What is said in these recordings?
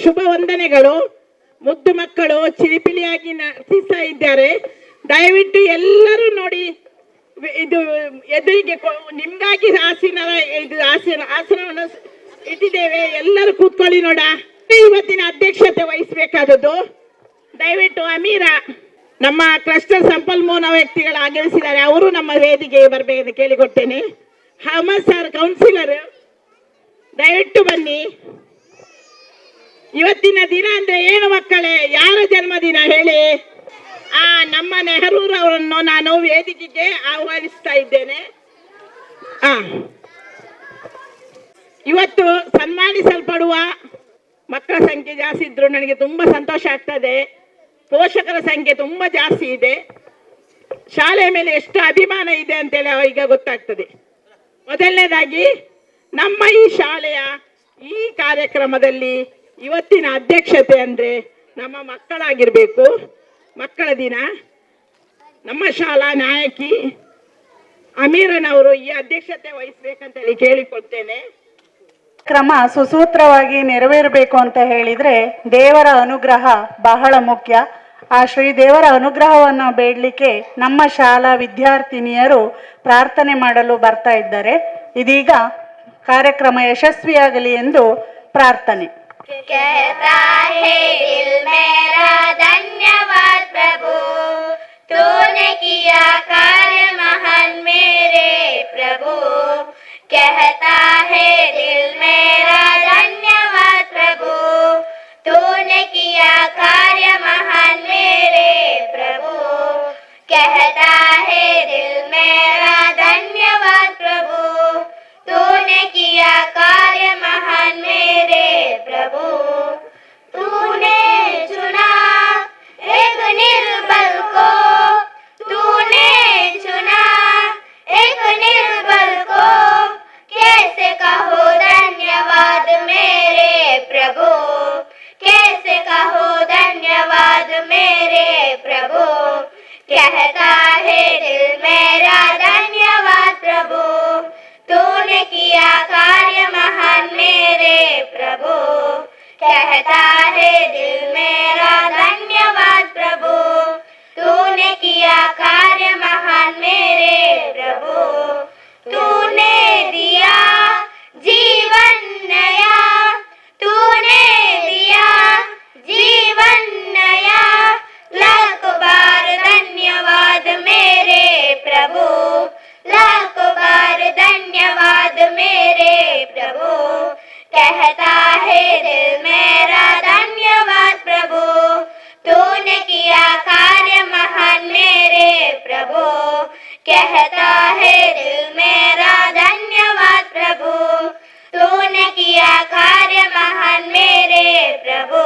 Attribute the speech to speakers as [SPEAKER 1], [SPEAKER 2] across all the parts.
[SPEAKER 1] ಶುಭ ವಂದನೆಗಳು. ಮುದ್ದು ಮಕ್ಕಳು ಚಿಲಿಪಿಲಿಯಾಗಿ ನರ್ತಿಸ್ತಾ ಇದ್ದಾರೆ. ದಯವಿಟ್ಟು ಎಲ್ಲರೂ ನೋಡಿ, ಇದು ಎದುರಿಗೆ ನಿಮ್ಗಾಗಿ ಆಸನವನ್ನು ಇಟ್ಟಿದ್ದೇವೆ. ಎಲ್ಲರೂ ಕೂತ್ಕೊಳ್ಳಿ ನೋಡ. ಇವತ್ತಿನ ಅಧ್ಯಕ್ಷತೆ ವಹಿಸಬೇಕಾದದ್ದು ದಯವಿಟ್ಟು ಅಮೀರಾ, ನಮ್ಮ ಕ್ಲಸ್ಟರ್ ಸಂಪನ್ಮೂಲ ವ್ಯಕ್ತಿಗಳು ಆಗಮಿಸಿದ್ದಾರೆ, ಅವರು ನಮ್ಮ ವೇದಿಕೆಗೆ ಬರಬೇಕೆಂದು ಕೇಳಿಕೊಡ್ತೇನೆ. ಅಹಮದ್ ಸರ್ ಕೌನ್ಸಿಲರ್ ದಯವಿಟ್ಟು ಬನ್ನಿ. ಇವತ್ತಿನ ದಿನ ಅಂದ್ರೆ ಏನು ಮಕ್ಕಳೇ? ಯಾರ ಜನ್ಮದಿನ ಹೇಳಿ? ನಮ್ಮ ನೆಹರೂರವರನ್ನು ನಾನು ವೇದಿಕೆಗೆ ಆಹ್ವಾನಿಸ್ತಾ ಇದ್ದೇನೆ. ಇವತ್ತು ಸನ್ಮಾನಿಸಲ್ಪಡುವ ಮಕ್ಕಳ ಸಂಖ್ಯೆ ಜಾಸ್ತಿ ಇದ್ರು ನನಗೆ ತುಂಬಾ ಸಂತೋಷ ಆಗ್ತದೆ. ಪೋಷಕರ ಸಂಖ್ಯೆ ತುಂಬಾ ಜಾಸ್ತಿ ಇದೆ. ಶಾಲೆಯ ಮೇಲೆ ಎಷ್ಟು ಅಭಿಮಾನ ಇದೆ ಅಂತೇಳಿ ಈಗ ಗೊತ್ತಾಗ್ತದೆ. ಮೊದಲನೇದಾಗಿ ನಮ್ಮ ಈ ಶಾಲೆಯ ಈ ಕಾರ್ಯಕ್ರಮದಲ್ಲಿ ಇವತ್ತಿನ ಅಧ್ಯಕ್ಷತೆ ಅಂದ್ರೆ ನಮ್ಮ ಮಕ್ಕಳಾಗಿರ್ಬೇಕು. ಮಕ್ಕಳ ದಿನ. ನಮ್ಮ ಶಾಲಾ ನಾಯಕಿ ಅಮೀರನವರು ಈ ಅಧ್ಯಕ್ಷತೆ ವಹಿಸ್ಬೇಕಂತೇಳಿ ಕೇಳಿಕೊಳ್ತೇನೆ.
[SPEAKER 2] ಕ್ರಮ ಸುಸೂತ್ರವಾಗಿ ನೆರವೇರಬೇಕು ಅಂತ ಹೇಳಿದ್ರೆ ದೇವರ ಅನುಗ್ರಹ ಬಹಳ ಮುಖ್ಯ. ಆ ಶ್ರೀ ದೇವರ ಅನುಗ್ರಹವನ್ನು ಬೇಡಲಿಕ್ಕೆ ನಮ್ಮ ಶಾಲಾ ವಿದ್ಯಾರ್ಥಿನಿಯರು ಪ್ರಾರ್ಥನೆ ಮಾಡಲು ಬರ್ತಾ ಇದ್ದಾರೆ. ಇದೀಗ ಕಾರ್ಯಕ್ರಮ ಯಶಸ್ವಿಯಾಗಲಿ ಎಂದು ಪ್ರಾರ್ಥನೆ.
[SPEAKER 3] कहता है दिल मेरा धन्यवाद प्रभु, तूने किया कार्य महान मेरे प्रभु. कहता है दिल मेरा धन्यवाद प्रभु, तूने किया कार्य महान मेरे प्रभु. कहता है दिल मेरा धन्यवाद प्रभु, तूने किया कार्य महान मेरे प्रभु. तूने चुना एक निर्बल को, तूने चुना एक निर्बल को, कैसे कहो धन्यवाद मेरे प्रभु, कैसे कहो धन्यवाद मेरे प्रभु. कहता है दिल मेरा धन्यवाद प्रभु, तूने किया कार्य महान मेरे प्रभु. कहता है दिल मेरा धन्यवाद प्रभु, तूने किया कार्य महान मेरे प्रभु. तूने दिया जीवन नया, तूने दिया जीवन नया, लाख बार धन्यवाद मेरे प्रभु, लाख बार धन्यवाद मेरे प्रभु. कहता है दिल मेरा धन्यवाद प्रभु, तूने किया कार्य महान मेरे प्रभु. कहता है दिल मेरा धन्यवाद प्रभु, तूने किया कार्य महान मेरे प्रभु.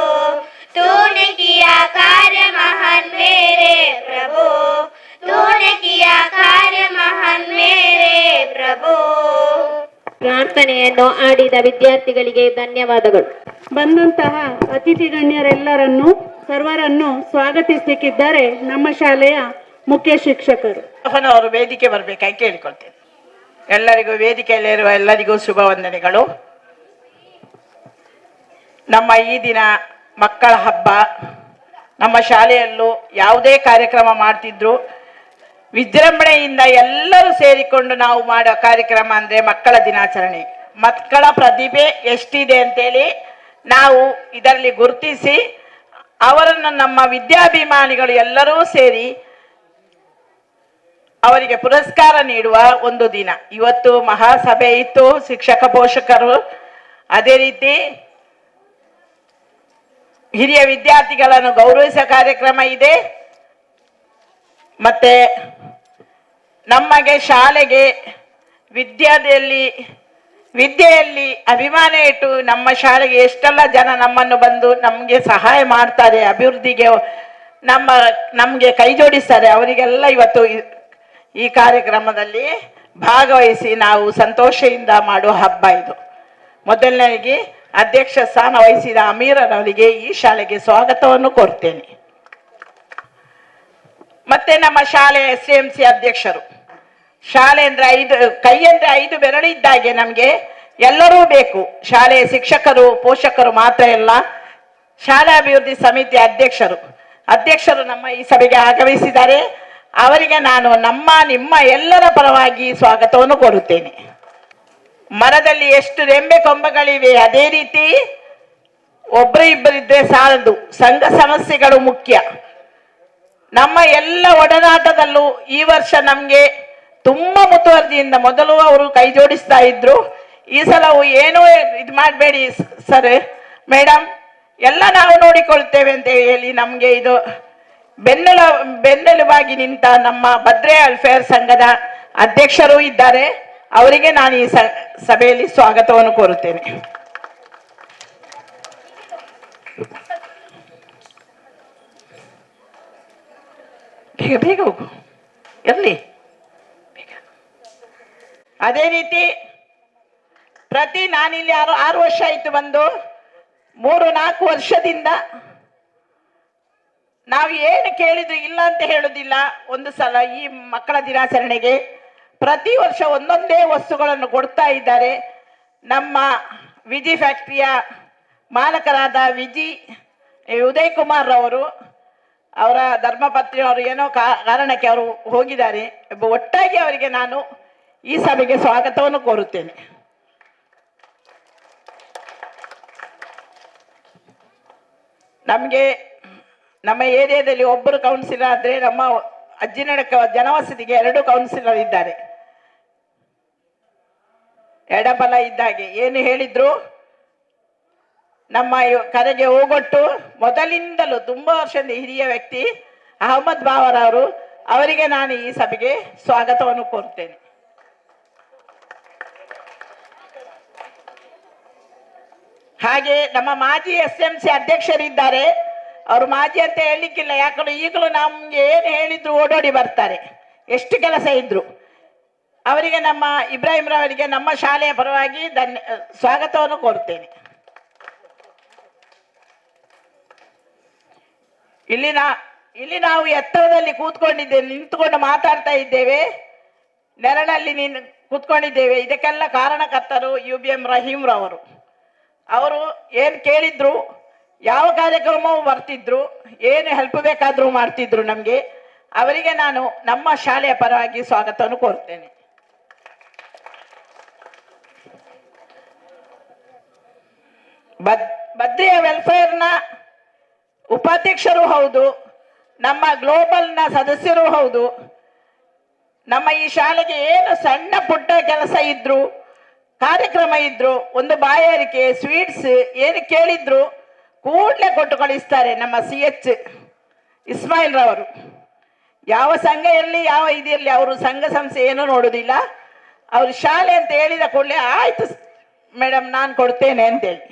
[SPEAKER 3] तूने किया कार्य महान मेरे प्रभु, तूने किया कार्य महान मेरे प्रभु.
[SPEAKER 4] ಪ್ರಾರ್ಥನೆಯನ್ನು ಆಡಿದ ವಿದ್ಯಾರ್ಥಿಗಳಿಗೆ ಧನ್ಯವಾದಗಳು.
[SPEAKER 2] ಬಂದಂತಹ ಅತಿಥಿ ಗಣ್ಯರೆಲ್ಲರನ್ನು ಸರ್ವರನ್ನು ಸ್ವಾಗತಿಸಲಿಕ್ಕಿದ್ದಾರೆ ನಮ್ಮ ಶಾಲೆಯ ಮುಖ್ಯ ಶಿಕ್ಷಕರು.
[SPEAKER 1] ಅವರು ವೇದಿಕೆ ಬರಬೇಕಾಗಿ ಕೇಳಿಕೊಳ್ತೇನೆ. ಎಲ್ಲರಿಗೂ ವೇದಿಕೆಯಲ್ಲಿರುವ ಎಲ್ಲರಿಗೂ ಶುಭ ವಂದನೆಗಳು. ನಮ್ಮ ಈ ದಿನ ಮಕ್ಕಳ ಹಬ್ಬ. ನಮ್ಮ ಶಾಲೆಯಲ್ಲೂ ಯಾವುದೇ ಕಾರ್ಯಕ್ರಮ ಮಾಡ್ತಿದ್ರು ವಿಜೃಂಭಣೆಯಿಂದ ಎಲ್ಲರೂ ಸೇರಿಕೊಂಡು ನಾವು ಮಾಡೋ ಕಾರ್ಯಕ್ರಮ ಅಂದ್ರೆ ಮಕ್ಕಳ ದಿನಾಚರಣೆ. ಮಕ್ಕಳ ಪ್ರತಿಭೆ ಎಷ್ಟಿದೆ ಅಂತೇಳಿ ನಾವು ಇದರಲ್ಲಿ ಗುರುತಿಸಿ ಅವರನ್ನು ನಮ್ಮ ವಿದ್ಯಾಭಿಮಾನಿಗಳು ಎಲ್ಲರೂ ಸೇರಿ ಅವರಿಗೆ ಪುರಸ್ಕಾರ ನೀಡುವ ಒಂದು ದಿನ. ಇವತ್ತು ಮಹಾಸಭೆ ಇತ್ತು, ಶಿಕ್ಷಕ ಪೋಷಕರು, ಅದೇ ರೀತಿ ಹಿರಿಯ ವಿದ್ಯಾರ್ಥಿಗಳನ್ನು ಗೌರವಿಸುವ ಕಾರ್ಯಕ್ರಮ ಇದೆ. ಮತ್ತೆ ನಮಗೆ ಶಾಲೆಗೆ ವಿದ್ಯೆಯಲ್ಲಿ ಅಭಿಮಾನ ಇಟ್ಟು ನಮ್ಮ ಶಾಲೆಗೆ ಎಷ್ಟೆಲ್ಲ ಜನ ನಮ್ಮನ್ನು ಬಂದು ನಮಗೆ ಸಹಾಯ ಮಾಡ್ತಾರೆ, ಅಭಿವೃದ್ಧಿಗೆ ನಮಗೆ ಕೈ ಜೋಡಿಸ್ತಾರೆ. ಅವರಿಗೆಲ್ಲ ಇವತ್ತು ಈ ಕಾರ್ಯಕ್ರಮದಲ್ಲಿ ಭಾಗವಹಿಸಿ ನಾವು ಸಂತೋಷದಿಂದ ಮಾಡುವ ಹಬ್ಬ ಇದು. ಮೊದಲನೇಗೆ ಅಧ್ಯಕ್ಷ ಸ್ಥಾನ ವಹಿಸಿದ ಅಮೀರರವರಿಗೆ ಈ ಶಾಲೆಗೆ ಸ್ವಾಗತವನ್ನು ಕೋರ್ತೇನೆ. ಮತ್ತೆ ನಮ್ಮ ಶಾಲೆ SMC ಅಧ್ಯಕ್ಷರು. ಶಾಲೆ ಅಂದ್ರೆ ಕೈ ಅಂದ್ರೆ 5 ಬೆರಳಿದ್ದಾಗೆ ನಮ್ಗೆ ಎಲ್ಲರೂ ಬೇಕು. ಶಾಲೆಯ ಶಿಕ್ಷಕರು ಪೋಷಕರು ಮಾತ್ರ ಇಲ್ಲ, ಶಾಲಾ ಅಭಿವೃದ್ಧಿ ಸಮಿತಿ ಅಧ್ಯಕ್ಷರು ನಮ್ಮ ಈ ಸಭೆಗೆ ಆಗಮಿಸಿದ್ದಾರೆ. ಅವರಿಗೆ ನಾನು ನಿಮ್ಮ ಎಲ್ಲರ ಪರವಾಗಿ ಸ್ವಾಗತವನ್ನು ಕೋರುತ್ತೇನೆ. ಮರದಲ್ಲಿ ಎಷ್ಟು ರೆಂಬೆ ಕೊಂಬೆಗಳಿವೆ, ಅದೇ ರೀತಿ ಒಬ್ಬರು ಇಬ್ಬರಿದ್ರೆ ಸಾಲದು, ಸಂಘ ಸಮಸ್ಯೆಗಳು ಮುಖ್ಯ. ನಮ್ಮ ಎಲ್ಲ ಒಡನಾಟದಲ್ಲೂ ಈ ವರ್ಷ ನಮಗೆ ತುಂಬಾ ಮುತುವರ್ಜಿಯಿಂದ, ಮೊದಲು ಅವರು ಕೈ ಜೋಡಿಸ್ತಾ ಇದ್ರು, ಈ ಸಲವು ಏನೂ ಇದು ಮಾಡಬೇಡಿ ಸರ್ ಮೇಡಮ್, ಎಲ್ಲ ನಾವು ನೋಡಿಕೊಳ್ತೇವೆ ಅಂತ ಹೇಳಿ ನಮಗೆ ಇದು ಬೆನ್ನೆಲುಬಾಗಿ ನಿಂತ ನಮ್ಮ ಭದ್ರೆ ವೆಲ್ಫೇರ್ ಸಂಘದ ಅಧ್ಯಕ್ಷರು ಇದ್ದಾರೆ. ಅವರಿಗೆ ನಾನು ಈ ಸಭೆಯಲ್ಲಿ ಸ್ವಾಗತವನ್ನು ಕೋರುತ್ತೇನೆ. ಬೇಗ ಹೋಗು ಎಲ್ಲಿ. ಅದೇ ರೀತಿ ನಾನಿಲ್ಲಿ 6 ವರ್ಷ ಆಯ್ತು ಬಂದು, 3-4 ವರ್ಷದಿಂದ ನಾವು ಏನು ಕೇಳಿದ್ರು ಇಲ್ಲ ಅಂತ ಹೇಳುದಿಲ್ಲ. ಒಂದು ಸಲ ಈ ಮಕ್ಕಳ ದಿನಾಚರಣೆಗೆ ಪ್ರತಿ ವರ್ಷ ಒಂದೊಂದೇ ವಸ್ತುಗಳನ್ನು ಕೊಡ್ತಾ ಇದ್ದಾರೆ. ನಮ್ಮ ವಿಜಿ ಫ್ಯಾಕ್ಟರಿಯ ಮಾಲಕರಾದ ಉದಯ್ ಕುಮಾರ್ ಅವರು, ಅವರ ಧರ್ಮಪತ್ನಿ ಅವರು ಏನೋ ಕಾರಣಕ್ಕೆ ಅವರು ಹೋಗಿದ್ದಾರೆ. ಒಟ್ಟಾಗಿ ಅವರಿಗೆ ನಾನು ಈ ಸಭೆಗೆ ಸ್ವಾಗತವನ್ನು ಕೋರುತ್ತೇನೆ. ನಮಗೆ ನಮ್ಮ ಏರಿಯಾದಲ್ಲಿ ಒಬ್ಬರು ಕೌನ್ಸಿಲರ್ ಆದರೆ, ನಮ್ಮ ಅಜ್ಜಿನಡಕ ಜನವಸತಿಗೆ 2 ಕೌನ್ಸಿಲರ್ ಇದ್ದಾರೆ. ಎಡಬಲ ಇದ್ದಾಗೆ ಏನು ಹೇಳಿದ್ರು, ನಮ್ಮ ಕರೆಗೆ ಹೋಗೊಟ್ಟು ಮೊದಲಿಂದಲೂ ತುಂಬಾ ವರ್ಷದ ಹಿರಿಯ ವ್ಯಕ್ತಿ ಅಹಮದ್ ಬಾವರವರು, ಅವರಿಗೆ ನಾನು ಈ ಸಭೆಗೆ ಸ್ವಾಗತವನ್ನು ಕೋರುತ್ತೇನೆ. ಹಾಗೆ ನಮ್ಮ ಮಾಜಿ SMC ಅಧ್ಯಕ್ಷರಿದ್ದಾರೆ. ಅವರು ಮಾಜಿ ಅಂತ ಹೇಳಲಿಕ್ಕಿಲ್ಲ, ಯಾಕಂದ್ರೆ ಈಗಲೂ ನಮ್ಗೆ ಏನು ಹೇಳಿದ್ರು ಓಡೋಡಿ ಬರ್ತಾರೆ, ಎಷ್ಟು ಕೆಲಸ ಇದ್ರು. ಅವರಿಗೆ ನಮ್ಮ ಇಬ್ರಾಹಿಂ ರವರಿಗೆ ನಮ್ಮ ಶಾಲೆಯ ಪರವಾಗಿ ಸ್ವಾಗತವನ್ನು ಕೋರುತ್ತೇನೆ. ಇಲ್ಲಿ ನಾವು ಎತ್ತರದಲ್ಲಿ ನಿಂತುಕೊಂಡು ಮಾತಾಡ್ತಾ ಇದ್ದೇವೆ, ನೆರಳಲ್ಲಿ ಕೂತ್ಕೊಂಡಿದ್ದೇವೆ. ಇದಕ್ಕೆಲ್ಲ ಕಾರಣಕರ್ತರು UBM ರಹೀಂ ರವರು. ಅವರು ಏನು ಕೇಳಿದ್ರು, ಯಾವ ಕಾರ್ಯಕ್ರಮವೂ ಬರ್ತಿದ್ರು, ಏನು ಹೆಲ್ಪ್ ಬೇಕಾದ್ರೂ ಮಾಡ್ತಿದ್ರು ನಮಗೆ. ಅವರಿಗೆ ನಾನು ನಮ್ಮ ಶಾಲೆಯ ಪರವಾಗಿ ಸ್ವಾಗತವನ್ನು ಕೋರುತ್ತೇನೆ. ಭದ್ರೆಯ ವೆಲ್ಫೇರ್ನ ಉಪಾಧ್ಯಕ್ಷರು ಹೌದು, ನಮ್ಮ ಗ್ಲೋಬಲ್ನ ಸದಸ್ಯರು ಹೌದು. ನಮ್ಮ ಈ ಶಾಲೆಗೆ ಏನು ಸಣ್ಣ ಪುಟ್ಟ ಕೆಲಸ ಇದ್ರು, ಕಾರ್ಯಕ್ರಮ ಇದ್ರು, ಒಂದು ಬಾಯಾರಿಕೆ ಸ್ವೀಟ್ಸ್ ಏನು ಕೇಳಿದ್ರು ಕೂಡಲೇ ಕೊಟ್ಟು ಕಳಿಸ್ತಾರೆ ನಮ್ಮ CH ಇಸ್ಮಾಯಿಲ್ ರವರು. ಯಾವ ಸಂಘ ಇರಲಿ, ಯಾವ ಇದಿರಲಿ, ಅವರು ಸಂಘ ಸಂಸ್ಥೆ ಏನೂ ನೋಡುವುದಿಲ್ಲ. ಅವರು ಶಾಲೆ ಅಂತ ಹೇಳಿದ ಕೂಡಲೇ ಆಯ್ತು ಮೇಡಮ್ ನಾನು ಕೊಡ್ತೇನೆ ಅಂತೇಳಿ.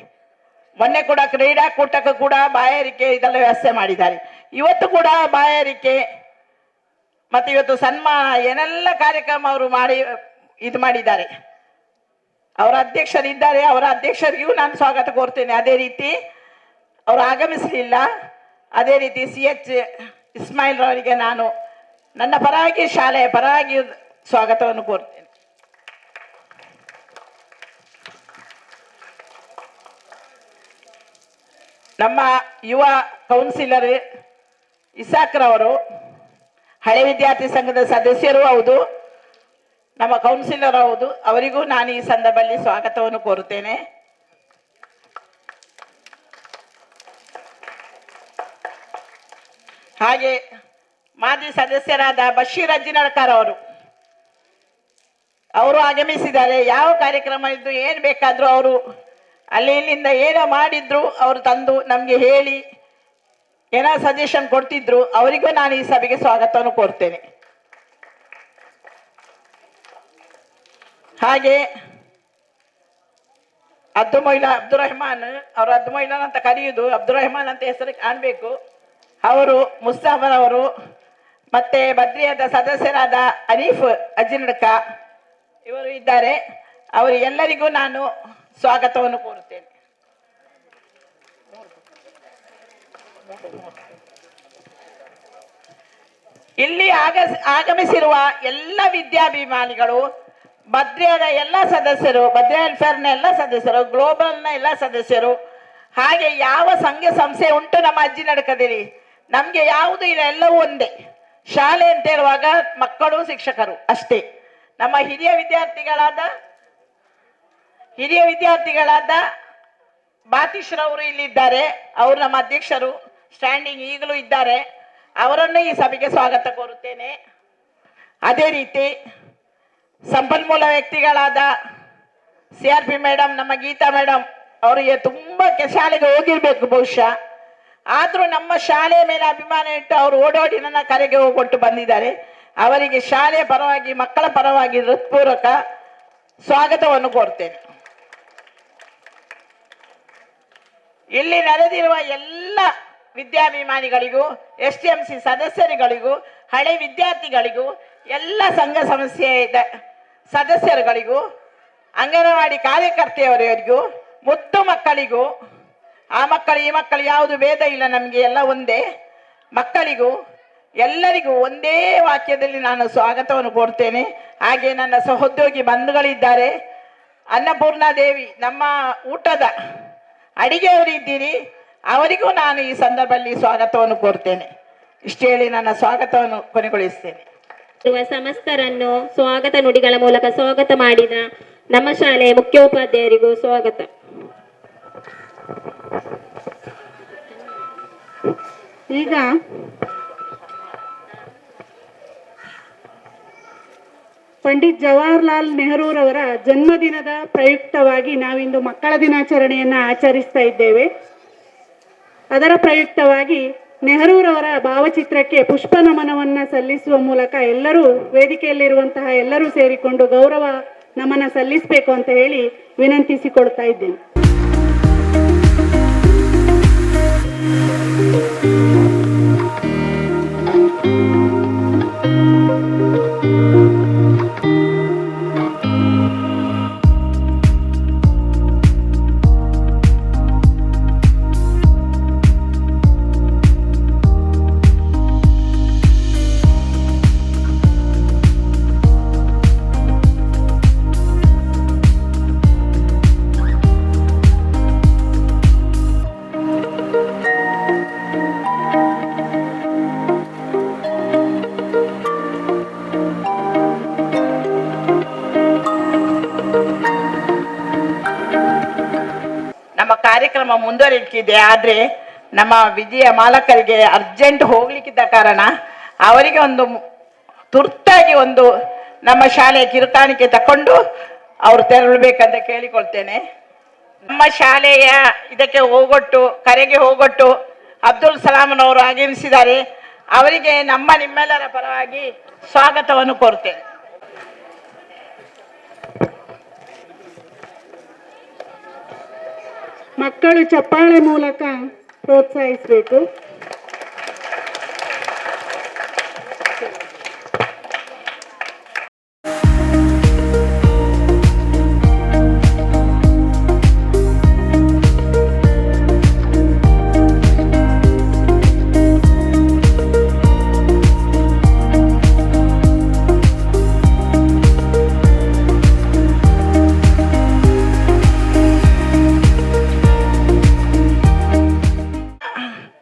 [SPEAKER 1] ಮೊನ್ನೆ ಕೂಡ ಕ್ರೀಡಾಕೂಟಕ್ಕೂ ಕೂಡ ಬಾಯಾರಿಕೆ ಇದೆಲ್ಲ ವ್ಯವಸ್ಥೆ ಮಾಡಿದ್ದಾರೆ. ಇವತ್ತು ಕೂಡ ಬಾಯಾರಿಕೆ ಮತ್ತು ಇವತ್ತು ಸನ್ಮಾನ ಏನೆಲ್ಲ ಕಾರ್ಯಕ್ರಮ ಅವರು ಇದು ಮಾಡಿದ್ದಾರೆ. ಅವರ ಅಧ್ಯಕ್ಷರಿದ್ದಾರೆ, ಅವರ ಅಧ್ಯಕ್ಷರಿಗೂ ನಾನು ಸ್ವಾಗತ ಕೋರ್ತೇನೆ. ಅದೇ ರೀತಿ ಅವರು ಆಗಮಿಸಲಿಲ್ಲ, ಅದೇ ರೀತಿ CH ಇಸ್ಮಾಯಿಲ್ ರವರಿಗೆ ನಾನು ನನ್ನ ಪರವಾಗಿ ಶಾಲೆಯ ಪರವಾಗಿ ಸ್ವಾಗತವನ್ನು ಕೋರ್ತೇನೆ. ನಮ್ಮ ಯುವ ಕೌನ್ಸಿಲರ್ ಇಸಾಕ್ ರವರು ಹಳೆ ವಿದ್ಯಾರ್ಥಿ ಸಂಘದ ಸದಸ್ಯರು ಹೌದು, ನಮ್ಮ ಕೌನ್ಸಿಲರ್ ಹೌದು. ಅವರಿಗೂ ನಾನು ಈ ಸಂದರ್ಭದಲ್ಲಿ ಸ್ವಾಗತವನ್ನು ಕೋರುತ್ತೇನೆ. ಹಾಗೆ ಮಾಜಿ ಸದಸ್ಯರಾದ ಬಶೀರ್ ಅಜ್ಜಿನಡ್ಕರ್ ಅವರು ಆಗಮಿಸಿದ್ದಾರೆ. ಯಾವ ಕಾರ್ಯಕ್ರಮ ಇದ್ದು ಏನು ಬೇಕಾದರೂ ಅವರು ಅಲ್ಲಿ ಇಲ್ಲಿಂದ ಏನೋ ಮಾಡಿದ್ರು ಅವರು ತಂದು ನಮಗೆ ಹೇಳಿ ಏನೋ ಸಜೆಷನ್ ಕೊಡ್ತಿದ್ರು. ಅವರಿಗೂ ನಾನು ಈ ಸಭೆಗೆ ಸ್ವಾಗತವನ್ನು ಕೋರ್ತೇನೆ. ಹಾಗೆ ಅಬ್ದುಲ್ ರಹಮಾನ್ ಅವರು ಅಬ್ದುಲ್ ಅಂತ ಕರೆಯುವುದು, ಅಬ್ದುಲ್ ರಹಮಾನ್ ಅಂತ ಹೆಸರು ಕಾಣಬೇಕು. ಅವರು ಮುಸ್ತಾಫರವರು ಮತ್ತೆ ಬದ್ರಿಯಾದ ಸದಸ್ಯರಾದ ಅನೀಫ್ ಅಜ್ಜಿನಡ್ಕ ಇವರು ಇದ್ದಾರೆ. ಅವರಿಗೆಲ್ಲರಿಗೂ ನಾನು ಸ್ವಾಗತವನ್ನು ಕೋರುತ್ತೇನೆ. ಇಲ್ಲಿ ಆಗಮಿಸಿರುವ ಎಲ್ಲ ವಿದ್ಯಾಭಿಮಾನಿಗಳು, ಬದ್ರಿಯಾದ ಎಲ್ಲ ಸದಸ್ಯರು, ಬದ್ರಿಯಾ ವೆಲ್ಫೇರ್ನ ಎಲ್ಲ ಸದಸ್ಯರು, ಗ್ಲೋಬಲ್ನ ಎಲ್ಲ ಸದಸ್ಯರು, ಹಾಗೆ ಯಾವ ಸಂಘ ಸಂಸ್ಥೆ ಉಂಟು ನಮ್ಮ ಅಜ್ಜಿ ನಡಕದಲ್ಲಿ, ನಮ್ಗೆ ಯಾವುದು ಇಲ್ಲ, ಎಲ್ಲವೂ ಒಂದೇ. ಶಾಲೆ ಅಂತ ಹೇಳುವಾಗ ಮಕ್ಕಳು ಶಿಕ್ಷಕರು ಅಷ್ಟೇ. ನಮ್ಮ ಹಿರಿಯ ವಿದ್ಯಾರ್ಥಿಗಳಾದ ಬಾತೀಶ್ರವರು ಇಲ್ಲಿದ್ದಾರೆ. ಅವರು ನಮ್ಮ ಅಧ್ಯಕ್ಷರು, ಸ್ಟ್ಯಾಂಡಿಂಗ್ ಈಗಲೂ ಇದ್ದಾರೆ. ಅವರನ್ನು ಈ ಸಭೆಗೆ ಸ್ವಾಗತ ಕೋರುತ್ತೇನೆ. ಅದೇ ರೀತಿ ಸಂಪನ್ಮೂಲ ವ್ಯಕ್ತಿಗಳಾದ CRP ಮೇಡಮ್, ನಮ್ಮ ಗೀತಾ ಮೇಡಮ್, ಅವರಿಗೆ ತುಂಬ ಶಾಲೆಗೆ ಹೋಗಿರ್ಬೇಕು ಬಹುಶಃ, ಆದರೂ ನಮ್ಮ ಶಾಲೆಯ ಮೇಲೆ ಅಭಿಮಾನ ಇಟ್ಟು ಅವರು ಓಡೋಡಿ ನನ್ನ ಕರೆಗೆ ಹೋಗೊಟ್ಟು ಬಂದಿದ್ದಾರೆ. ಅವರಿಗೆ ಶಾಲೆಯ ಪರವಾಗಿ, ಮಕ್ಕಳ ಪರವಾಗಿ ಹೃತ್ಪೂರ್ವಕ ಸ್ವಾಗತವನ್ನು ಕೋರ್ತೇನೆ. ಇಲ್ಲಿ ನೆರೆದಿರುವ ಎಲ್ಲ ವಿದ್ಯಾಭಿಮಾನಿಗಳಿಗೂ, STMC ಸದಸ್ಯರುಗಳಿಗೂ, ಹಳೆ ವಿದ್ಯಾರ್ಥಿಗಳಿಗೂ, ಎಲ್ಲ ಸಂಘ ಸಂಸ್ಥೆಯ ಸದಸ್ಯರುಗಳಿಗೂ, ಅಂಗನವಾಡಿ ಕಾರ್ಯಕರ್ತೆಯವರಿಗೂ, ಮುದ್ದು ಮಕ್ಕಳಿಗೂ, ಆ ಮಕ್ಕಳು ಈ ಮಕ್ಕಳು ಯಾವುದು ಭೇದ ಇಲ್ಲ, ನಮಗೆ ಎಲ್ಲ ಒಂದೇ, ಮಕ್ಕಳಿಗೂ ಎಲ್ಲರಿಗೂ ಒಂದೇ ವಾಕ್ಯದಲ್ಲಿ ನಾನು ಸ್ವಾಗತವನ್ನು ಕೋರ್ತೇನೆ. ಹಾಗೆ ನನ್ನ ಸಹೋದ್ಯೋಗಿ ಬಂಧುಗಳಿದ್ದಾರೆ, ಅನ್ನಪೂರ್ಣಾದೇವಿ, ನಮ್ಮ ಊಟದ ಅಡಿಗೆಯವರು ಇದ್ದೀರಿ, ಅವರಿಗೂ ನಾನು ಈ ಸಂದರ್ಭದಲ್ಲಿ ಸ್ವಾಗತವನ್ನು ಕೋರ್ತೇನೆ. ಇಷ್ಟು ಹೇಳಿ ನನ್ನ ಸ್ವಾಗತವನ್ನು ಕೊನೆಗೊಳಿಸ್ತೇನೆ.
[SPEAKER 4] ಸಮಸ್ತರನ್ನು ಸ್ವಾಗತ ನುಡಿಗಳ ಮೂಲಕ ಸ್ವಾಗತ ಮಾಡಿದ ನಮ್ಮ ಶಾಲೆಯ ಮುಖ್ಯೋಪಾಧ್ಯಾಯರಿಗೂ ಸ್ವಾಗತ.
[SPEAKER 2] ಈಗ ಪಂಡಿತ್ ಜವಾಹರ್ಲಾಲ್ ನೆಹರೂರವರ ಜನ್ಮದಿನದ ಪ್ರಯುಕ್ತವಾಗಿ ನಾವಿಂದು ಮಕ್ಕಳ ದಿನಾಚರಣೆಯನ್ನು ಆಚರಿಸ್ತಾ ಇದ್ದೇವೆ. ಅದರ ಪ್ರಯುಕ್ತವಾಗಿ ನೆಹರೂರವರ ಭಾವಚಿತ್ರಕ್ಕೆ ಪುಷ್ಪ ನಮನವನ್ನು ಸಲ್ಲಿಸುವ ಮೂಲಕ ಎಲ್ಲರೂ, ವೇದಿಕೆಯಲ್ಲಿರುವಂತಹ ಎಲ್ಲರೂ ಸೇರಿಕೊಂಡು ಗೌರವ ನಮನ ಸಲ್ಲಿಸಬೇಕು ಅಂತ ಹೇಳಿ ವಿನಂತಿಸಿಕೊಳ್ತಾ ಇದ್ದೇನೆ.
[SPEAKER 1] ನಮ್ಮ ಕಾರ್ಯಕ್ರಮ ಮುಂದುವರಿಲಿಕ್ಕಿದೆ, ಆದರೆ ನಮ್ಮ ವಿಜಯ ಮಾಲಕರಿಗೆ ಅರ್ಜೆಂಟ್ ಹೋಗ್ಲಿಕ್ಕಿದ್ದ ಕಾರಣ ಅವರಿಗೆ ಒಂದು ತುರ್ತಾಗಿ ಒಂದು ನಮ್ಮ ಶಾಲೆಯ ಕಿರುಕಾಣಿಕೆ ತಕೊಂಡು ಅವರು ತೆರಳಬೇಕಂತ ಕೇಳಿಕೊಳ್ತೇನೆ. ನಮ್ಮ ಶಾಲೆಯ ಇದಕ್ಕೆ ಕರೆಗೆ ಹೋಗೊಟ್ಟು ಅಬ್ದುಲ್ ಸಲಾಮನವರು ಆಗಮಿಸಿದ್ದಾರೆ. ಅವರಿಗೆ ನಿಮ್ಮೆಲ್ಲರ ಪರವಾಗಿ ಸ್ವಾಗತವನ್ನು ಕೋರ್ತೇನೆ.
[SPEAKER 2] ಮಕ್ಕಳು ಚಪ್ಪಾಳೆ ಮೂಲಕ ಪ್ರೋತ್ಸಾಹಿಸಬೇಕು.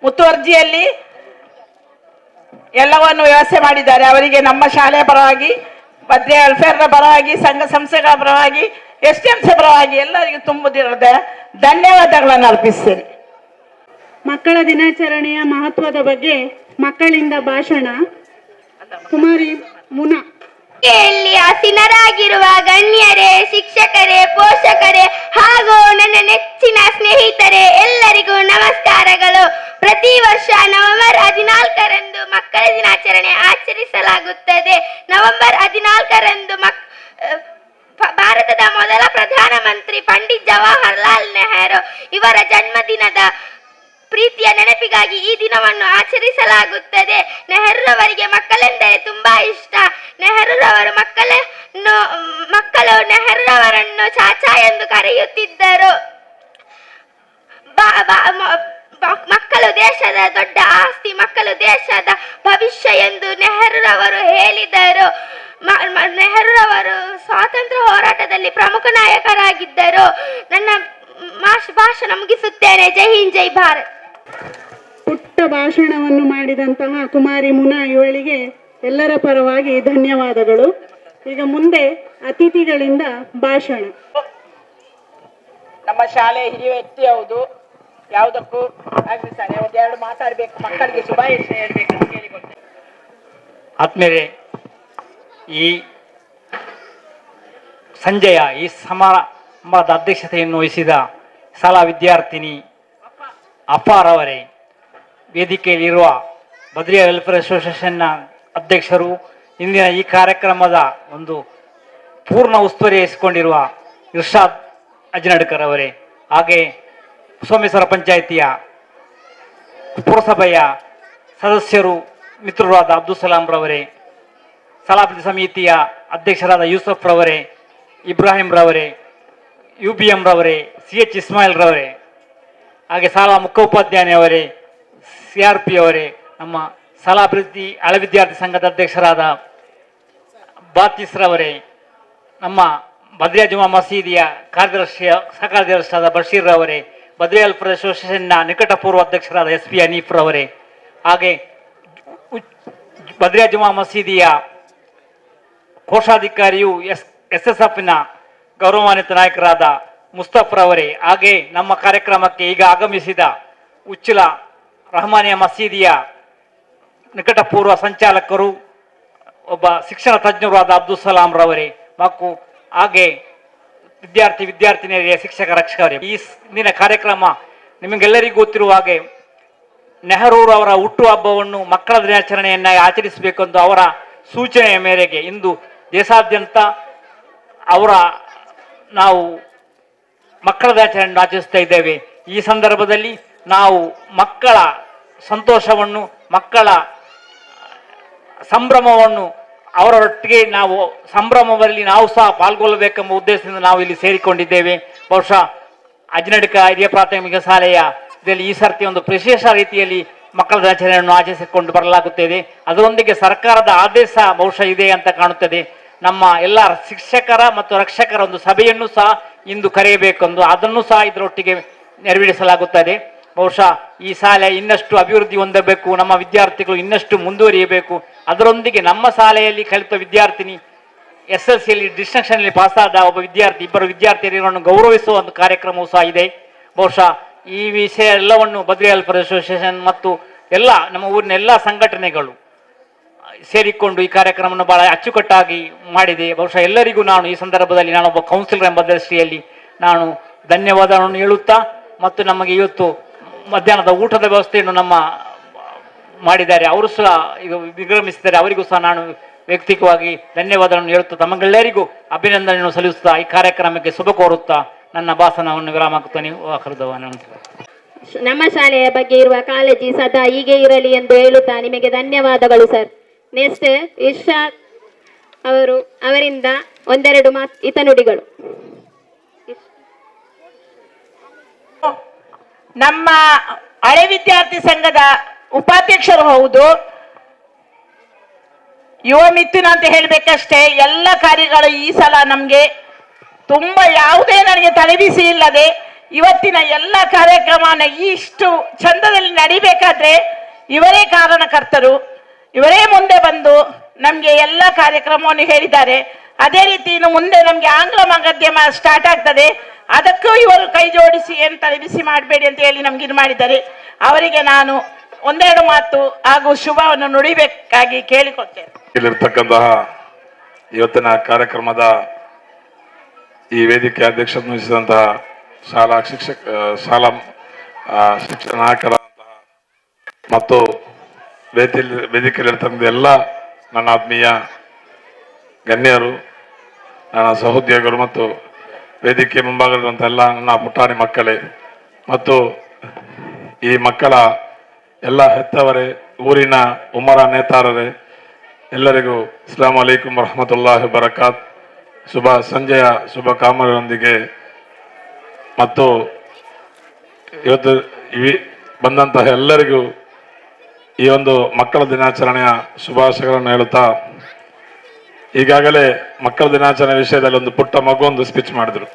[SPEAKER 1] ಮುತುವರ್ಜಿಯಲ್ಲಿ ಎಲ್ಲವನ್ನು ವ್ಯವಸ್ಥೆ ಮಾಡಿದ್ದಾರೆ. ಅವರಿಗೆ ನಮ್ಮ ಶಾಲೆಯ ಪರವಾಗಿ, ಭದ್ರಾ ವೆಲ್ಫೇರ್ನ ಪರವಾಗಿ, ಸಂಘ ಸಂಸ್ಥೆಗಳ ಪರವಾಗಿ, STMC ಪರವಾಗಿ ಎಲ್ಲರಿಗೂ ತುಂಬುತ್ತಿರದ ಧನ್ಯವಾದಗಳನ್ನು ಅರ್ಪಿಸ್ತೇನೆ.
[SPEAKER 2] ಮಕ್ಕಳ ದಿನಾಚರಣೆಯ ಮಹತ್ವದ ಬಗ್ಗೆ ಮಕ್ಕಳಿಂದ ಭಾಷಣ ಕುಮಾರಿ ಮುನಾ.
[SPEAKER 3] ವೇದಿಕೆಯಲ್ಲಿ ಆಸೀನರಾಗಿರುವ ಗಣ್ಯರೇ, ಶಿಕ್ಷಕರೇ, ಪೋಷಕರೇ ಹಾಗೂ ನನ್ನ ನೆಚ್ಚಿನ ಸ್ನೇಹಿತರೆ, ಎಲ್ಲರಿಗೂ ನಮಸ್ಕಾರಗಳು. ಪ್ರತಿ ವರ್ಷ ನವೆಂಬರ್ 14ರಂದು ಮಕ್ಕಳ ದಿನಾಚರಣೆ ಆಚರಿಸಲಾಗುತ್ತದೆ. ನವೆಂಬರ್ 14ರಂದು ಭಾರತದ ಮೊದಲ ಪ್ರಧಾನಮಂತ್ರಿ ಪಂಡಿತ್ ಜವಾಹರ್ಲಾಲ್ ನೆಹರು ಇವರ ಜನ್ಮದಿನದ ಪ್ರೀತಿಯ ನೆನಪಿಗಾಗಿ ಈ ದಿನವನ್ನು ಆಚರಿಸಲಾಗುತ್ತದೆ. ನೆಹರೂರವರಿಗೆ ಮಕ್ಕಳೆಂದರೆ ತುಂಬಾ ಇಷ್ಟ. ನೆಹರೂರವರು ಮಕ್ಕಳು ನೆಹರೂರವರನ್ನು ಚಾಚಾ ಎಂದು ಕರೆಯುತ್ತಿದ್ದರು. ಮಕ್ಕಳು ದೇಶದ ದೊಡ್ಡ ಆಸ್ತಿ, ಮಕ್ಕಳು ದೇಶದ ಭವಿಷ್ಯ ಎಂದು ನೆಹರೂರವರು ಹೇಳಿದರು. ನೆಹರೂರವರು ಸ್ವಾತಂತ್ರ್ಯ ಹೋರಾಟದಲ್ಲಿ ಪ್ರಮುಖ ನಾಯಕರಾಗಿದ್ದರು. ನನ್ನ ಭಾಷಣ ಮುಗಿಸುತ್ತೇನೆ. ಜೈ ಹಿಂದ್ ಜೈ ಭಾರತ್.
[SPEAKER 2] ಪುಟ್ಟ ಭಾಷಣವನ್ನು ಮಾಡಿದಂತಹ ಕುಮಾರಿ ಮುನಾ ಇವಳಿಗೆ ಎಲ್ಲರ ಪರವಾಗಿ ಧನ್ಯವಾದಗಳು. ಈಗ ಮುಂದೆ ಅತಿಥಿಗಳಿಂದ ಭಾಷಣ.
[SPEAKER 1] ನಮ್ಮ ಶಾಲೆ ಹಿರಿಯ ವ್ಯಕ್ತಿ ಹೌದು, ಯಾವುದಕ್ಕೂ ಆಗ್ಲಿ ಸರ್, ಒಂದೆರಡು ಮಾತಾಡ್ಬೇಕು, ಮಕ್ಕಳಿಗೆ ಶುಭಾಶಯ ಹೇಳ್ಬೇಕು ಅಂತ ಕೇಳಿಕೊಳ್ತೇನೆ.
[SPEAKER 5] ಆತ್ಮೀಯರೇ, ಈ ಸಂಜೆಯ ಈ ಸಮಾರಂಭದ ಅಧ್ಯಕ್ಷತೆಯನ್ನು ವಹಿಸಿದ ಶಾಲಾ ವಿದ್ಯಾರ್ಥಿನಿ ಅಪ್ಪಾರವರೇ, ವೇದಿಕೆಯಲ್ಲಿರುವ ಬದ್ರಿಯಾ ವೆಲ್ಫೇರ್ ಅಸೋಸಿಯೇಷನ್ನ ಅಧ್ಯಕ್ಷರು, ಇಂದಿನ ಈ ಕಾರ್ಯಕ್ರಮದ ಒಂದು ಪೂರ್ಣ ಉಸ್ತುವಾರಿ ವಹಿಸಿಕೊಂಡಿರುವ ಇರ್ಷಾದ್ ಅಜ್ನಡ್ಕರ್ ಅವರೇ, ಹಾಗೆ ಸೋಮೇಶ್ವರ ಪಂಚಾಯಿತಿಯ ಪುರಸಭೆಯ ಸದಸ್ಯರು ಮಿತ್ರರಾದ ಅಬ್ದುಲ್ ಸಲಾಂ ರವರೇ, ಸಲಾಪತಿ ಸಮಿತಿಯ ಅಧ್ಯಕ್ಷರಾದ ಯೂಸಫ್ ರವರೇ, ಇಬ್ರಾಹಿಂ ರವರೇ, UBM ರವರೇ, CH ಇಸ್ಮಾಯಿಲ್ ರವರೇ, ಹಾಗೆ ಶಾಲಾ ಮುಖ್ಯೋಪಾಧ್ಯಾಯರವರೇ, CRP ಅವರೇ, ನಮ್ಮ ಸಲಾಭಿವೃದ್ಧಿ ಹಳೆ ವಿದ್ಯಾರ್ಥಿ ಸಂಘದ ಅಧ್ಯಕ್ಷರಾದ ಬಾತಿಸ್ ರವರೇ, ನಮ್ಮ ಬದ್ರಿಯಾ ಜುಮಾ ಮಸೀದಿಯ ಸಹ ಕಾರ್ಯದರ್ಶಿಯಾದ ಬಶೀರ್ ರವರೇ, ಬದ್ರಿಯಾ ವೆಲ್ಫೇರ್ ಅಸೋಸಿಯೇಷನ್ನ ನಿಕಟಪೂರ್ವ ಅಧ್ಯಕ್ಷರಾದ SP ಹನೀಫ್ ರವರೇ, ಹಾಗೆ ಬದ್ರಿಯಾ ಜುಮಾ ಮಸೀದಿಯ ಕೋಶಾಧಿಕಾರಿಯು SSFನ ಗೌರವಾನ್ವಿತ ನಾಯಕರಾದ ಮುಸ್ತಫ್ ರವರೇ, ಹಾಗೆ ನಮ್ಮ ಕಾರ್ಯಕ್ರಮಕ್ಕೆ ಈಗ ಆಗಮಿಸಿದ ಉಚ್ಚಿಲ ರಹಮಾನಿಯಾ ಮಸೀದಿಯ ನಿಕಟಪೂರ್ವ ಸಂಚಾಲಕರು, ಒಬ್ಬ ಶಿಕ್ಷಣ ತಜ್ಞರಾದ ಅಬ್ದುಲ್ ಸಲಾಂ ರವರೇ, ಮತ್ತು ಹಾಗೆ ವಿದ್ಯಾರ್ಥಿನಿಯರಿಗೆ ಶಿಕ್ಷಕ ರಕ್ಷಕರೇ, ಈ ಇಂದಿನ ಕಾರ್ಯಕ್ರಮ ನಿಮಗೆಲ್ಲರಿಗೂ ಗೊತ್ತಿರುವ ಹಾಗೆ ನೆಹರೂರವರ ಹುಟ್ಟುಹಬ್ಬವನ್ನು ಮಕ್ಕಳ ದಿನಾಚರಣೆಯನ್ನ ಆಚರಿಸಬೇಕೆಂದು ಅವರ ಸೂಚನೆಯ ಮೇರೆಗೆ ಇಂದು ದೇಶಾದ್ಯಂತ ನಾವು ಮಕ್ಕಳ ದಿನಾಚರಣೆಯನ್ನು ಆಚರಿಸ್ತಾ ಇದ್ದೇವೆ. ಈ ಸಂದರ್ಭದಲ್ಲಿ ನಾವು ಮಕ್ಕಳ ಸಂತೋಷವನ್ನು, ಮಕ್ಕಳ ಸಂಭ್ರಮವನ್ನು ಅವರೊಟ್ಟಿಗೆ ನಾವು ಸಂಭ್ರಮದಲ್ಲಿ ನಾವು ಸಹ ಪಾಲ್ಗೊಳ್ಳಬೇಕೆಂಬ ಉದ್ದೇಶದಿಂದ ನಾವು ಇಲ್ಲಿ ಸೇರಿಕೊಂಡಿದ್ದೇವೆ. ಬಹುಶಃ ಅಜ್ನಡ್ಕ ಹಿರಿಯ ಪ್ರಾಥಮಿಕ ಶಾಲೆಯ ಇದರಲ್ಲಿ ಈ ಸರ್ತಿ ಒಂದು ವಿಶೇಷ ರೀತಿಯಲ್ಲಿ ಮಕ್ಕಳ ದಿನಾಚರಣೆಯನ್ನು ಆಚರಿಸಿಕೊಂಡು ಬರಲಾಗುತ್ತದೆ. ಅದರೊಂದಿಗೆ ಸರ್ಕಾರದ ಆದೇಶ ಬಹುಶಃ ಇದೆ ಅಂತ ಕಾಣುತ್ತದೆ. ನಮ್ಮ ಎಲ್ಲ ಶಿಕ್ಷಕರ ಮತ್ತು ರಕ್ಷಕರ ಒಂದು ಸಭೆಯನ್ನು ಸಹ ಇಂದು ಕರೆಯಬೇಕೆಂದು, ಅದನ್ನು ಸಹ ಇದರೊಟ್ಟಿಗೆ ನೆರವೇರಿಸಲಾಗುತ್ತದೆ. ಬಹುಶಃ ಈ ಶಾಲೆ ಇನ್ನಷ್ಟು ಅಭಿವೃದ್ಧಿ ಹೊಂದಬೇಕು, ನಮ್ಮ ವಿದ್ಯಾರ್ಥಿಗಳು ಇನ್ನಷ್ಟು ಮುಂದುವರಿಯಬೇಕು. ಅದರೊಂದಿಗೆ ನಮ್ಮ ಶಾಲೆಯಲ್ಲಿ ಕಲಿತ ವಿದ್ಯಾರ್ಥಿನಿ SLCಯಲ್ಲಿ ಡಿಸ್ಟಿಂಕ್ಷನ್ನಲ್ಲಿ ಪಾಸಾದ ಒಬ್ಬ ವಿದ್ಯಾರ್ಥಿ, ಇಬ್ಬರು ವಿದ್ಯಾರ್ಥಿಗಳನ್ನು ಗೌರವಿಸುವ ಒಂದು ಕಾರ್ಯಕ್ರಮವೂ ಸಹ ಇದೆ. ಬಹುಶಃ ಈ ವಿಷಯ ಎಲ್ಲವನ್ನು ಬದ್ರಿಯಾ ವೆಲ್ಫೇರ್ ಅಸೋಸಿಯೇಷನ್ ಮತ್ತು ಎಲ್ಲ ನಮ್ಮ ಊರಿನ ಎಲ್ಲ ಸಂಘಟನೆಗಳು ಸೇರಿಕೊಂಡು ಈ ಕಾರ್ಯಕ್ರಮವನ್ನು ಬಹಳ ಅಚ್ಚುಕಟ್ಟಾಗಿ ಮಾಡಿದೆ. ಬಹುಶಃ ಎಲ್ಲರಿಗೂ ನಾನು ಈ ಸಂದರ್ಭದಲ್ಲಿ ನಾನೊಬ್ಬ ಕೌನ್ಸಿಲರ್ ಎಂಬ ದೃಷ್ಟಿಯಲ್ಲಿ ನಾನು ಧನ್ಯವಾದವನ್ನು ಹೇಳುತ್ತಾ, ಮತ್ತು ನಮಗೆ ಇವತ್ತು ಮಧ್ಯಾಹ್ನದ ಊಟದ ವ್ಯವಸ್ಥೆಯನ್ನು ನಮ್ಮ ಮಾಡಿದ್ದಾರೆ, ಅವರು ಸಹ ಈಗ ವಿಗಮಿಸಿದ್ದಾರೆ, ಅವರಿಗೂ ಸಹ ನಾನು ವೈಯಕ್ತಿಕವಾಗಿ ಧನ್ಯವಾದವನ್ನು ಹೇಳುತ್ತಾ ತಮಗೆಲ್ಲರಿಗೂ ಅಭಿನಂದನೆಯನ್ನು ಸಲ್ಲಿಸುತ್ತಾ ಈ ಕಾರ್ಯಕ್ರಮಕ್ಕೆ ಶುಭ ಕೋರುತ್ತಾ ನನ್ನ ಭಾಷಣವನ್ನು ವಿರಾಮ ಹಾಕುತ್ತೇನೆ.
[SPEAKER 4] ನಮ್ಮ ಶಾಲೆಯ ಬಗ್ಗೆ ಇರುವ ಕಾಳಜಿ ಸದಾ ಹೀಗೆ ಇರಲಿ ಎಂದು ಹೇಳುತ್ತಾ ನಿಮಗೆ ಧನ್ಯವಾದಗಳು ಸರ್. ನೆಕ್ಸ್ಟ್ ಇರ್ಷಾದ್ ಅವರಿಂದ ಒಂದೆರಡು ಹಿತನುಡಿಗಳು.
[SPEAKER 1] ನಮ್ಮ ಹಳೆ ವಿದ್ಯಾರ್ಥಿ ಸಂಘದ ಉಪಾಧ್ಯಕ್ಷರು ಹೌದು, ಯುವ ಮಿಥುನ ಅಂತ ಹೇಳ್ಬೇಕಷ್ಟೇ. ಎಲ್ಲ ಕಾರ್ಯಗಳು ಈ ಸಲ ನಮ್ಗೆ ತುಂಬಾ ಯಾವುದೇ ನನಗೆ ತಲೆಬಿಸಿ ಇಲ್ಲದೆ ಇವತ್ತಿನ ಎಲ್ಲ ಕಾರ್ಯಕ್ರಮನ ಇಷ್ಟು ಚಂದದಲ್ಲಿ ನಡಿಬೇಕಾದ್ರೆ ಇವರೇ ಕಾರಣಕರ್ತರು, ಇವರೇ ಮುಂದೆ ಬಂದು ನಮ್ಗೆ ಎಲ್ಲ ಕಾರ್ಯಕ್ರಮವನ್ನು ಹೇಳಿದ್ದಾರೆ. ಅದೇ ರೀತಿ ಇನ್ನು ಮುಂದೆ ನಮ್ಗೆ ಆಂಗ್ಲ ಮಾಧ್ಯಮ ಸ್ಟಾರ್ಟ್ ಆಗ್ತದೆ, ಅದಕ್ಕೂ ಇವರು ಕೈ ಜೋಡಿಸಿ ಏನು ತಲೆಬಿಸಿ ಮಾಡಬೇಡಿ ಅಂತ ಹೇಳಿ ನಮ್ಗೆ ಇದು ಮಾಡಿದ್ದಾರೆ. ಅವರಿಗೆ ನಾನು ಒಂದೆರಡು ಮಾತು ಹಾಗೂ ಶುಭವನ್ನು ನುಡಿಬೇಕಾಗಿ ಕೇಳಿಕೊಳ್ತೇನೆ.
[SPEAKER 6] ಇಲ್ಲಿರ್ತಕ್ಕಂತಹ ಇವತ್ತಿನ ಕಾರ್ಯಕ್ರಮದ ಈ ವೇದಿಕೆ ಅಧ್ಯಕ್ಷತೆ ವಹಿಸಿದಂತಹ ಶಾಲಾ ಶಿಕ್ಷಣ ನಾಯಕರಾದಂತಹ ಮತ್ತು ವೇದಿಕೆಯಲ್ಲಿರ್ತಕ್ಕಂಥ ಎಲ್ಲ ನನ್ನ ಆತ್ಮೀಯ ಗಣ್ಯರು, ನನ್ನ ಸಹೋದ್ಯೋಗಿಗಳು ಮತ್ತು ವೇದಿಕೆ ಮುಂಭಾಗದಂಥ ಎಲ್ಲ ನನ್ನ ಪುಟಾಣಿ ಮಕ್ಕಳೇ ಮತ್ತು ಈ ಮಕ್ಕಳ ಎಲ್ಲ ಹೆತ್ತವರೇ, ಊರಿನ ಉಮರ ನೇತಾರರೇ, ಎಲ್ಲರಿಗೂ ಅಸ್ಸಲಾಮು ಅಲೈಕುಂ ವರಹಮತುಲ್ಲಾಹಿ ವಬರಕಾತ್. ಶುಭ ಸಂಜೆಯ ಶುಭ ಕಾಮನದೊಂದಿಗೆ ಮತ್ತು ಇವತ್ತು ಬಂದಂತಹ ಎಲ್ಲರಿಗೂ ಈ ಒಂದು ಮಕ್ಕಳ ದಿನಾಚರಣೆಯ ಶುಭಾಶಯಗಳನ್ನು ಹೇಳುತ್ತಾ, ಈಗಾಗಲೇ ಮಕ್ಕಳ ದಿನಾಚರಣೆ ವಿಷಯದಲ್ಲಿ ಒಂದು ಪುಟ್ಟ ಮಗು ಒಂದು ಸ್ಪೀಚ್ ಮಾಡಿದ್ರು.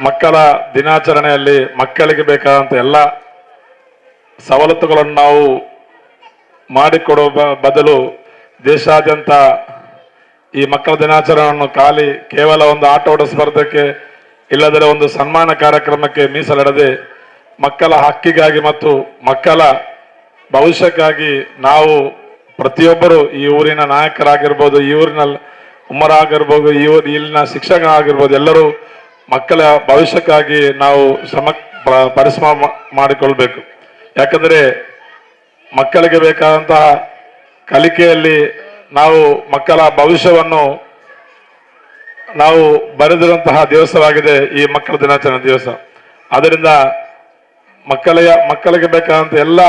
[SPEAKER 6] ಮಕ್ಕಳ ದಿನಾಚರಣೆಯಲ್ಲಿ ಮಕ್ಕಳಿಗೆ ಬೇಕಾದಂಥ ಎಲ್ಲ ಸವಲತ್ತುಗಳನ್ನು ನಾವು ಮಾಡಿಕೊಡುವ ಬದಲು ದೇಶಾದ್ಯಂತ ಈ ಮಕ್ಕಳ ದಿನಾಚರಣೆಯನ್ನು ಕೇವಲ ಒಂದು ಆಟೋಟ ಸ್ಪರ್ಧೆಗೆ ಇಲ್ಲದರೆ ಒಂದು ಸನ್ಮಾನ ಕಾರ್ಯಕ್ರಮಕ್ಕೆ ಮೀಸಲಿಡದೆ ಮಕ್ಕಳ ಹಕ್ಕಿಗಾಗಿ ಮತ್ತು ಮಕ್ಕಳ ಭವಿಷ್ಯಕ್ಕಾಗಿ ನಾವು ಪ್ರತಿಯೊಬ್ಬರು ಈ ಊರಿನ ನಾಯಕರಾಗಿರ್ಬೋದು, ಈ ಊರಿನ ಉಮ್ಮರಾಗಿರ್ಬೋದು, ಇಲ್ಲಿನ ಶಿಕ್ಷಕರಾಗಿರ್ಬೋದು, ಎಲ್ಲರೂ ಮಕ್ಕಳ ಭವಿಷ್ಯಕ್ಕಾಗಿ ನಾವು ಪರಿಶ್ರಮ ಮಾಡಿಕೊಳ್ಬೇಕು. ಯಾಕಂದರೆ ಮಕ್ಕಳಿಗೆ ಬೇಕಾದಂತಹ ಕಲಿಕೆಯಲ್ಲಿ ನಾವು ಮಕ್ಕಳ ಭವಿಷ್ಯವನ್ನು ನಾವು ಬರೆದಿರುವಂತಹ ದಿವಸವಾಗಿದೆ ಈ ಮಕ್ಕಳ ದಿನಾಚರಣೆ ದಿವಸ. ಆದ್ದರಿಂದ ಮಕ್ಕಳಿಗೆ ಬೇಕಾದಂಥ ಎಲ್ಲ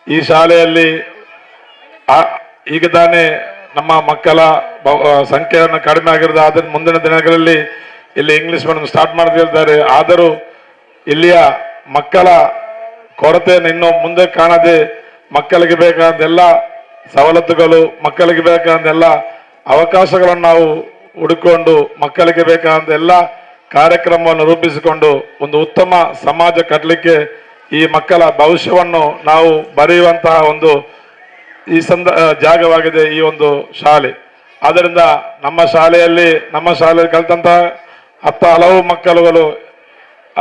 [SPEAKER 6] ಈ ಶಾಲೆಯಲ್ಲಿ ಈಗ ತಾನೇ ನಮ್ಮ ಮಕ್ಕಳ ಸಂಖ್ಯೆಯನ್ನು ಕಡಿಮೆ ಆಗಿರೋದು. ಆದರೆ ಮುಂದಿನ ದಿನಗಳಲ್ಲಿ ಇಲ್ಲಿ ಇಂಗ್ಲಿಷ್ ಮೀಡಿಯಂ ಸ್ಟಾರ್ಟ್ ಮಾಡ್ತಿದ್ದಾರೆ. ಆದರೂ ಇಲ್ಲಿಯ ಮಕ್ಕಳ ಕೊರತೆಯನ್ನು ಇನ್ನು ಮುಂದೆ ಕಾಣದೆ ಮಕ್ಕಳಿಗೆ ಬೇಕಾದ ಎಲ್ಲ ಸವಲತ್ತುಗಳು, ಮಕ್ಕಳಿಗೆ ಬೇಕಾದ ಎಲ್ಲ ಅವಕಾಶಗಳನ್ನು ನಾವು ಹುಡುಕೊಂಡು ಮಕ್ಕಳಿಗೆ ಬೇಕಾದ ಎಲ್ಲ ಕಾರ್ಯಕ್ರಮವನ್ನು ರೂಪಿಸಿಕೊಂಡು ಒಂದು ಉತ್ತಮ ಸಮಾಜ ಕಟ್ಟಲಿಕ್ಕೆ ಈ ಮಕ್ಕಳ ಭವಿಷ್ಯವನ್ನು ನಾವು ಬರೆಯುವಂತಹ ಒಂದು ಈ ಜಾಗವಾಗಿದೆ ಈ ಒಂದು ಶಾಲೆ. ಆದ್ದರಿಂದ ನಮ್ಮ ಶಾಲೆಯಲ್ಲಿ ಕಲಿತಂತಹ ಹಲವು ಮಕ್ಕಳುಗಳು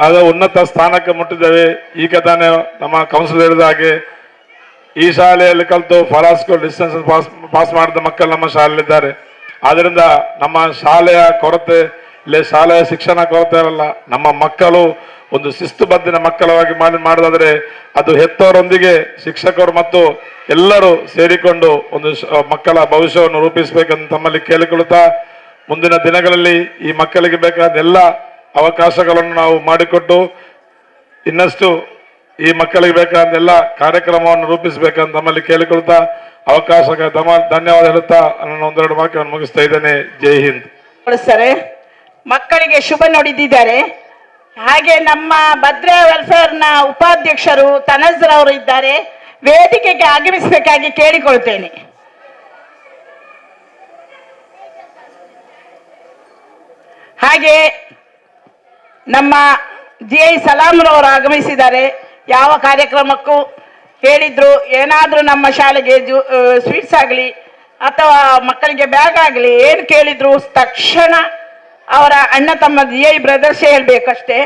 [SPEAKER 6] ಅದು ಉನ್ನತ ಸ್ಥಾನಕ್ಕೆ ಮುಟ್ಟಿದ್ದೇವೆ. ಈಗ ತಾನೇ ನಮ್ಮ ಕೌನ್ಸಿಲ್ ಹೇಳಿದ ಹಾಗೆ ಈ ಶಾಲೆಯಲ್ಲಿ ಕಲಿತು ಫಾರ್ ಸ್ಕೂಲ್ ಡಿಸ್ಟೆನ್ಸ್ ಪಾಸ್ ಮಾಡಿದ ಮಕ್ಕಳು ನಮ್ಮ ಶಾಲೆಯಲ್ಲಿದ್ದಾರೆ. ಆದ್ದರಿಂದ ನಮ್ಮ ಶಾಲೆಯ ಕೊರತೆ ಇಲ್ಲಿ ಶಾಲೆಯ ಶಿಕ್ಷಣ ಕೊರತೆ ಅಲ್ಲ, ನಮ್ಮ ಮಕ್ಕಳು ಒಂದು ಶಿಸ್ತುಬದ್ಧಿನ ಮಕ್ಕಳಾಗಿ ಮಾಡೋದಾದರೆ ಅದು ಹೆತ್ತವರೊಂದಿಗೆ ಶಿಕ್ಷಕರು ಮತ್ತು ಎಲ್ಲರೂ ಸೇರಿಕೊಂಡು ಒಂದು ಮಕ್ಕಳ ಭವಿಷ್ಯವನ್ನು ರೂಪಿಸಬೇಕಂತ ತಮ್ಮಲ್ಲಿ ಕೇಳಿಕೊಳ್ಳುತ್ತಾ, ಮುಂದಿನ ದಿನಗಳಲ್ಲಿ ಈ ಮಕ್ಕಳಿಗೆ ಬೇಕಾದ ಎಲ್ಲ ಅವಕಾಶಗಳನ್ನು ನಾವು ಮಾಡಿಕೊಟ್ಟು ಇನ್ನಷ್ಟು ಈ ಮಕ್ಕಳಿಗೆ ಬೇಕಾದ ಎಲ್ಲ ಕಾರ್ಯಕ್ರಮವನ್ನು ರೂಪಿಸಬೇಕಂತ ತಮ್ಮಲ್ಲಿ ಕೇಳಿಕೊಳ್ತಾ ಅವಕಾಶಕ್ಕೆ ಧನ್ಯವಾದ ಹೇಳುತ್ತಾ ನನ್ನ ಒಂದೆರಡು ವಾಕ್ಯವನ್ನು ಮುಗಿಸ್ತಾ ಇದ್ದೇನೆ. ಜೈ ಹಿಂದ್.
[SPEAKER 1] ಮಕ್ಕಳಿಗೆ ಶುಭ ನುಡಿದಿದ್ದಾರೆ. ಹಾಗೆ ನಮ್ಮ ಭದ್ರಾ ವೆಲ್ಫೇರ್ನ ಉಪಾಧ್ಯಕ್ಷರು ತನಜ್ರ್ ಅವರು ಇದ್ದಾರೆ, ವೇದಿಕೆಗೆ ಆಗಮಿಸಬೇಕಾಗಿ ಕೇಳಿಕೊಳ್ತೇನೆ. ಹಾಗೆ ನಮ್ಮ GI ಸಲಾಮ್ರವರು ಆಗಮಿಸಿದ್ದಾರೆ. ಯಾವ ಕಾರ್ಯಕ್ರಮಕ್ಕೂ ಹೇಳಿದ್ರು, ಏನಾದರೂ ನಮ್ಮ ಶಾಲೆಗೆ ಸ್ವೀಟ್ಸ್ ಆಗಲಿ ಅಥವಾ ಮಕ್ಕಳಿಗೆ ಬ್ಯಾಗ್ ಆಗಲಿ ಏನು ಕೇಳಿದ್ರು ತಕ್ಷಣ ಅವರ ಅಣ್ಣ ತಮ್ಮ GI ಬ್ರದರ್ಸ್ ಹೇಳಬೇಕಷ್ಟೇ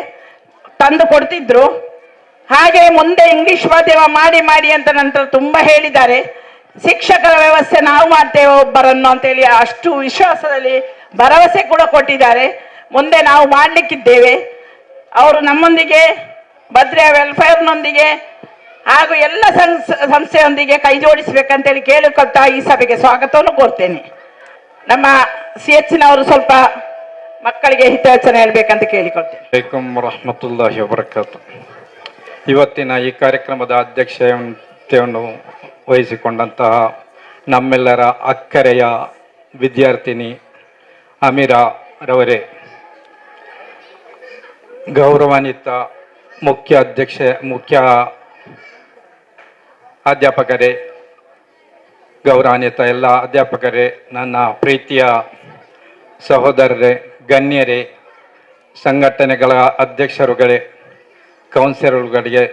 [SPEAKER 1] ತಂದು ಕೊಡ್ತಿದ್ರು. ಹಾಗೆ ಮುಂದೆ ಇಂಗ್ಲಿಷ್ ಮಾಧ್ಯಮ ಮಾಡಿ ಅಂತ ನಂತರ ತುಂಬ ಹೇಳಿದ್ದಾರೆ. ಶಿಕ್ಷಕರ ವ್ಯವಸ್ಥೆ ನಾವು ಮಾಡ್ತೇವೆ ಒಬ್ಬರನ್ನು ಅಂತೇಳಿ ಅಷ್ಟು ವಿಶ್ವಾಸದಲ್ಲಿ ಭರವಸೆ ಕೂಡ ಕೊಟ್ಟಿದ್ದಾರೆ. ಮುಂದೆ ನಾವು ಮಾಡಲಿಕ್ಕಿದ್ದೇವೆ. ಅವರು ನಮ್ಮೊಂದಿಗೆ ಭದ್ರಾ ವೆಲ್ಫೇರ್ನೊಂದಿಗೆ ಹಾಗೂ ಎಲ್ಲ ಸಂಸ್ಥೆಯೊಂದಿಗೆ ಕೈ ಜೋಡಿಸಬೇಕಂತೇಳಿ ಕೇಳಿಕೊಳ್ತಾ ಈ ಸಭೆಗೆ ಸ್ವಾಗತವನ್ನು ಕೋರ್ತೇನೆ. ನಮ್ಮ CHನವರು ಸ್ವಲ್ಪ ಮಕ್ಕಳಿಗೆ ಹಿತವಚನ ಹೇಳ್ಬೇಕಂತ ಕೇಳಿಕೊಳ್ತೇನೆ.
[SPEAKER 7] ಅಲೈಕುಂ ವರಹಮತುಲ್ಲಾಹಿ ವಬರಕಾತು. ಇವತ್ತಿನ ಈ ಕಾರ್ಯಕ್ರಮದ ಅಧ್ಯಕ್ಷತೆಯನ್ನು ವಹಿಸಿಕೊಂಡಂತಹ ನಮ್ಮೆಲ್ಲರ ಅಕ್ಕರೆಯ ವಿದ್ಯಾರ್ಥಿನಿ ಅಮೀರಾ ರವರೇ, ಗೌರವಾನ್ವಿತ ಮುಖ್ಯ ಅಧ್ಯಾಪಕರೇ, ಗೌರವಾನ್ವಿತ ಎಲ್ಲ ಅಧ್ಯಾಪಕರೇ, ನನ್ನ ಪ್ರೀತಿಯ ಸಹೋದರರೇ, ಗಣ್ಯರೇ, ಸಂಘಟನೆಗಳ ಅಧ್ಯಕ್ಷರುಗಳೇ, ಕೌನ್ಸಿಲರ್ಗಳಿಗೆ,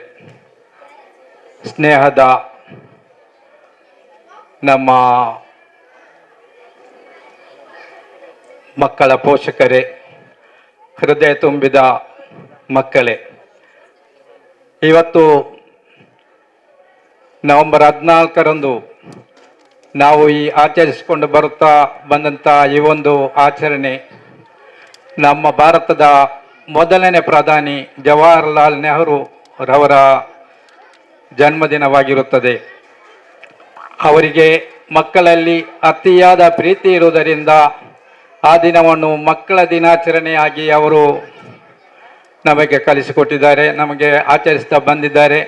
[SPEAKER 7] ಸ್ನೇಹದ ನಮ್ಮ ಮಕ್ಕಳ ಪೋಷಕರೇ, ಹೃದಯ ತುಂಬಿದ ಮಕ್ಕಳೇ, ಇವತ್ತು ನವೆಂಬರ್ 14ರಂದು ನಾವು ಈ ಆಚರಿಸಿಕೊಂಡು ಬರುತ್ತಾ ಬಂದಂಥ ಈ ಒಂದು ಆಚರಣೆ ನಮ್ಮ ಭಾರತದ ಮೊದಲನೇ ಪ್ರಧಾನಿ ಜವಾಹರ್ಲಾಲ್ ನೆಹರು ರವರ ಜನ್ಮದಿನವಾಗಿರುತ್ತದೆ. ಅವರಿಗೆ ಮಕ್ಕಳಲ್ಲಿ ಅತಿಯಾದ ಪ್ರೀತಿ ಇರುವುದರಿಂದ ಆ ದಿನವನ್ನು ಮಕ್ಕಳ ದಿನಾಚರಣೆಯಾಗಿ ಅವರು ನಮಗೆ ಕಲಿಸಿಕೊಟ್ಟಿದ್ದಾರೆ, ನಮಗೆ ಆಚರಿಸ್ತಾ ಬಂದಿದ್ದಾರೆ.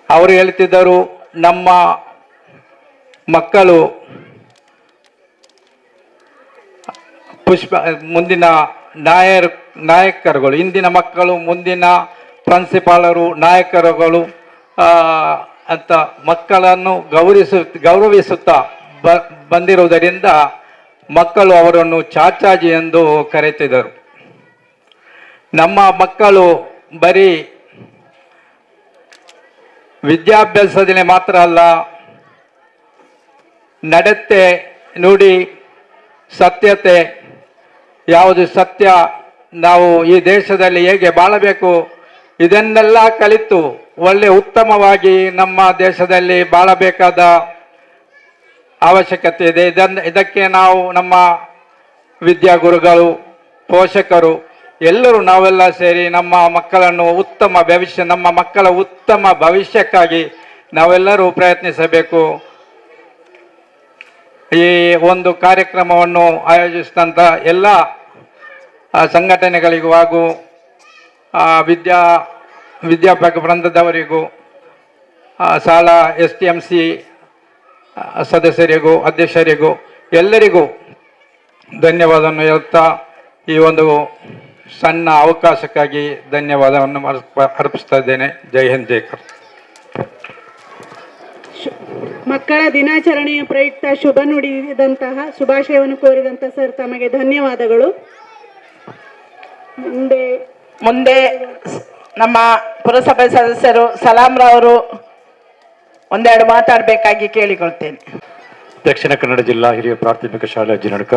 [SPEAKER 7] ಅವರು ಹೇಳ್ತಿದ್ದರು, ನಮ್ಮ ಮಕ್ಕಳು ಮುಂದಿನ ನಾಯಕರುಗಳು, ಇಂದಿನ ಮಕ್ಕಳು ಮುಂದಿನ ಪ್ರಿನ್ಸಿಪಾಲರು, ನಾಯಕರುಗಳು ಅಂತ ಮಕ್ಕಳನ್ನು ಗೌರವಿಸುತ್ತಾ ಬಂದಿರುವುದರಿಂದ ಮಕ್ಕಳು ಅವರನ್ನು ಚಾಚಾಜಿ ಎಂದು ಕರೆಯುತ್ತಿದ್ದರು. ನಮ್ಮ ಮಕ್ಕಳು ಬರೀ ವಿದ್ಯಾಭ್ಯಾಸದಲ್ಲಿ ಮಾತ್ರ ಅಲ್ಲ, ನಡತೆ, ನುಡಿ, ಸತ್ಯತೆ, ಯಾವುದು ಸತ್ಯ, ನಾವು ಈ ದೇಶದಲ್ಲಿ ಹೇಗೆ ಬಾಳಬೇಕು, ಇದನ್ನೆಲ್ಲ ಕಲಿತು ಒಳ್ಳೆ ಉತ್ತಮವಾಗಿ ನಮ್ಮ ದೇಶದಲ್ಲಿ ಬಾಳಬೇಕಾದ ಅವಶ್ಯಕತೆ ಇದೆ. ಇದಕ್ಕೆ ನಾವು ನಮ್ಮ ವಿದ್ಯಾಗುರುಗಳು, ಪೋಷಕರು ಎಲ್ಲರೂ ನಾವೆಲ್ಲ ಸೇರಿ ನಮ್ಮ ಮಕ್ಕಳನ್ನು ನಮ್ಮ ಮಕ್ಕಳ ಉತ್ತಮ ಭವಿಷ್ಯಕ್ಕಾಗಿ ನಾವೆಲ್ಲರೂ ಪ್ರಯತ್ನಿಸಬೇಕು. ಈ ಒಂದು ಕಾರ್ಯಕ್ರಮವನ್ನು ಆಯೋಜಿಸಿದಂಥ ಎಲ್ಲ ಸಂಘಟನೆಗಳಿಗೂ ಹಾಗೂ ವಿದ್ಯಾಭ್ಯಾಸ ವೃಂದದವರಿಗೂ, ಶಾಲಾ STMC ಸದಸ್ಯರಿಗೂ, ಅಧ್ಯಕ್ಷರಿಗೂ ಎಲ್ಲರಿಗೂ ಧನ್ಯವಾದವನ್ನು ಹೇಳ್ತಾ ಈ ಒಂದು ಸಣ್ಣ ಅವಕಾಶಕ್ಕಾಗಿ ಧನ್ಯವಾದವನ್ನು ಅರ್ಪಿಸ್ತಾ ಇದ್ದೇನೆ. ಜೈ ಹಿಂದ್, ಜೈ ಕರ್ನಾಟಕ.
[SPEAKER 2] ಮಕ್ಕಳ ದಿನಾಚರಣೆಯ ಪ್ರಯುಕ್ತ ಶುಭ ನುಡಿದಂತಹ ಶುಭಾಶಯವನ್ನು ಕೋರಿದಂತ ಸರ್ ತಮಗೆ ಧನ್ಯವಾದಗಳು.
[SPEAKER 1] ಮುಂದೆ ನಮ್ಮ ಪುರಸಭೆ ಸದಸ್ಯರು ಸಲಾಂರವರು ಒಂದೆರಡು ಮಾತಾಡಬೇಕಾಗಿ ಕೇಳಿಕೊಳ್ತೇನೆ.
[SPEAKER 8] ದಕ್ಷಿಣ ಕನ್ನಡ ಜಿಲ್ಲಾ ಹಿರಿಯ ಪ್ರಾಥಮಿಕ ಶಾಲೆ ಅಜ್ಜಿನಡ್ಕ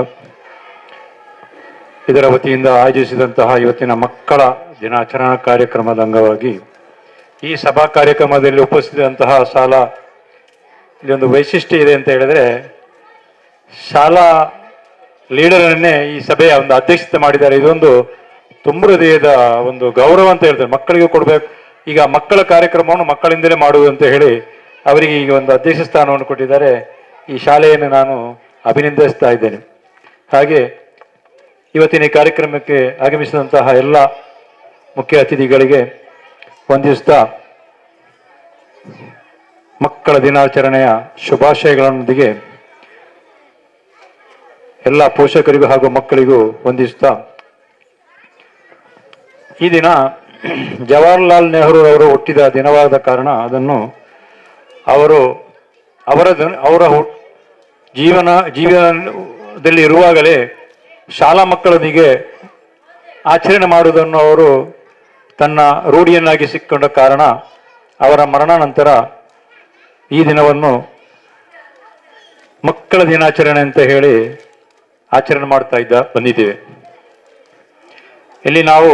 [SPEAKER 8] ಇದರ ವತಿಯಿಂದ ಆಯೋಜಿಸಿದಂತಹ ಇವತ್ತಿನ ಮಕ್ಕಳ ದಿನಾಚರಣಾ ಕಾರ್ಯಕ್ರಮದ ಅಂಗವಾಗಿ ಈ ಸಭಾ ಕಾರ್ಯಕ್ರಮದಲ್ಲಿ ಉಪಸ್ಥಿತಂತಹ ಶಾಲಾ ಇಲ್ಲಿ ಒಂದು ವೈಶಿಷ್ಟ್ಯ ಇದೆ ಅಂತ ಹೇಳಿದ್ರೆ, ಶಾಲಾ ಲೀಡರನ್ನೇ ಈ ಸಭೆಯ ಒಂದು ಅಧ್ಯಕ್ಷತೆ ಮಾಡಿದ್ದಾರೆ. ಇದೊಂದು ತುಂಬ ಹೃದಯದ ಒಂದು ಗೌರವ ಅಂತ ಹೇಳ್ತಾರೆ, ಮಕ್ಕಳಿಗೆ ಕೊಡಬೇಕು. ಈಗ ಮಕ್ಕಳ ಕಾರ್ಯಕ್ರಮವನ್ನು ಮಕ್ಕಳಿಂದಲೇ ಮಾಡುವುದು ಅಂತ ಹೇಳಿ ಅವರಿಗೆ ಈಗ ಒಂದು ಅಧ್ಯಕ್ಷ ಸ್ಥಾನವನ್ನು ಕೊಟ್ಟಿದ್ದಾರೆ. ಈ ಶಾಲೆಯನ್ನು ನಾನು ಅಭಿನಂದಿಸ್ತಾ ಇದ್ದೇನೆ. ಹಾಗೆ ಇವತ್ತಿನ ಈ ಕಾರ್ಯಕ್ರಮಕ್ಕೆ ಆಗಮಿಸಿದಂತಹ ಎಲ್ಲ ಮುಖ್ಯ ಅತಿಥಿಗಳಿಗೆ ವಂದಿಸ್ತಾ ಮಕ್ಕಳ ದಿನಾಚರಣೆಯ ಶುಭಾಶಯಗಳೊಂದಿಗೆ ಎಲ್ಲ ಪೋಷಕರಿಗೂ ಹಾಗೂ ಮಕ್ಕಳಿಗೂ ವಂದಿಸ್ತಾ, ಈ ದಿನ ಜವಾಹರ್ಲಾಲ್ ನೆಹರು ಅವರು ಹುಟ್ಟಿದ ದಿನವಾದ ಕಾರಣ ಅದನ್ನು ಅವರ ಜೀವನದಲ್ಲಿ ಇರುವಾಗಲೇ ಶಾಲಾ ಮಕ್ಕಳೊಂದಿಗೆ ಆಚರಣೆ ಮಾಡುವುದನ್ನು ಅವರು ತನ್ನ ರೂಢಿಯನ್ನಾಗಿಸಿಕೊಂಡ ಕಾರಣ ಅವರ ಮರಣ ನಂತರ ಈ ದಿನವನ್ನು ಮಕ್ಕಳ ದಿನಾಚರಣೆ ಅಂತ ಹೇಳಿ ಆಚರಣೆ ಬಂದಿದ್ದೇವೆ. ಇಲ್ಲಿ ನಾವು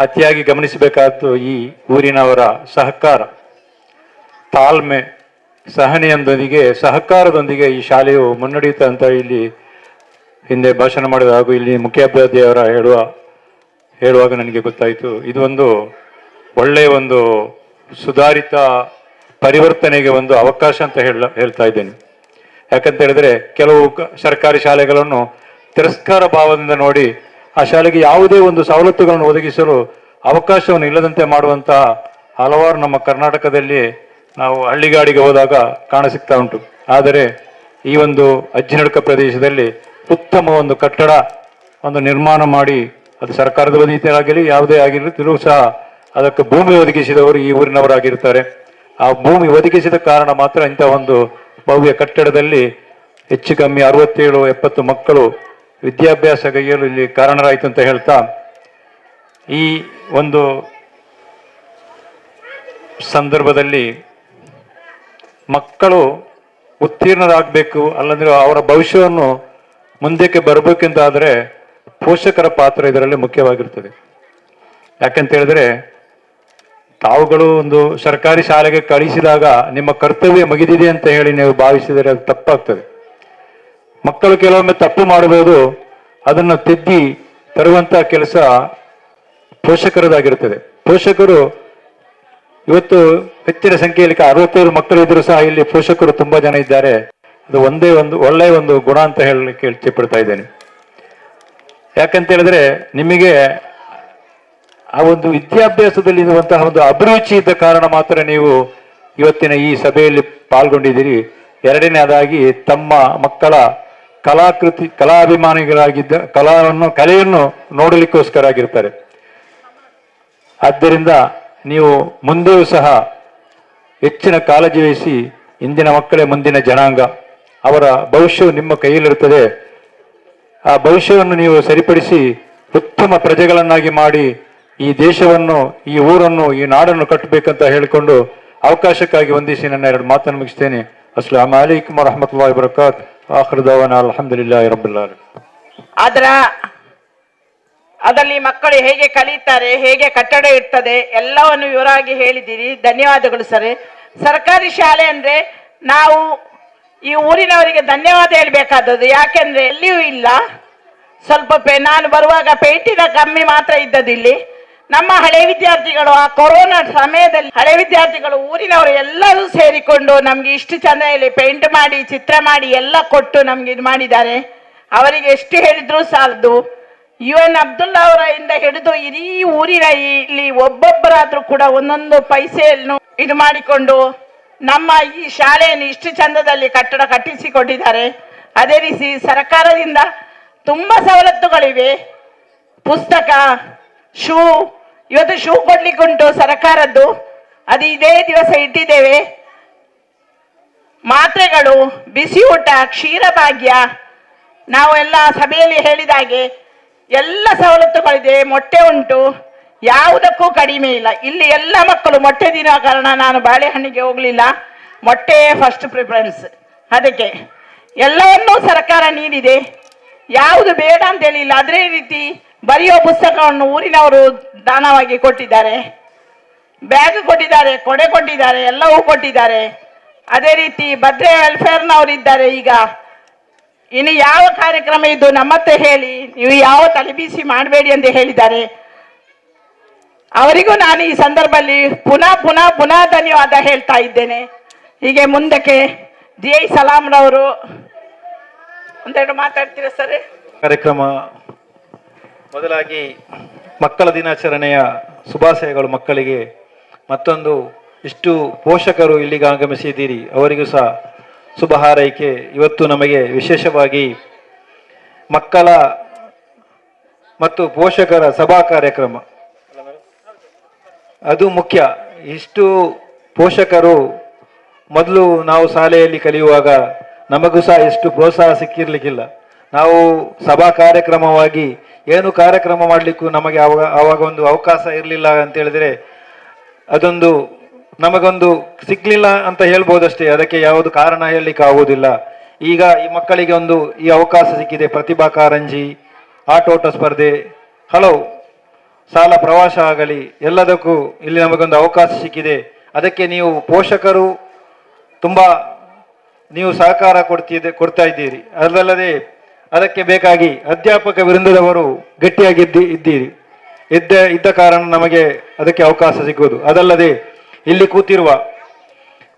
[SPEAKER 8] ಅತಿಯಾಗಿ ಗಮನಿಸಬೇಕಾದ್ದು ಈ ಊರಿನವರ ಸಹಕಾರ, ತಾಳ್ಮೆ, ಸಹಕಾರದೊಂದಿಗೆ ಈ ಶಾಲೆಯು ಮುನ್ನಡೆಯುತ್ತೆ ಅಂತ ಇಲ್ಲಿ ಹಿಂದೆ ಭಾಷಣ ಮಾಡಿದ ಹಾಗೂ ಇಲ್ಲಿ ಮುಖ್ಯೋಪಾಧ್ಯಾಯರ ಹೇಳುವಾಗ ನನಗೆ ಗೊತ್ತಾಯಿತು. ಇದು ಒಂದು ಒಳ್ಳೆಯ ಒಂದು ಸುಧಾರಿತ ಪರಿವರ್ತನೆಗೆ ಒಂದು ಅವಕಾಶ ಅಂತ ಹೇಳ್ತಾ ಇದ್ದೇನೆ. ಯಾಕಂತ ಹೇಳಿದ್ರೆ ಕೆಲವು ಸರ್ಕಾರಿ ಶಾಲೆಗಳನ್ನು ತಿರಸ್ಕಾರ ಭಾವದಿಂದ ನೋಡಿ ಆ ಶಾಲೆಗೆ ಯಾವುದೇ ಒಂದು ಸವಲತ್ತುಗಳನ್ನು ಒದಗಿಸಲು ಅವಕಾಶವನ್ನು ಇಲ್ಲದಂತೆ ಮಾಡುವಂತಹ ಹಲವಾರು ನಮ್ಮ ಕರ್ನಾಟಕದಲ್ಲಿ ನಾವು ಹಳ್ಳಿಗಾಡಿಗೆ ಹೋದಾಗ ಕಾಣಸಿಗ್ತಾ ಉಂಟು. ಆದರೆ ಈ ಒಂದು ಅಜ್ಜಿನಡ್ಕ ಪ್ರದೇಶದಲ್ಲಿ ಉತ್ತಮ ಒಂದು ಕಟ್ಟಡ ಒಂದು ನಿರ್ಮಾಣ ಮಾಡಿ, ಅದು ಸರ್ಕಾರದ ವತಿಯಾಗಲಿ ಯಾವುದೇ ಆಗಿರಲಿ ಸಹ ಅದಕ್ಕೆ ಭೂಮಿ ಒದಗಿಸಿದವರು ಈ ಊರಿನವರಾಗಿರ್ತಾರೆ. ಆ ಭೂಮಿ ಒದಗಿಸಿದ ಕಾರಣ ಮಾತ್ರ ಇಂಥ ಒಂದು ಭವ್ಯ ಕಟ್ಟಡದಲ್ಲಿ ಹೆಚ್ಚು ಕಮ್ಮಿ 67-70 ಮಕ್ಕಳು ವಿದ್ಯಾಭ್ಯಾಸ ಕೈಯಲು ಇಲ್ಲಿ ಕಾರಣರಾಯಿತು ಅಂತ ಹೇಳ್ತಾ, ಈ ಒಂದು ಸಂದರ್ಭದಲ್ಲಿ ಮಕ್ಕಳು ಉತ್ತೀರ್ಣರಾಗಬೇಕು, ಅಲ್ಲಂದ್ರೆ ಅವರ ಭವಿಷ್ಯವನ್ನು ಮುಂದಕ್ಕೆ ಬರಬೇಕೆಂತಾದರೆ ಪೋಷಕರ ಪಾತ್ರ ಇದರಲ್ಲಿ ಮುಖ್ಯವಾಗಿರ್ತದೆ. ಯಾಕಂತ ಹೇಳಿದ್ರೆ ತಾವುಗಳು ಒಂದು ಸರ್ಕಾರಿ ಶಾಲೆಗೆ ಕಳಿಸಿದಾಗ ನಿಮ್ಮ ಕರ್ತವ್ಯ ಮುಗಿದಿದೆ ಅಂತ ಹೇಳಿ ನೀವು ಭಾವಿಸಿದರೆ ಅದು ತಪ್ಪಾಗ್ತದೆ. ಮಕ್ಕಳು ಕೆಲವೊಮ್ಮೆ ತಪ್ಪು ಮಾಡಬಹುದು, ಅದನ್ನು ತಿದ್ದಿ ತರುವಂತ ಕೆಲಸ ಪೋಷಕರದಾಗಿರುತ್ತದೆ. ಪೋಷಕರು ಇವತ್ತು ಹೆಚ್ಚಿನ ಸಂಖ್ಯೆಯಲ್ಲಿ 67 ಮಕ್ಕಳು ಇದ್ರು ಸಹ ಇಲ್ಲಿ ಪೋಷಕರು ತುಂಬಾ ಜನ ಇದ್ದಾರೆ. ಅದು ಒಳ್ಳೆಯ ಒಂದು ಗುಣ ಅಂತ ಹೇಳಲಿಕ್ಕೆ ಇಚ್ಛೆಪಡ್ತಾ ಇದ್ದೇನೆ. ಯಾಕಂತ ಹೇಳಿದ್ರೆ ನಿಮಗೆ ಆ ಒಂದು ವಿದ್ಯಾಭ್ಯಾಸದಲ್ಲಿ ಇರುವಂತಹ ಒಂದು ಅಭಿರುಚಿ ಇದ್ದ ಕಾರಣ ಮಾತ್ರ ನೀವು ಇವತ್ತಿನ ಈ ಸಭೆಯಲ್ಲಿ ಪಾಲ್ಗೊಂಡಿದ್ದೀರಿ. ಎರಡನೇದಾಗಿ ತಮ್ಮ ಮಕ್ಕಳ ಕಲಾಭಿಮಾನಿಗಳಾಗಿದ್ದ ಕಲೆಯನ್ನು ನೋಡಲಿಕ್ಕೋಸ್ಕರ ಆಗಿರ್ತಾರೆ. ಆದ್ದರಿಂದ ನೀವು ಮುಂದೆಯೂ ಸಹ ಹೆಚ್ಚಿನ ಕಾಳಜಿ ವಹಿಸಿ, ಇಂದಿನ ಮಕ್ಕಳೇ ಮುಂದಿನ ಜನಾಂಗ, ಅವರ ಭವಿಷ್ಯವು ನಿಮ್ಮ ಕೈಯಲ್ಲಿರುತ್ತದೆ. ಆ ಭವಿಷ್ಯವನ್ನು ನೀವು ಸರಿಪಡಿಸಿ ಉತ್ತಮ ಪ್ರಜೆಗಳನ್ನಾಗಿ ಮಾಡಿ ಈ ದೇಶವನ್ನು, ಈ ಊರನ್ನು, ಈ ನಾಡನ್ನು ಕಟ್ಟಬೇಕಂತ ಹೇಳಿಕೊಂಡು ಅವಕಾಶಕ್ಕಾಗಿ ವಂದಿಸಿ ನನ್ನ 2 ಮಾತನ್ನು ಮುಗಿಸ್ತೇನೆ. ಅಸ್ಸಲಾಮು ಅಲೈಕುಂ ವರಹಮತುಲ್ಲಾಹಿ ವಬರಕಾತ್. ಆಖಿರು ದವಾನಾ ಅಲ್ಹಮ್ದುಲಿಲ್ಲಾಹಿ ರಬ್ಬಿಲ್ ಆಲಮೀನ್.
[SPEAKER 1] ಅದರಲ್ಲಿ ಮಕ್ಕಳು ಹೇಗೆ ಕಲಿತಾರೆ, ಹೇಗೆ ಕಟ್ಟಡ ಇರ್ತದೆ, ಎಲ್ಲವನ್ನು ವಿವರವಾಗಿ ಹೇಳಿದ್ದೀರಿ. ಧನ್ಯವಾದಗಳು ಸರ್. ಸರ್ಕಾರಿ ಶಾಲೆ ಅಂದ್ರೆ ನಾವು ಈ ಊರಿನವರಿಗೆ ಧನ್ಯವಾದ ಹೇಳ್ಬೇಕಾದದ್ದು. ಯಾಕೆಂದ್ರೆ ಎಲ್ಲಿಯೂ ಇಲ್ಲ. ಸ್ವಲ್ಪ ನಾನು ಬರುವಾಗ ಪೇಂಟಿನ ಕಮ್ಮಿ ಮಾತ್ರ ಇದ್ದದಿಲ್ಲಿ. ನಮ್ಮ ಹಳೆ ವಿದ್ಯಾರ್ಥಿಗಳು ಆ ಕೊರೋನಾ ಸಮಯದಲ್ಲಿ ಹಳೆ ವಿದ್ಯಾರ್ಥಿಗಳು ಊರಿನವರು ಎಲ್ಲರೂ ಸೇರಿಕೊಂಡು ನಮ್ಗೆ ಇಷ್ಟು ಚಂದ ಇಲ್ಲಿ ಪೇಂಟ್ ಮಾಡಿ, ಚಿತ್ರ ಮಾಡಿ ಎಲ್ಲ ಕೊಟ್ಟು ನಮ್ಗೆ ಇದು ಮಾಡಿದ್ದಾರೆ. ಅವರಿಗೆ ಎಷ್ಟು ಹೇಳಿದ್ರು ಸಾಲದು. UN ಅಬ್ದುಲ್ಲಾ ಅವರಿಂದ ಹಿಡಿದು ಇಡೀ ಊರಿನ ಇಲ್ಲಿ ಒಬ್ಬೊಬ್ಬರಾದ್ರೂ ಕೂಡ ಒಂದೊಂದು ಪೈಸೆಯನ್ನು ಇದು ಮಾಡಿಕೊಂಡು ನಮ್ಮ ಈ ಶಾಲೆಯನ್ನು ಇಷ್ಟು ಚಂದದಲ್ಲಿ ಕಟ್ಟಡ ಕಟ್ಟಿಸಿಕೊಟ್ಟಿದ್ದಾರೆ. ಅದೇ ರೀತಿ ಸರ್ಕಾರದಿಂದ ತುಂಬಾ ಸವಲತ್ತುಗಳಿವೆ. ಪುಸ್ತಕ, ಶೂ, ಇವತ್ತು ಶೂ ಕೊಡ್ಲಿಕ್ಕುಂಟು ಸರ್ಕಾರದ್ದು, ಅದು ಇದೇ ದಿವಸ ಇಟ್ಟಿದ್ದೇವೆ. ಮಾತ್ರೆಗಳು, ಬಿಸಿ ಊಟ, ಕ್ಷೀರಭಾಗ್ಯ, ನಾವು ಎಲ್ಲ ಸಭೆಯಲ್ಲಿ ಹೇಳಿದಾಗೆ ಎಲ್ಲ ಸವಲತ್ತುಗಳಿದೆ. ಮೊಟ್ಟೆ ಉಂಟು, ಯಾವುದಕ್ಕೂ ಕಡಿಮೆ ಇಲ್ಲ. ಇಲ್ಲಿ ಎಲ್ಲ ಮಕ್ಕಳು ಮೊಟ್ಟೆ ತಿನ್ನುವ ಕಾರಣ ನಾನು ಬಾಳೆಹಣ್ಣಿಗೆ ಹೋಗಲಿಲ್ಲ. ಮೊಟ್ಟೆ ಫಸ್ಟ್ ಪ್ರಿಫರೆನ್ಸ್. ಅದಕ್ಕೆ ಎಲ್ಲವನ್ನೂ ಸರ್ಕಾರ ನೀಡಿದೆ, ಯಾವುದು ಬೇಡ ಅಂತ ಹೇಳಿಲ್ಲ. ಅದೇ ರೀತಿ ಬರೆಯುವ ಪುಸ್ತಕವನ್ನು ಊರಿನವರು ದಾನವಾಗಿ ಕೊಟ್ಟಿದ್ದಾರೆ, ಬ್ಯಾಗ್ ಕೊಟ್ಟಿದ್ದಾರೆ, ಕೊಡೆ ಕೊಟ್ಟಿದ್ದಾರೆ, ಎಲ್ಲವೂ ಕೊಟ್ಟಿದ್ದಾರೆ. ಅದೇ ರೀತಿ ಭದ್ರೆ ವೆಲ್ಫೇರ್ನವರಿದ್ದಾರೆ. ಈಗ ಇನ್ನು ಯಾವ ಕಾರ್ಯಕ್ರಮ ಇದ್ದು ನಮ್ಮತ್ತೆ ಹೇಳಿ, ನೀವು ಯಾವ ತಲೆಬಿಸಿ ಮಾಡಬೇಡಿ ಅಂತ ಹೇಳಿದ್ದಾರೆ. ಅವರಿಗೂ ನಾನು ಈ ಸಂದರ್ಭದಲ್ಲಿ ಪುನಃ ಧನ್ಯವಾದ ಹೇಳ್ತಾ ಇದ್ದೇನೆ. ಹೀಗೆ ಮುಂದಕ್ಕೆ DI ಸಲಾಂರವರು ಒಂದೆರಡು ಮಾತಾಡ್ತೀರಾ ಸರ್?
[SPEAKER 9] ಕಾರ್ಯಕ್ರಮ ಮೊದಲಾಗಿ ಮಕ್ಕಳ ದಿನಾಚರಣೆಯ ಶುಭಾಶಯಗಳು ಮಕ್ಕಳಿಗೆ. ಮತ್ತೊಂದು ಇಷ್ಟು ಪೋಷಕರು ಇಲ್ಲಿಗೆ ಆಗಮಿಸಿದ್ದೀರಿ, ಅವರಿಗೂ ಸಹ ಶುಭ ಹಾರೈಕೆ. ಇವತ್ತು ನಮಗೆ ವಿಶೇಷವಾಗಿ ಮಕ್ಕಳ ಮತ್ತು ಪೋಷಕರ ಸಭಾ ಕಾರ್ಯಕ್ರಮ ಅದು ಮುಖ್ಯ. ಇಷ್ಟು ಪೋಷಕರು ಮೊದಲು ನಾವು ಶಾಲೆಯಲ್ಲಿ ಕಲಿಯುವಾಗ ನಮಗೂ ಸಹ ಇಷ್ಟು ಪ್ರೋತ್ಸಾಹ ಸಿಕ್ಕಿರ್ಲಿಕ್ಕಿಲ್ಲ. ನಾವು ಸಭಾ ಕಾರ್ಯಕ್ರಮವಾಗಿ ಏನು ಕಾರ್ಯಕ್ರಮ ಮಾಡಲಿಕ್ಕೂ ನಮಗೆ ಆವಾಗ ಒಂದು ಅವಕಾಶ ಇರಲಿಲ್ಲ ಅಂತ ಹೇಳಿದ್ರೆ ಅದೊಂದು ನಮಗೊಂದು ಸಿಗ್ಲಿಲ್ಲ ಅಂತ ಹೇಳ್ಬೋದಷ್ಟೇ. ಅದಕ್ಕೆ ಯಾವುದು ಕಾರಣ ಹೇಳಲಿಕ್ಕೆ ಆಗುವುದಿಲ್ಲ. ಈಗ ಈ ಮಕ್ಕಳಿಗೆ ಈ ಅವಕಾಶ ಸಿಕ್ಕಿದೆ. ಪ್ರತಿಭಾ ಕಾರಂಜಿ, ಆಟೋಟ ಸ್ಪರ್ಧೆ, ಹಲವು ಶಾಲಾ ಪ್ರವಾಸ ಆಗಲಿ, ಎಲ್ಲದಕ್ಕೂ ಇಲ್ಲಿ ನಮಗೊಂದು ಅವಕಾಶ ಸಿಕ್ಕಿದೆ. ಅದಕ್ಕೆ ನೀವು ಪೋಷಕರು ನೀವು ಸಹಕಾರ ಕೊಡ್ತಾ ಇದ್ದೀರಿ. ಅದಲ್ಲದೆ ಅದಕ್ಕೆ ಬೇಕಾಗಿ ಅಧ್ಯಾಪಕ ವೃಂದದವರು ಗಟ್ಟಿಯಾಗಿ ಇದ್ದ ಕಾರಣ ನಮಗೆ ಅದಕ್ಕೆ ಅವಕಾಶ ಸಿಗುವುದು. ಅದಲ್ಲದೆ ಇಲ್ಲಿ ಕೂತಿರುವ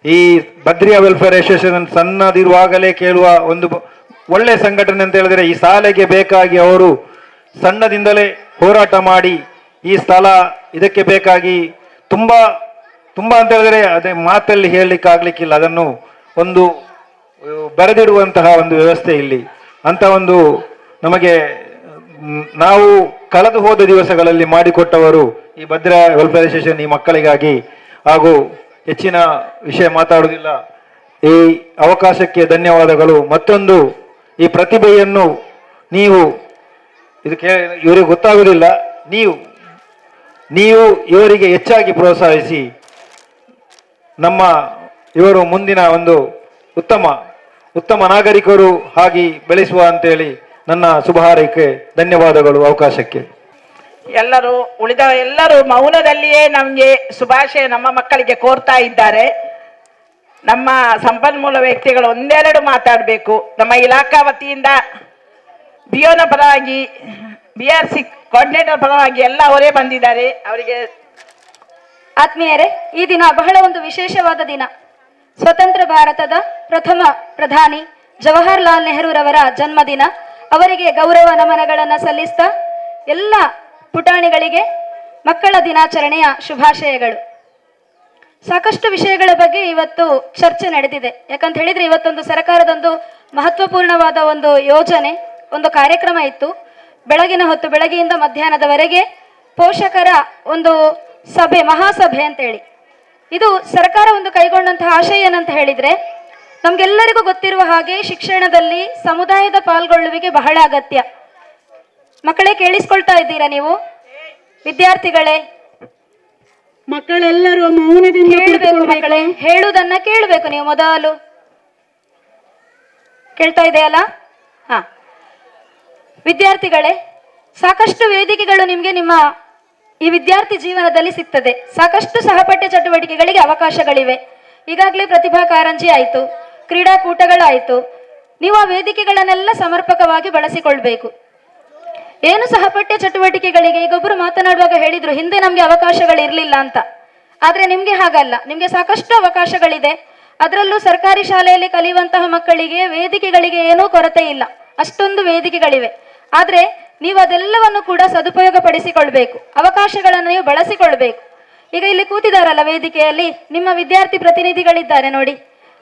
[SPEAKER 9] ಈ ಬದ್ರಿಯಾ ವೆಲ್ಫೇರ್ ಅಸೋಸಿಯೇಷನ್ ಸಣ್ಣದಿರುವಾಗಲೇ ಕೇಳುವ ಒಂದು ಒಳ್ಳೆ ಸಂಘಟನೆ ಅಂತ ಹೇಳಿದ್ರೆ, ಈ ಶಾಲೆಗೆ ಬೇಕಾಗಿ ಅವರು ಸಣ್ಣದಿಂದಲೇ ಹೋರಾಟ ಮಾಡಿ ಈ ಸ್ಥಳ ಇದಕ್ಕೆ ಬೇಕಾಗಿ ತುಂಬಾ ಅಂತ ಹೇಳಿದ್ರೆ ಅದೇ ಮಾತಲ್ಲಿ ಹೇಳಲಿಕ್ಕೆ ಆಗ್ಲಿಕ್ಕಿಲ್ಲ. ಅದನ್ನು ಒಂದು ಬರೆದಿಡುವಂತಹ ಒಂದು ವ್ಯವಸ್ಥೆ ಇಲ್ಲಿ ಅಂತ ಒಂದು ನಮಗೆ ನಾವು ಕಳೆದು ಹೋದ ದಿವಸಗಳಲ್ಲಿ ಮಾಡಿಕೊಟ್ಟವರು ಈ ಭದ್ರಾ ವೆಲ್ಫೇರ್ ಅಸೋಸಿಯೇಷನ್ ಈ ಮಕ್ಕಳಿಗಾಗಿ. ಹಾಗೂ ಹೆಚ್ಚಿನ ವಿಷಯ ಮಾತಾಡುವುದಿಲ್ಲ. ಈ ಅವಕಾಶಕ್ಕೆ ಧನ್ಯವಾದಗಳು. ಮತ್ತೊಂದು, ಈ ಪ್ರತಿಭೆಯನ್ನು ಇವರಿಗೆ ಗೊತ್ತಾಗುವುದಿಲ್ಲ, ನೀವು ಇವರಿಗೆ ಹೆಚ್ಚಾಗಿ ಪ್ರೋತ್ಸಾಹಿಸಿ ಇವರು ಮುಂದಿನ ಒಂದು ಉತ್ತಮ ನಾಗರಿಕರು ಆಗಿ ಬೆಳೆಸುವ ಅಂತೇಳಿ ನನ್ನ ಶುಭ ಹಾರೈಕೆ. ಧನ್ಯವಾದಗಳು ಅವಕಾಶಕ್ಕೆ.
[SPEAKER 1] ಎಲ್ಲರೂ ಮೌನದಲ್ಲಿಯೇ ನಮಗೆ ಶುಭಾಶಯ ನಮ್ಮ ಮಕ್ಕಳಿಗೆ ಕೋರ್ತಾ ಇದ್ದಾರೆ. ನಮ್ಮ ಸಂಪನ್ಮೂಲ ವ್ಯಕ್ತಿಗಳು ಒಂದೆರಡು ಮಾತಾಡಬೇಕು. ನಮ್ಮ ಇಲಾಖಾ ವತಿಯಿಂದ ಬಿಯೋನ ಪರವಾಗಿ, BRC ಕೋಆರ್ಡಿನೇಟರ್ ಪರವಾಗಿ ಎಲ್ಲ ಅವರೇ ಬಂದಿದ್ದಾರೆ. ಅವರಿಗೆ
[SPEAKER 10] ಆತ್ಮೀಯರೇ, ಈ ದಿನ ಬಹಳ ಒಂದು ವಿಶೇಷವಾದ ದಿನ. ಸ್ವತಂತ್ರ ಭಾರತದ ಪ್ರಥಮ ಪ್ರಧಾನಿ ಜವಾಹರ್ಲಾಲ್ ನೆಹರೂರವರ ಜನ್ಮದಿನ. ಅವರಿಗೆ ಗೌರವ ನಮನಗಳನ್ನು ಸಲ್ಲಿಸ್ತಾ ಎಲ್ಲ ಪುಟಾಣಿಗಳಿಗೆ ಮಕ್ಕಳ ದಿನಾಚರಣೆಯ ಶುಭಾಶಯಗಳು. ಸಾಕಷ್ಟು ವಿಷಯಗಳ ಬಗ್ಗೆ ಇವತ್ತು ಚರ್ಚೆ ನಡೆದಿದೆ. ಯಾಕಂತ ಹೇಳಿದ್ರೆ ಇವತ್ತೊಂದು ಸರ್ಕಾರದೊಂದು ಮಹತ್ವಪೂರ್ಣವಾದ ಒಂದು ಯೋಜನೆ, ಒಂದು ಕಾರ್ಯಕ್ರಮ ಇತ್ತು. ಬೆಳಗಿನ ಹೊತ್ತು, ಬೆಳಗ್ಗೆಯಿಂದ ಮಧ್ಯಾಹ್ನದವರೆಗೆ ಪೋಷಕರ ಒಂದು ಸಭೆ, ಮಹಾಸಭೆ ಅಂತೇಳಿ. ಇದು ಸರ್ಕಾರ ಒಂದು ಕೈಗೊಂಡಂತಹ ಆಶಯ ಏನಂತ ಹೇಳಿದ್ರೆ, ನಮ್ಗೆಲ್ಲರಿಗೂ ಗೊತ್ತಿರುವ ಹಾಗೆ ಶಿಕ್ಷಣದಲ್ಲಿ ಸಮುದಾಯದ ಪಾಲ್ಗೊಳ್ಳುವಿಕೆ ಬಹಳ ಅಗತ್ಯ. ಮಕ್ಕಳೇ, ಕೇಳಿಸ್ಕೊಳ್ತಾ ಇದ್ದೀರಾ ನೀವು? ವಿದ್ಯಾರ್ಥಿಗಳೇ,
[SPEAKER 2] ಮಕ್ಕಳೆಲ್ಲರೂ ಮೌನದಿಂದ
[SPEAKER 10] ಕೇಳಬೇಕು ಮಕ್ಕಳೇ, ಹೇಳುವುದನ್ನ ಕೇಳಬೇಕು ನೀವು ಮೊದಲು. ಕೇಳ್ತಾ ಇದೆಯಲ್ಲ? ಹಾ, ವಿದ್ಯಾರ್ಥಿಗಳೇ, ಸಾಕಷ್ಟು ವೇದಿಕೆಗಳು ನಿಮ್ಗೆ ನಿಮ್ಮ ಈ ವಿದ್ಯಾರ್ಥಿ ಜೀವನದಲ್ಲಿ ಸಿಗ್ತದೆ. ಸಾಕಷ್ಟು ಸಹಪಠ್ಯ ಚಟುವಟಿಕೆಗಳಿಗೆ ಅವಕಾಶಗಳಿವೆ. ಈಗಾಗಲೇ ಪ್ರತಿಭಾ ಕಾರಂಜಿ ಆಯಿತು, ಕ್ರೀಡಾಕೂಟಗಳಾಯಿತು. ನೀವು ಆ ವೇದಿಕೆಗಳನ್ನೆಲ್ಲ ಸಮರ್ಪಕವಾಗಿ ಬಳಸಿಕೊಳ್ಬೇಕು. ಏನು ಸಹಪಠ್ಯ ಚಟುವಟಿಕೆಗಳಿಗೆ ಈಗೊಬ್ಬರು ಮಾತನಾಡುವಾಗ ಹೇಳಿದ್ರು, ಹಿಂದೆ ನಮ್ಗೆ ಅವಕಾಶಗಳಿರ್ಲಿಲ್ಲ ಅಂತ. ಆದ್ರೆ ನಿಮ್ಗೆ ಹಾಗಲ್ಲ, ನಿಮ್ಗೆ ಸಾಕಷ್ಟು ಅವಕಾಶಗಳಿದೆ. ಅದರಲ್ಲೂ ಸರ್ಕಾರಿ ಶಾಲೆಯಲ್ಲಿ ಕಲಿಯುವಂತಹ ಮಕ್ಕಳಿಗೆ ವೇದಿಕೆಗಳಿಗೆ ಏನೂ ಕೊರತೆ ಇಲ್ಲ, ಅಷ್ಟೊಂದು ವೇದಿಕೆಗಳಿವೆ. ಆದ್ರೆ ನೀವು ಅದೆಲ್ಲವನ್ನು ಕೂಡ ಸದುಪಯೋಗ ಪಡಿಸಿಕೊಳ್ಬೇಕು, ಅವಕಾಶಗಳನ್ನು ನೀವು ಬಳಸಿಕೊಳ್ಬೇಕು. ಈಗ ಇಲ್ಲಿ ಕೂತಿದಾರಲ್ಲ ವೇದಿಕೆಯಲ್ಲಿ, ನಿಮ್ಮ ವಿದ್ಯಾರ್ಥಿ ಪ್ರತಿನಿಧಿಗಳಿದ್ದಾರೆ ನೋಡಿ.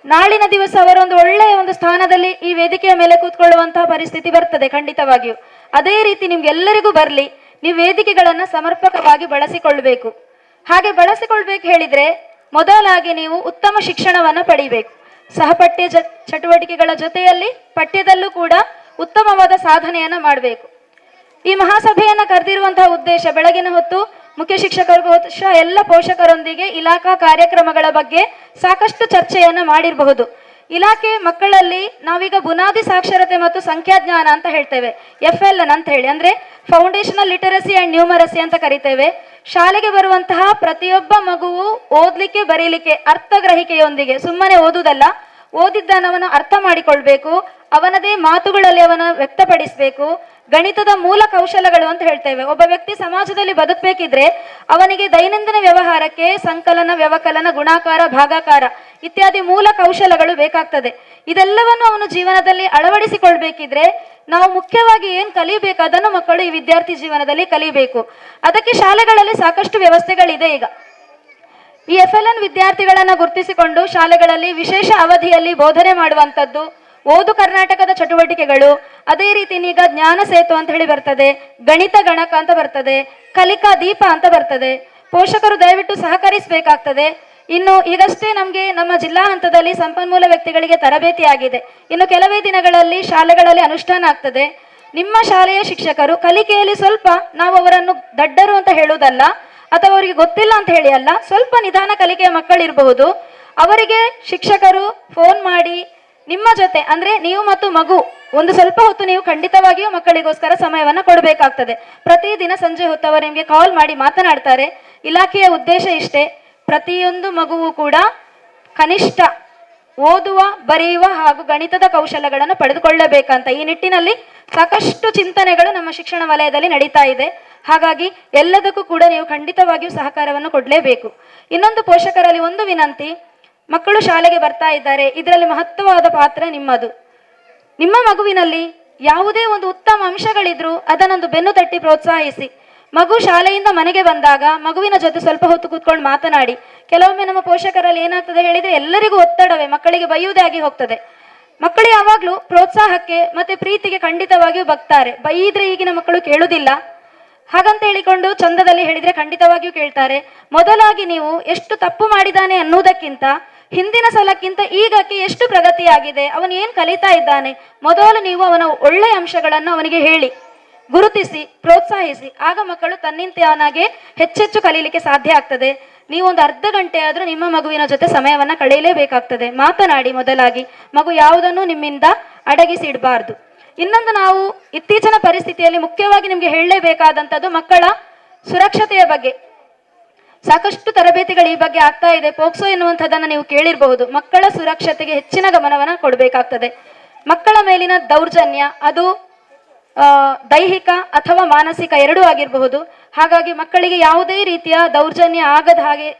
[SPEAKER 10] ನಾಳಿನ ದಿವಸ ಅವರೊಂದು ಒಳ್ಳೆಯ ಒಂದು ಸ್ಥಾನದಲ್ಲಿ ಈ ವೇದಿಕೆಯ ಮೇಲೆ ಕೂತ್ಕೊಳ್ಳುವಂತಹ ಪರಿಸ್ಥಿತಿ ಬರ್ತದೆ ಖಂಡಿತವಾಗಿಯೂ. ಅದೇ ರೀತಿ ನಿಮ್ಗೆಲ್ಲರಿಗೂ ಬರಲಿ, ನೀವು ವೇದಿಕೆಗಳನ್ನ ಸಮರ್ಪಕವಾಗಿ ಬಳಸಿಕೊಳ್ಬೇಕು. ಹಾಗೆ ಬಳಸಿಕೊಳ್ಬೇಕು ಹೇಳಿದ್ರೆ ಮೊದಲಾಗಿ ನೀವು ಉತ್ತಮ ಶಿಕ್ಷಣವನ್ನ ಪಡಿಬೇಕು. ಸಹಪಠ್ಯ ಚಟುವಟಿಕೆಗಳ ಜೊತೆಯಲ್ಲಿ ಪಠ್ಯದಲ್ಲೂ ಕೂಡ ಉತ್ತಮವಾದ ಸಾಧನೆಯನ್ನ ಮಾಡಬೇಕು. ಈ ಮಹಾಸಭೆಯನ್ನ ಕರೆದಿರುವಂತಹ ಉದ್ದೇಶ, ಬೆಳಗಿನ ಹೊತ್ತು ಮುಖ್ಯ ಶಿಕ್ಷಕರಿಗೂ ಎಲ್ಲ ಪೋಷಕರೊಂದಿಗೆ ಇಲಾಖಾ ಕಾರ್ಯಕ್ರಮಗಳ ಬಗ್ಗೆ ಸಾಕಷ್ಟು ಚರ್ಚೆಯನ್ನ ಮಾಡಿರಬಹುದು. ಇಲಾಖೆ ಮಕ್ಕಳಲ್ಲಿ ನಾವೀಗ ಬುನಾದಿ ಸಾಕ್ಷರತೆ ಮತ್ತು ಸಂಖ್ಯಾಜ್ಞಾನ ಅಂತ ಹೇಳ್ತೇವೆ, FLN ಅಂತ ಹೇಳಿ, ಅಂದ್ರೆ ಫೌಂಡೇಶನಲ್ ಲಿಟರಸಿ ಅಂಡ್ ನ್ಯೂಮರಸಿ ಅಂತ ಕರಿತೇವೆ. ಶಾಲೆಗೆ ಬರುವಂತಹ ಪ್ರತಿಯೊಬ್ಬ ಮಗುವು ಓದ್ಲಿಕ್ಕೆ ಬರೀಲಿಕ್ಕೆ ಅರ್ಥಗ್ರಹಿಕೆಯೊಂದಿಗೆ, ಸುಮ್ಮನೆ ಓದುವುದಲ್ಲ, ಓದಿದ್ದನವನು ಅರ್ಥ ಮಾಡಿಕೊಳ್ಬೇಕು, ಅವನದೇ ಮಾತುಗಳಲ್ಲಿ ಅವನ ವ್ಯಕ್ತಪಡಿಸಬೇಕು. ಗಣಿತದ ಮೂಲ ಕೌಶಲಗಳು ಅಂತ ಹೇಳ್ತೇವೆ. ಒಬ್ಬ ವ್ಯಕ್ತಿ ಸಮಾಜದಲ್ಲಿ ಬದುಕಬೇಕಿದ್ರೆ ಅವನಿಗೆ ದೈನಂದಿನ ವ್ಯವಹಾರಕ್ಕೆ ಸಂಕಲನ, ವ್ಯವಕಲನ, ಗುಣಾಕಾರ, ಭಾಗಾಕಾರ ಇತ್ಯಾದಿ ಮೂಲ ಕೌಶಲಗಳು ಬೇಕಾಗ್ತದೆ. ಇದೆಲ್ಲವನ್ನು ಅವನು ಜೀವನದಲ್ಲಿ ಅಳವಡಿಸಿಕೊಳ್ಬೇಕಿದ್ರೆ ನಾವು ಮುಖ್ಯವಾಗಿ ಏನ್ ಕಲಿಬೇಕು ಅದನ್ನು ಮಕ್ಕಳು ಈ ವಿದ್ಯಾರ್ಥಿ ಜೀವನದಲ್ಲಿ ಕಲಿಬೇಕು. ಅದಕ್ಕೆ ಶಾಲೆಗಳಲ್ಲಿ ಸಾಕಷ್ಟು ವ್ಯವಸ್ಥೆಗಳಿದೆ. ಈಗ ಈ FLN ವಿದ್ಯಾರ್ಥಿಗಳನ್ನ ಗುರುತಿಸಿಕೊಂಡು ಶಾಲೆಗಳಲ್ಲಿ ವಿಶೇಷ ಅವಧಿಯಲ್ಲಿ ಬೋಧನೆ ಮಾಡುವಂಥದ್ದು, ಓದು ಕರ್ನಾಟಕದ ಚಟುವಟಿಕೆಗಳು, ಅದೇ ರೀತಿ ಈಗ ಜ್ಞಾನ ಸೇತು ಅಂತ ಹೇಳಿ ಬರ್ತದೆ, ಗಣಿತ ಗಣಕ ಅಂತ ಬರ್ತದೆ, ಕಲಿಕಾ ದೀಪ ಅಂತ ಬರ್ತದೆ. ಪೋಷಕರು ದಯವಿಟ್ಟು ಸಹಕರಿಸಬೇಕಾಗ್ತದೆ. ಇನ್ನು ಈಗಷ್ಟೇ ನಮಗೆ ನಮ್ಮ ಜಿಲ್ಲಾ ಹಂತದಲ್ಲಿ ಸಂಪನ್ಮೂಲ ವ್ಯಕ್ತಿಗಳಿಗೆ ತರಬೇತಿ ಆಗಿದೆ. ಇನ್ನು ಕೆಲವೇ ದಿನಗಳಲ್ಲಿ ಶಾಲೆಗಳಲ್ಲಿ ಅನುಷ್ಠಾನ ಆಗ್ತದೆ. ನಿಮ್ಮ ಶಾಲೆಯ ಶಿಕ್ಷಕರು ಕಲಿಕೆಯಲ್ಲಿ ಸ್ವಲ್ಪ, ನಾವು ಅವರನ್ನು ದಡ್ಡರು ಅಂತ ಹೇಳುವುದಲ್ಲ ಅಥವಾ ಅವರಿಗೆ ಗೊತ್ತಿಲ್ಲ ಅಂತ ಹೇಳಿ ಅಲ್ಲ, ಸ್ವಲ್ಪ ನಿಧಾನ ಕಲಿಕೆಯ ಮಕ್ಕಳಿರಬಹುದು. ಅವರಿಗೆ ಶಿಕ್ಷಕರು ಫೋನ್ ಮಾಡಿ ನಿಮ್ಮ ಜೊತೆ, ಅಂದ್ರೆ ನೀವು ಮತ್ತು ಮಗು ಒಂದು ಸ್ವಲ್ಪ ಹೊತ್ತು ನೀವು ಖಂಡಿತವಾಗಿಯೂ ಮಕ್ಕಳಿಗೋಸ್ಕರ ಸಮಯವನ್ನ ಕೊಡಬೇಕಾಗ್ತದೆ. ಪ್ರತಿದಿನ ಸಂಜೆ ಹೊತ್ತು ಅವರು ನಿಮಗೆ ಕಾಲ್ ಮಾಡಿ ಮಾತನಾಡ್ತಾರೆ. ಇಲಾಖೆಯ ಉದ್ದೇಶ ಇಷ್ಟೇ, ಪ್ರತಿಯೊಂದು ಮಗುವು ಕೂಡ ಕನಿಷ್ಠ ಓದುವ, ಬರೆಯುವ ಹಾಗೂ ಗಣಿತದ ಕೌಶಲಗಳನ್ನು ಪಡೆದುಕೊಳ್ಳಬೇಕಂತ ಈ ನಿಟ್ಟಿನಲ್ಲಿ ಸಾಕಷ್ಟು ಚಿಂತನೆಗಳು ನಮ್ಮ ಶಿಕ್ಷಣ ವಲಯದಲ್ಲಿ ನಡೀತಾ ಇದೆ. ಹಾಗಾಗಿ ಎಲ್ಲದಕ್ಕೂ ಕೂಡ ನೀವು ಖಂಡಿತವಾಗಿಯೂ ಸಹಕಾರವನ್ನು ಕೊಡಲೇಬೇಕು. ಇನ್ನೊಂದು ಪೋಷಕರಲ್ಲಿ ಒಂದು ವಿನಂತಿ, ಮಕ್ಕಳು ಶಾಲೆಗೆ ಬರ್ತಾ ಇದ್ದಾರೆ, ಇದರಲ್ಲಿ ಮಹತ್ವವಾದ ಪಾತ್ರ ನಿಮ್ಮದು. ನಿಮ್ಮ ಮಗುವಿನಲ್ಲಿ ಯಾವುದೇ ಒಂದು ಉತ್ತಮ ಅಂಶಗಳಿದ್ರು ಅದನ್ನೊಂದು ಬೆನ್ನು ತಟ್ಟಿ ಪ್ರೋತ್ಸಾಹಿಸಿ. ಮಗು ಶಾಲೆಯಿಂದ ಮನೆಗೆ ಬಂದಾಗ ಮಗುವಿನ ಜೊತೆ ಸ್ವಲ್ಪ ಹೊತ್ತು ಕೂತ್ಕೊಂಡು ಮಾತನಾಡಿ. ಕೆಲವೊಮ್ಮೆ ನಮ್ಮ ಪೋಷಕರಲ್ಲಿ ಏನಾಗ್ತದೆ ಹೇಳಿದ್ರೆ ಎಲ್ಲರಿಗೂ ಒತ್ತಡವೇ, ಮಕ್ಕಳಿಗೆ ಬೈಯುವುದೇ ಆಗಿ ಹೋಗ್ತದೆ. ಮಕ್ಕಳು ಯಾವಾಗ್ಲೂ ಪ್ರೋತ್ಸಾಹಕ್ಕೆ ಮತ್ತೆ ಪ್ರೀತಿಗೆ ಖಂಡಿತವಾಗಿಯೂ ಬಗ್ತಾರೆ. ಬೈಯಿದ್ರೆ ಈಗಿನ ಮಕ್ಕಳು ಕೇಳುವುದಿಲ್ಲ. ಹಾಗಂತ ಹೇಳಿಕೊಂಡು ಚಂದದಲ್ಲಿ ಹೇಳಿದ್ರೆ ಖಂಡಿತವಾಗಿಯೂ ಕೇಳ್ತಾರೆ. ಮೊದಲಾಗಿ ನೀವು ಎಷ್ಟು ತಪ್ಪು ಮಾಡಿದ್ದಾನೆ ಅನ್ನುವುದಕ್ಕಿಂತ ಹಿಂದಿನ ಸಲಕ್ಕಿಂತ ಈಗಕ್ಕೆ ಎಷ್ಟು ಪ್ರಗತಿಯಾಗಿದೆ, ಅವನು ಏನ್ ಕಲಿತಾ ಇದ್ದಾನೆ, ಮೊದಲು ನೀವು ಅವನ ಒಳ್ಳೆಯ ಅಂಶಗಳನ್ನು ಅವನಿಗೆ ಹೇಳಿ, ಗುರುತಿಸಿ, ಪ್ರೋತ್ಸಾಹಿಸಿ. ಆಗ ಮಕ್ಕಳು ತನ್ನಿಂತಾನಾಗೆ ಹೆಚ್ಚೆಚ್ಚು ಕಲೀಲಿಕ್ಕೆ ಸಾಧ್ಯ ಆಗ್ತದೆ. ನೀವು ಒಂದು ಅರ್ಧ ಗಂಟೆ ಆದ್ರೂ ನಿಮ್ಮ ಮಗುವಿನ ಜೊತೆ ಸಮಯವನ್ನ ಕಳೆಯಲೇಬೇಕಾಗ್ತದೆ. ಮಾತನಾಡಿ ಮೊದಲಾಗಿ. ಮಗು ಯಾವುದನ್ನು ನಿಮ್ಮಿಂದ ಅಡಗಿಸಿ ಇಡಬಾರ್ದು. ಇನ್ನೊಂದು, ನಾವು ಇತ್ತೀಚಿನ ಪರಿಸ್ಥಿತಿಯಲ್ಲಿ ಮುಖ್ಯವಾಗಿ ನಿಮ್ಗೆ ಹೇಳಲೇಬೇಕಾದಂಥದ್ದು ಮಕ್ಕಳ ಸುರಕ್ಷತೆಯ ಬಗ್ಗೆ. ಸಾಕಷ್ಟು ತರಬೇತಿಗಳು ಈ ಬಗ್ಗೆ ಆಗ್ತಾ ಇದೆ. ಪೋಕ್ಸೋ ಎನ್ನುವಂಥದ್ದನ್ನು ನೀವು ಕೇಳಿರಬಹುದು. ಮಕ್ಕಳ ಸುರಕ್ಷತೆಗೆ ಹೆಚ್ಚಿನ ಗಮನವನ್ನು ಕೊಡಬೇಕಾಗ್ತದೆ. ಮಕ್ಕಳ ಮೇಲಿನ ದೌರ್ಜನ್ಯ ಅದು ದೈಹಿಕ ಅಥವಾ ಮಾನಸಿಕ ಎರಡೂ ಆಗಿರಬಹುದು. ಹಾಗಾಗಿ ಮಕ್ಕಳಿಗೆ ಯಾವುದೇ ರೀತಿಯ ದೌರ್ಜನ್ಯ ಆಗದ ಹಾಗೆ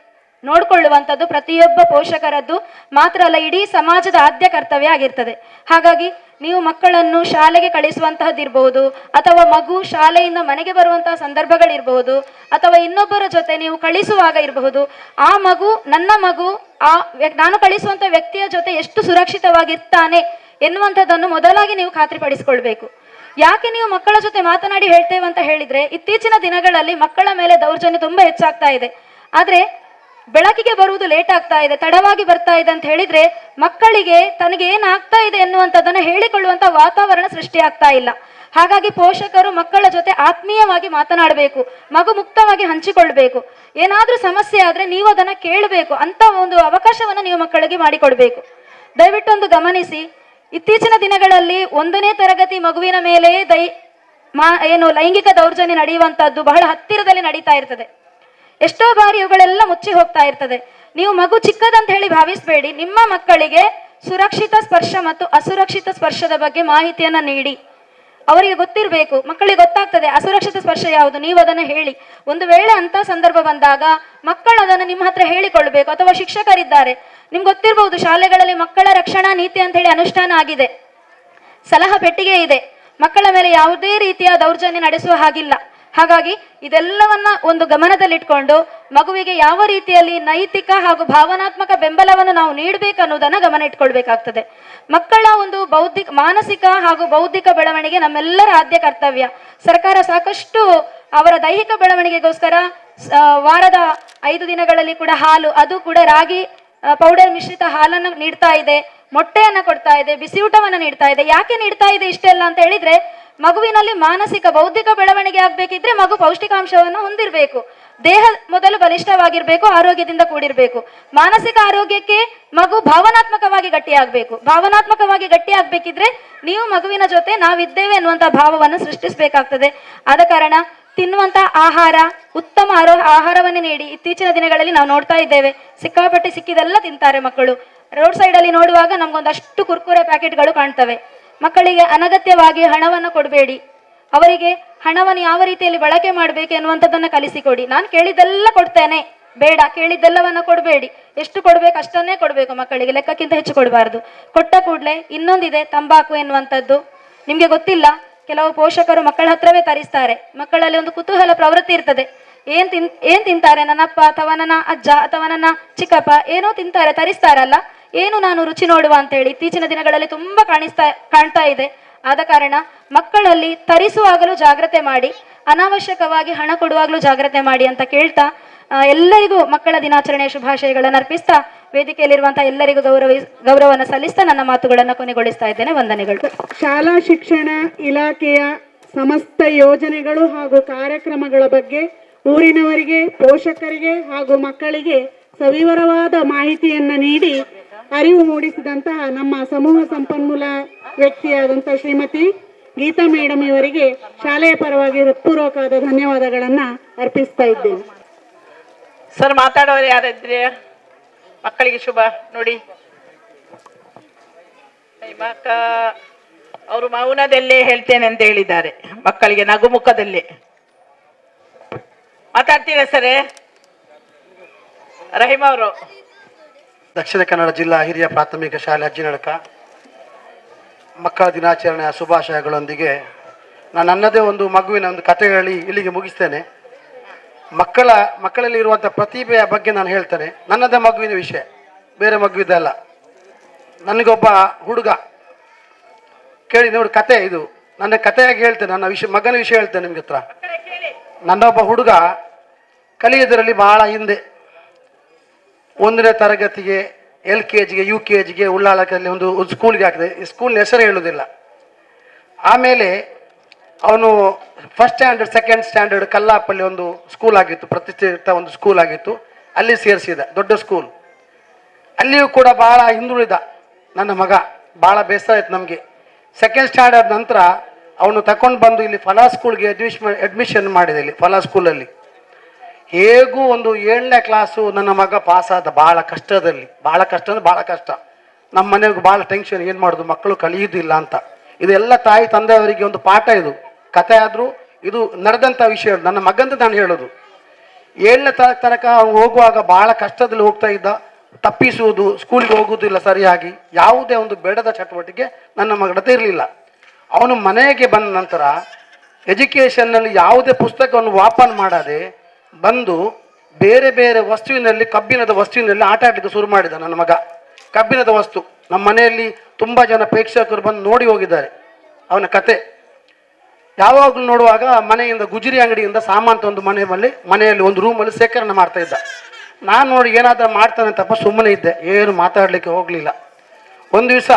[SPEAKER 10] ನೋಡಿಕೊಳ್ಳುವಂಥದ್ದು ಪ್ರತಿಯೊಬ್ಬ ಪೋಷಕರದ್ದು ಮಾತ್ರ ಅಲ್ಲ, ಇಡೀ ಸಮಾಜದ ಆದ್ಯ ಕರ್ತವ್ಯ ಆಗಿರ್ತದೆ. ಹಾಗಾಗಿ ನೀವು ಮಕ್ಕಳನ್ನು ಶಾಲೆಗೆ ಕಳಿಸುವಂತಹದ್ದಿರಬಹುದು, ಅಥವಾ ಮಗು ಶಾಲೆಯಿಂದ ಮನೆಗೆ ಬರುವಂತಹ ಸಂದರ್ಭಗಳಿರಬಹುದು, ಅಥವಾ ಇನ್ನೊಬ್ಬರ ಜೊತೆ ನೀವು ಕಳಿಸುವಾಗ ಇರಬಹುದು, ಆ ಮಗು ನನ್ನ ಮಗು ನಾನು ಕಳಿಸುವಂತ ವ್ಯಕ್ತಿಯ ಜೊತೆ ಎಷ್ಟು ಸುರಕ್ಷಿತವಾಗಿರ್ತಾನೆ ಎನ್ನುವಂಥದ್ದನ್ನು ಮೊದಲಾಗಿ ನೀವು ಖಾತ್ರಿಪಡಿಸಿಕೊಳ್ಬೇಕು. ಯಾಕೆ ನೀವು ಮಕ್ಕಳ ಜೊತೆ ಮಾತನಾಡಿ ಹೇಳ್ತೇವೆ ಅಂತ ಹೇಳಿದ್ರೆ, ಇತ್ತೀಚಿನ ದಿನಗಳಲ್ಲಿ ಮಕ್ಕಳ ಮೇಲೆ ದೌರ್ಜನ್ಯ ತುಂಬಾ ಹೆಚ್ಚಾಗ್ತಾ ಇದೆ. ಆದ್ರೆ ಬೆಳಕಿಗೆ ಬರುವುದು ಲೇಟ್ ಆಗ್ತಾ ಇದೆ, ತಡವಾಗಿ ಬರ್ತಾ ಇದೆ ಅಂತ ಹೇಳಿದ್ರೆ ಮಕ್ಕಳಿಗೆ ತನಗೆ ಏನಾಗ್ತಾ ಇದೆ ಎನ್ನುವಂಥದ್ದನ್ನು ಹೇಳಿಕೊಳ್ಳುವಂತ ವಾತಾವರಣ ಸೃಷ್ಟಿ ಆಗ್ತಾ ಇಲ್ಲ. ಹಾಗಾಗಿ ಪೋಷಕರು ಮಕ್ಕಳ ಜೊತೆ ಆತ್ಮೀಯವಾಗಿ ಮಾತನಾಡಬೇಕು, ಮಗು ಮುಕ್ತವಾಗಿ ಹಂಚಿಕೊಳ್ಬೇಕು. ಏನಾದ್ರೂ ಸಮಸ್ಯೆ ಆದ್ರೆ ನೀವು ಅದನ್ನ ಕೇಳಬೇಕು ಅಂತ ಒಂದು ಅವಕಾಶವನ್ನ ನೀವು ಮಕ್ಕಳಿಗೆ ಮಾಡಿಕೊಡ್ಬೇಕು. ದಯವಿಟ್ಟು ಒಂದು ಗಮನಿಸಿ, ಇತ್ತೀಚಿನ ದಿನಗಳಲ್ಲಿ 1ನೇ ತರಗತಿ ಮಗುವಿನ ಮೇಲೆ ಲೈಂಗಿಕ ದೌರ್ಜನ್ಯ ನಡೆಯುವಂತದ್ದು ಬಹಳ ಹತ್ತಿರದಲ್ಲಿ ನಡೀತಾ ಇರ್ತದೆ. ಎಷ್ಟೋ ಬಾರಿ ಇವುಗಳೆಲ್ಲ ಮುಚ್ಚಿ ಹೋಗ್ತಾ ಇರ್ತದೆ. ನೀವು ಮಗು ಚಿಕ್ಕದಂತ ಹೇಳಿ ಭಾವಿಸಬೇಡಿ. ನಿಮ್ಮ ಮಕ್ಕಳಿಗೆ ಸುರಕ್ಷಿತ ಸ್ಪರ್ಶ ಮತ್ತು ಅಸುರಕ್ಷಿತ ಸ್ಪರ್ಶದ ಬಗ್ಗೆ ಮಾಹಿತಿಯನ್ನ ನೀಡಿ. ಅವರಿಗೆ ಗೊತ್ತಿರಬೇಕು, ಮಕ್ಕಳಿಗೆ ಗೊತ್ತಾಗ್ತದೆ ಅಸುರಕ್ಷಿತ ಸ್ಪರ್ಶ ಯಾವುದು, ನೀವು ಅದನ್ನು ಹೇಳಿ. ಒಂದು ವೇಳೆ ಅಂತ ಸಂದರ್ಭ ಬಂದಾಗ ಮಕ್ಕಳು ಅದನ್ನು ನಿಮ್ಮ ಹತ್ರ ಹೇಳಿಕೊಳ್ಬೇಕು. ಅಥವಾ ಶಿಕ್ಷಕರಿದ್ದಾರೆ, ನಿಮ್ಗೆ ಗೊತ್ತಿರಬಹುದು ಶಾಲೆಗಳಲ್ಲಿ ಮಕ್ಕಳ ರಕ್ಷಣಾ ನೀತಿ ಅಂತ ಹೇಳಿ ಅನುಷ್ಠಾನ ಆಗಿದೆ, ಸಲಹಾ ಪೆಟ್ಟಿಗೆ ಇದೆ. ಮಕ್ಕಳ ಮೇಲೆ ಯಾವುದೇ ರೀತಿಯ ದೌರ್ಜನ್ಯ ನಡೆಸುವ ಹಾಗಿಲ್ಲ. ಹಾಗಾಗಿ ಇದೆಲ್ಲವನ್ನ ಒಂದು ಗಮನದಲ್ಲಿಟ್ಕೊಂಡು ಮಗುವಿಗೆ ಯಾವ ರೀತಿಯಲ್ಲಿ ನೈತಿಕ ಹಾಗೂ ಭಾವನಾತ್ಮಕ ಬೆಂಬಲವನ್ನು ನಾವು ನೀಡಬೇಕನ್ನೋದನ್ನ ಗಮನ ಇಟ್ಕೊಳ್ಬೇಕಾಗ್ತದೆ. ಮಕ್ಕಳ ಒಂದು ಮಾನಸಿಕ ಹಾಗೂ ಬೌದ್ಧಿಕ ಬೆಳವಣಿಗೆ ನಮ್ಮೆಲ್ಲರ ಆದ್ಯ ಕರ್ತವ್ಯ. ಸರ್ಕಾರ ಸಾಕಷ್ಟು ಅವರ ದೈಹಿಕ ಬೆಳವಣಿಗೆಗೋಸ್ಕರ ವಾರದ 5 ದಿನಗಳಲ್ಲಿ ಕೂಡ ಹಾಲು, ಅದು ಕೂಡ ರಾಗಿ ಪೌಡರ್ ಮಿಶ್ರಿತ ಹಾಲನ್ನು ನೀಡ್ತಾ ಇದೆ, ಮೊಟ್ಟೆಯನ್ನ ಕೊಡ್ತಾ ಇದೆ, ಬಿಸಿಯೂಟವನ್ನ ನೀಡ್ತಾ ಇದೆ. ಯಾಕೆ ನೀಡ್ತಾ ಇದೆ ಇಷ್ಟೆಲ್ಲ ಅಂತ ಹೇಳಿದ್ರೆ, ಮಗುವಿನಲ್ಲಿ ಮಾನಸಿಕ ಬೌದ್ಧಿಕ ಬೆಳವಣಿಗೆ ಆಗ್ಬೇಕಿದ್ರೆ ಮಗು ಪೌಷ್ಟಿಕಾಂಶವನ್ನು ಹೊಂದಿರಬೇಕು. ದೇಹ ಮೊದಲು ಬಲಿಷ್ಠವಾಗಿರ್ಬೇಕು, ಆರೋಗ್ಯದಿಂದ ಕೂಡಿರ್ಬೇಕು. ಮಾನಸಿಕ ಆರೋಗ್ಯಕ್ಕೆ ಮಗು ಭಾವನಾತ್ಮಕವಾಗಿ ಗಟ್ಟಿಯಾಗಬೇಕು. ಭಾವನಾತ್ಮಕವಾಗಿ ಗಟ್ಟಿಯಾಗಬೇಕಿದ್ರೆ ನೀವು ಮಗುವಿನ ಜೊತೆ ನಾವಿದ್ದೇವೆ ಅನ್ನುವಂತ ಭಾವವನ್ನು ಸೃಷ್ಟಿಸಬೇಕಾಗ್ತದೆ. ಆದ ಕಾರಣ ತಿನ್ನುವಂತ ಆಹಾರ, ಉತ್ತಮ ಆಹಾರವನ್ನೇ ನೀಡಿ. ಇತ್ತೀಚಿನ ದಿನಗಳಲ್ಲಿ ನಾವು ನೋಡ್ತಾ ಇದ್ದೇವೆ, ಸಿಕ್ಕಾಪಟ್ಟೆ ಸಿಕ್ಕಿದೆಲ್ಲ ತಿಂತಾರೆ ಮಕ್ಕಳು. ರೋಡ್ ಸೈಡ್ ಅಲ್ಲಿ ನೋಡುವಾಗ ನಮ್ಗೊಂದಷ್ಟು ಕುರ್ಕುರೆ ಪ್ಯಾಕೆಟ್ಗಳು ಕಾಣ್ತವೆ. ಮಕ್ಕಳಿಗೆ ಅನಗತ್ಯವಾಗಿ ಹಣವನ್ನು ಕೊಡಬೇಡಿ. ಅವರಿಗೆ ಹಣವನ್ನು ಯಾವ ರೀತಿಯಲ್ಲಿ ಬಳಕೆ ಮಾಡಬೇಕು ಎನ್ನುವಂಥದ್ದನ್ನು ಕಲಿಸಿಕೊಡಿ. ನಾನು ಕೇಳಿದ್ದೆಲ್ಲ ಕೊಡ್ತೇನೆ, ಬೇಡ ಕೇಳಿದ್ದೆಲ್ಲವನ್ನ ಕೊಡಬೇಡಿ. ಎಷ್ಟು ಕೊಡ್ಬೇಕು ಅಷ್ಟನ್ನೇ ಕೊಡಬೇಕು ಮಕ್ಕಳಿಗೆ, ಲೆಕ್ಕಕ್ಕಿಂತ ಹೆಚ್ಚು ಕೊಡಬಾರ್ದು. ಕೊಟ್ಟ ಕೂಡಲೇ ಇನ್ನೊಂದಿದೆ ತಂಬಾಕು ಎನ್ನುವಂಥದ್ದು. ನಿಮ್ಗೆ ಗೊತ್ತಿಲ್ಲ, ಕೆಲವು ಪೋಷಕರು ಮಕ್ಕಳ ಹತ್ರವೇ ತರಿಸ್ತಾರೆ. ಮಕ್ಕಳಲ್ಲಿ ಒಂದು ಕುತೂಹಲ ಪ್ರವೃತ್ತಿ ಇರ್ತದೆ. ಏನ್ ತಿಂತಾರೆ ನನ್ನಪ್ಪ ಅಥವಾ ನನ್ನ ಅಜ್ಜ ಅಥವಾ ನನ್ನ ಚಿಕ್ಕಪ್ಪ, ಏನೋ ತಿಂತಾರೆ, ತರಿಸ್ತಾರಲ್ಲ, ಏನು ನಾನು ರುಚಿ ನೋಡುವ ಅಂತ ಹೇಳಿ ಇತ್ತೀಚಿನ ದಿನಗಳಲ್ಲಿ ತುಂಬಾ ಕಾಣ್ತಾ ಇದೆ. ಆದ ಕಾರಣ ಮಕ್ಕಳಲ್ಲಿ ತರಿಸುವಾಗಲೂ ಜಾಗ್ರತೆ ಮಾಡಿ, ಅನಾವಶ್ಯಕವಾಗಿ ಹಣ ಕೊಡುವಾಗಲೂ ಜಾಗ್ರತೆ ಮಾಡಿ ಅಂತ ಕೇಳ್ತಾ ಎಲ್ಲರಿಗೂ ಮಕ್ಕಳ ದಿನಾಚರಣೆಯ ಶುಭಾಶಯಗಳನ್ನು ಅರ್ಪಿಸ್ತಾ, ವೇದಿಕೆಯಲ್ಲಿರುವಂತಹ ಎಲ್ಲರಿಗೂ ಗೌರವವನ್ನು ಸಲ್ಲಿಸ್ತಾ ನನ್ನ ಮಾತುಗಳನ್ನು ಕೊನೆಗೊಳಿಸ್ತಾ ಇದ್ದೇನೆ. ವಂದನೆಗಳು.
[SPEAKER 2] ಶಾಲಾ ಶಿಕ್ಷಣ ಇಲಾಖೆಯ ಸಮಸ್ತ ಯೋಜನೆಗಳು ಹಾಗೂ ಕಾರ್ಯಕ್ರಮಗಳ ಬಗ್ಗೆ ಊರಿನವರಿಗೆ, ಪೋಷಕರಿಗೆ ಹಾಗೂ ಮಕ್ಕಳಿಗೆ ಸವಿವರವಾದ ಮಾಹಿತಿಯನ್ನ ನೀಡಿ ಅರಿವು ಮೂಡಿಸಿದಂತಹ ನಮ್ಮ ಸಮೂಹ ಸಂಪನ್ಮೂಲ ವ್ಯಕ್ತಿಯಾದಂತಹ ಶ್ರೀಮತಿ ಗೀತಾ ಮೇಡಮ್ ಇವರಿಗೆ ಶಾಲೆಯ ಪರವಾಗಿ ಹೃತ್ಪೂರ್ವಕವಾದ ಧನ್ಯವಾದಗಳನ್ನ ಅರ್ಪಿಸ್ತಾ ಇದ್ದೇನೆ.
[SPEAKER 1] ಸರ್, ಮಾತಾಡೋರು ಯಾರಿದ್ರೆ ಮಕ್ಕಳಿಗೆ ಶುಭ ನೋಡಿ. ಅವರು ಮೌನದಲ್ಲೇ ಹೇಳ್ತೇನೆ ಅಂತ ಹೇಳಿದ್ದಾರೆ. ಮಕ್ಕಳಿಗೆ ನಗುಮುಖದಲ್ಲೇ ಮಾತಾಡ್ತೀರಾ ಸರ್? ರಹೀಮ್ ಅವರು.
[SPEAKER 11] ದಕ್ಷಿಣ ಕನ್ನಡ ಜಿಲ್ಲಾ ಹಿರಿಯ ಪ್ರಾಥಮಿಕ ಶಾಲೆ ಅಜ್ಜಿನಡಕ ಮಕ್ಕಳ ದಿನಾಚರಣೆಯ ಶುಭಾಶಯಗಳೊಂದಿಗೆ ನಾನು ನನ್ನದೇ ಒಂದು ಮಗುವಿನ ಒಂದು ಕಥೆ ಹೇಳಿ ಇಲ್ಲಿಗೆ ಮುಗಿಸ್ತೇನೆ. ಮಕ್ಕಳಲ್ಲಿ ಇರುವಂಥ ಪ್ರತಿಭೆಯ ಬಗ್ಗೆ ನಾನು ಹೇಳ್ತೇನೆ. ನನ್ನದೇ ಮಗುವಿನ ವಿಷಯ, ಬೇರೆ ಮಗುವಿದಲ್ಲ. ನನಗೊಬ್ಬ ಹುಡುಗ ಕೇಳಿ ನೋಡಿ, ಕತೆ ಇದು ನನ್ನ ಕಥೆಯಾಗಿ ಹೇಳ್ತೇನೆ. ನನ್ನ ಮಗನ ವಿಷಯ ಹೇಳ್ತೇನೆ ನಿಮ್ಗೆ ಹತ್ರ. ನನ್ನೊಬ್ಬ ಹುಡುಗ ಕಲಿಯೋದರಲ್ಲಿ ಬಹಳ ಹಿಂದೆ, 1ನೇ ತರಗತಿಗೆ LKG UKG ಉಳ್ಳಾಳಕಲ್ಲಿ ಒಂದು ಸ್ಕೂಲ್ಗೆ ಹಾಕಿದೆ. ಈ ಸ್ಕೂಲ್ನ ಹೆಸರು ಹೇಳೋದಿಲ್ಲ. ಆಮೇಲೆ ಅವನು ಫಸ್ಟ್ ಸ್ಟ್ಯಾಂಡರ್ಡ್, ಸೆಕೆಂಡ್ ಸ್ಟ್ಯಾಂಡರ್ಡ್ ಕಲ್ಲಾಪಲ್ಲಿ ಒಂದು ಸ್ಕೂಲ್ ಆಗಿತ್ತು, ಪ್ರತಿಷ್ಠಿತ ಒಂದು ಸ್ಕೂಲ್ ಆಗಿತ್ತು. ಅಲ್ಲಿ ಸೇರಿಸಿದ, ದೊಡ್ಡ ಸ್ಕೂಲ್. ಅಲ್ಲಿಯೂ ಕೂಡ ಭಾಳ ಹಿಂದುಳಿದ ನನ್ನ ಮಗ. ಭಾಳ ಬೇಸರ ಆಯ್ತು ನಮಗೆ. ಸೆಕೆಂಡ್ ಸ್ಟ್ಯಾಂಡರ್ಡ್ ನಂತರ ಅವನು ತಗೊಂಡು ಬಂದು ಇಲ್ಲಿ ಫಲಾ ಸ್ಕೂಲ್ಗೆ ಅಡ್ಮಿಷನ್ ಮಾಡಿದೆ. ಇಲ್ಲಿ ಫಲಾ ಸ್ಕೂಲಲ್ಲಿ ಹೇಗೂ ಒಂದು 7ನೇ ಕ್ಲಾಸು ನನ್ನ ಮಗ ಪಾಸಾದ. ಭಾಳ ಕಷ್ಟದಲ್ಲಿ, ಭಾಳ ಕಷ್ಟ ಅಂದರೆ ಭಾಳ ಕಷ್ಟ. ನಮ್ಮ ಮನೆಗೆ ಭಾಳ ಟೆನ್ಷನ್, ಏನು ಮಾಡೋದು, ಮಕ್ಕಳು ಕಲಿಯೋದಿಲ್ಲ ಅಂತ. ಇದೆಲ್ಲ ತಾಯಿ ತಂದೆಯವರಿಗೆ ಒಂದು ಪಾಠ. ಇದು ಕತೆ ಆದರೂ ಇದು ನಡೆದಂಥ ವಿಷಯ. ನನ್ನ ಮಗಂತ ನಾನು ಹೇಳೋದು. 7ನೇ ತನಕ ಅವನು ಹೋಗುವಾಗ ಭಾಳ ಕಷ್ಟದಲ್ಲಿ ಹೋಗ್ತಾ ಇದ್ದ. ತಪ್ಪಿಸುವುದು, ಸ್ಕೂಲಿಗೆ ಹೋಗುವುದಿಲ್ಲ ಸರಿಯಾಗಿ, ಯಾವುದೇ ಒಂದು ಬೇಡದ ಚಟುವಟಿಕೆ ನನ್ನ ಮಗನತೆ ಇರಲಿಲ್ಲ. ಅವನು ಮನೆಗೆ ಬಂದ ನಂತರ ಎಜುಕೇಷನ್ನಲ್ಲಿ ಯಾವುದೇ ಪುಸ್ತಕವನ್ನು ವಾಪನ್ ಮಾಡದೆ ಬಂದು ಬೇರೆ ಬೇರೆ ವಸ್ತುವಿನಲ್ಲಿ, ಕಬ್ಬಿಣದ ವಸ್ತುವಿನಲ್ಲಿ ಆಟ ಆಡಲಿಕ್ಕೆ ಶುರು ಮಾಡಿದ ನನ್ನ ಮಗ. ಕಬ್ಬಿಣದ ವಸ್ತು ನಮ್ಮ ಮನೆಯಲ್ಲಿ ತುಂಬ ಜನ ಪ್ರೇಕ್ಷಕರು ಬಂದು ನೋಡಿ ಹೋಗಿದ್ದಾರೆ ಅವನ ಕತೆ. ಯಾವಾಗಲೂ ನೋಡುವಾಗ ಮನೆಯಿಂದ ಗುಜರಿ ಅಂಗಡಿಯಿಂದ ಸಾಮಾನು ತಂದು ಮನೆಯಲ್ಲಿ ಒಂದು ರೂಮಲ್ಲಿ ಶೇಖರಣೆ ಮಾಡ್ತಾ ಇದ್ದ. ನಾನು ನೋಡಿ ಏನಾದರೂ ಮಾಡ್ತಾನೆ ತಪ್ಪ ಸುಮ್ಮನೆ ಇದ್ದೆ, ಏನು ಮಾತಾಡಲಿಕ್ಕೆ ಹೋಗಲಿಲ್ಲ. ಒಂದು ದಿವಸ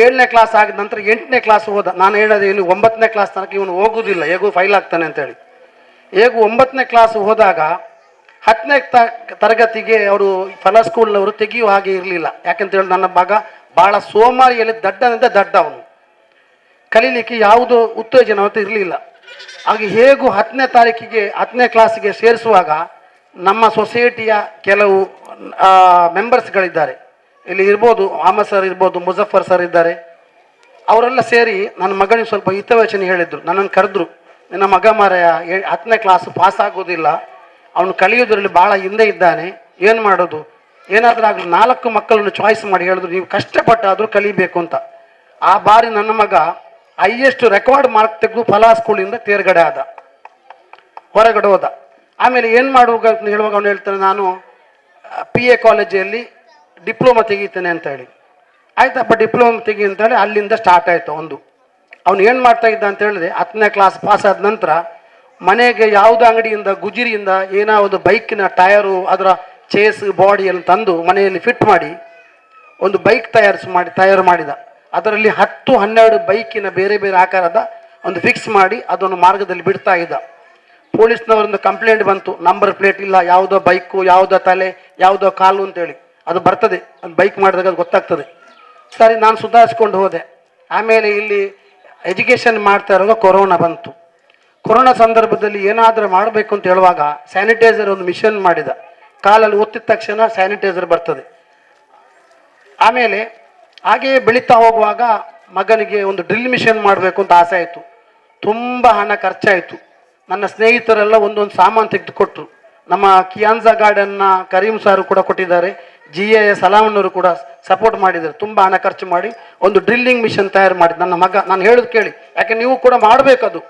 [SPEAKER 11] 7ನೇ ಕ್ಲಾಸ್ ಆಗಿದ ನಂತರ 8ನೇ ಕ್ಲಾಸ್ ಹೋದ. ನಾನು ಹೇಳೋದು ಇನ್ನು 9ನೇ ಕ್ಲಾಸ್ ತನಕ ಇವನು ಹೋಗೋದಿಲ್ಲ, ಹೇಗೂ ಫೈಲ್ ಆಗ್ತಾನೆ ಅಂತೇಳಿ. ಹೇಗೂ 9ನೇ ಕ್ಲಾಸ್ ಹೋದಾಗ 10ನೇ ತರಗತಿಗೆ ಅವರು ಫಲ ಸ್ಕೂಲ್ನವರು ತೆಗೆಯುವ ಹಾಗೆ ಇರಲಿಲ್ಲ. ಯಾಕೆಂತೇಳಿ ನನ್ನ ಮಗ ಭಾಳ ಸೋಮಾರಿಯಲ್ಲಿ ದಡ್ಡನಿಂದ ದಡ್ಡ, ಅವನು ಕಲೀಲಿಕ್ಕೆ ಯಾವುದೋ ಉತ್ತೇಜನ ಅಂತ ಇರಲಿಲ್ಲ. ಹಾಗೆ ಹೇಗೂ 10ನೇ ಕ್ಲಾಸಿಗೆ ಸೇರಿಸುವಾಗ ನಮ್ಮ ಸೊಸೈಟಿಯ ಕೆಲವು ಮೆಂಬರ್ಸ್ಗಳಿದ್ದಾರೆ, ಇಲ್ಲಿ ಇರ್ಬೋದು, ಅಹಮದ್ ಸರ್ ಇರ್ಬೋದು, ಮುಜಫರ್ ಸರ್ ಇದ್ದಾರೆ. ಅವರೆಲ್ಲ ಸೇರಿ ನನ್ನ ಮಗನಿಗೆ ಸ್ವಲ್ಪ ಹಿತವಚನೆ ಹೇಳಿದ್ರು. ನನ್ನನ್ನು ಕರೆದ್ರು, ನಿನ್ನ ಮಗ ಮಾರಾಯ 10ನೇ ಕ್ಲಾಸ್ ಪಾಸ್ ಆಗೋದಿಲ್ಲ, ಅವನು ಕಲಿಯೋದ್ರಲ್ಲಿ ಭಾಳ ಹಿಂದೆ ಇದ್ದಾನೆ, ಏನು ಮಾಡೋದು, ಏನಾದರೂ ಆಗಲಿ 4 ಮಕ್ಕಳನ್ನು ಚಾಯ್ಸ್ ಮಾಡಿ ಹೇಳಿದ್ರು, ನೀವು ಕಷ್ಟಪಟ್ಟಾದರೂ ಕಲಿಬೇಕು ಅಂತ. ಆ ಬಾರಿ ನನ್ನ ಮಗ ಹೈಯೆಸ್ಟ್ ರೆಕಾರ್ಡ್ ಮಾರ್ಕ್ ತೆಗೆದು ಫಲಾ ಸ್ಕೂಲಿಂದ ತೇರ್ಗಡೆ ಆದ, ಹೊರಗಡೆ ಹೋದ. ಆಮೇಲೆ ಏನು ಮಾಡುವಾಗ ಅಂತ ಹೇಳುವಾಗ ಅವನು ಹೇಳ್ತಾನೆ, ನಾನು PA ಕಾಲೇಜಲ್ಲಿ ಡಿಪ್ಲೊಮಾ ತೆಗಿತೇನೆ ಅಂತ ಹೇಳಿ. ಆಯ್ತಪ್ಪ ಡಿಪ್ಲೊಮಾ ತೆಗಿ ಅಂತೇಳಿ ಅಲ್ಲಿಂದ ಸ್ಟಾರ್ಟ್ ಆಯಿತು. ಅವನು ಏನು ಮಾಡ್ತಾ ಇದ್ದ ಅಂತ ಹೇಳಿದ್ರೆ 10ನೇ ಕ್ಲಾಸ್ ಪಾಸ್ ಆದ ನಂತರ ಮನೆಗೆ ಯಾವುದೋ ಅಂಗಡಿಯಿಂದ ಗುಜಿರಿಯಿಂದ ಏನಾವುದು ಬೈಕಿನ ಟಯರು, ಅದರ ಚೇಸ್ ಬಾಡಿಯನ್ನು ತಂದು ಮನೆಯಲ್ಲಿ ಫಿಟ್ ಮಾಡಿ ಒಂದು ಬೈಕ್ ತಯಾರು ಮಾಡಿದ. ಅದರಲ್ಲಿ 10-12 ಬೈಕಿನ ಬೇರೆ ಬೇರೆ ಆಕಾರದ ಒಂದು ಫಿಕ್ಸ್ ಮಾಡಿ ಅದನ್ನು ಮಾರ್ಗದಲ್ಲಿ ಬಿಡ್ತಾ ಇದ್ದ. ಪೊಲೀಸ್ನವರಿಂದ ಕಂಪ್ಲೇಂಟ್ ಬಂತು, ನಂಬರ್ ಪ್ಲೇಟ್ ಇಲ್ಲ, ಯಾವುದೋ ಬೈಕು, ಯಾವುದೋ ತಲೆ, ಯಾವುದೋ ಕಾಲು ಅಂತೇಳಿ. ಅದು ಬರ್ತದೆ, ಅದು ಬೈಕ್ ಮಾಡಿದಾಗ ಅದು ಗೊತ್ತಾಗ್ತದೆ. ಸರಿ, ನಾನು ಸುಧಾರಿಸ್ಕೊಂಡು ಹೋದೆ. ಆಮೇಲೆ ಇಲ್ಲಿ ಎಜುಕೇಷನ್ ಮಾಡ್ತಾ ಇರುವಾಗ ಕೊರೋನಾ ಬಂತು. ಕೊರೋನಾ ಸಂದರ್ಭದಲ್ಲಿ ಏನಾದರೂ ಮಾಡಬೇಕು ಅಂತ ಹೇಳುವಾಗ ಸ್ಯಾನಿಟೈಸರ್ ಒಂದು ಮಿಷನ್ ಮಾಡಿದ. ಕಾಲಲ್ಲಿ ಒತ್ತಿದ ತಕ್ಷಣ ಸ್ಯಾನಿಟೈಸರ್ ಬರ್ತದೆ. ಆಮೇಲೆ ಹಾಗೆಯೇ ಬೆಳೀತಾ ಹೋಗುವಾಗ ಮಗನಿಗೆ ಒಂದು ಡ್ರಿಲ್ ಮಿಷನ್ ಮಾಡಬೇಕು ಅಂತ ಆಸೆ ಆಯಿತು. ತುಂಬ ಹಣ ಖರ್ಚಾಯಿತು. ನನ್ನ ಸ್ನೇಹಿತರೆಲ್ಲ ಒಂದೊಂದು ಸಾಮಾನು ತೆಗೆದುಕೊಟ್ರು. ನಮ್ಮ ಕಿಯಾನ್ಸಾ ಗಾರ್ಡನ್ನ ಕರೀಂ ಸಾರು ಕೂಡ ಕೊಟ್ಟಿದ್ದಾರೆ, GA ಸಲಾಮಣ್ಣವರು ಕೂಡ ಸಪೋರ್ಟ್ ಮಾಡಿದ್ದಾರೆ. ತುಂಬ ಹಣ ಖರ್ಚು ಮಾಡಿ ಒಂದು ಡ್ರಿಲ್ಲಿಂಗ್ ಮಿಷನ್ ತಯಾರು ಮಾಡಿ ನನ್ನ ಮಗ, ನಾನು ಹೇಳೋದು ಕೇಳಿ, ಯಾಕೆ ನೀವು ಕೂಡ ಮಾಡಬೇಕದು.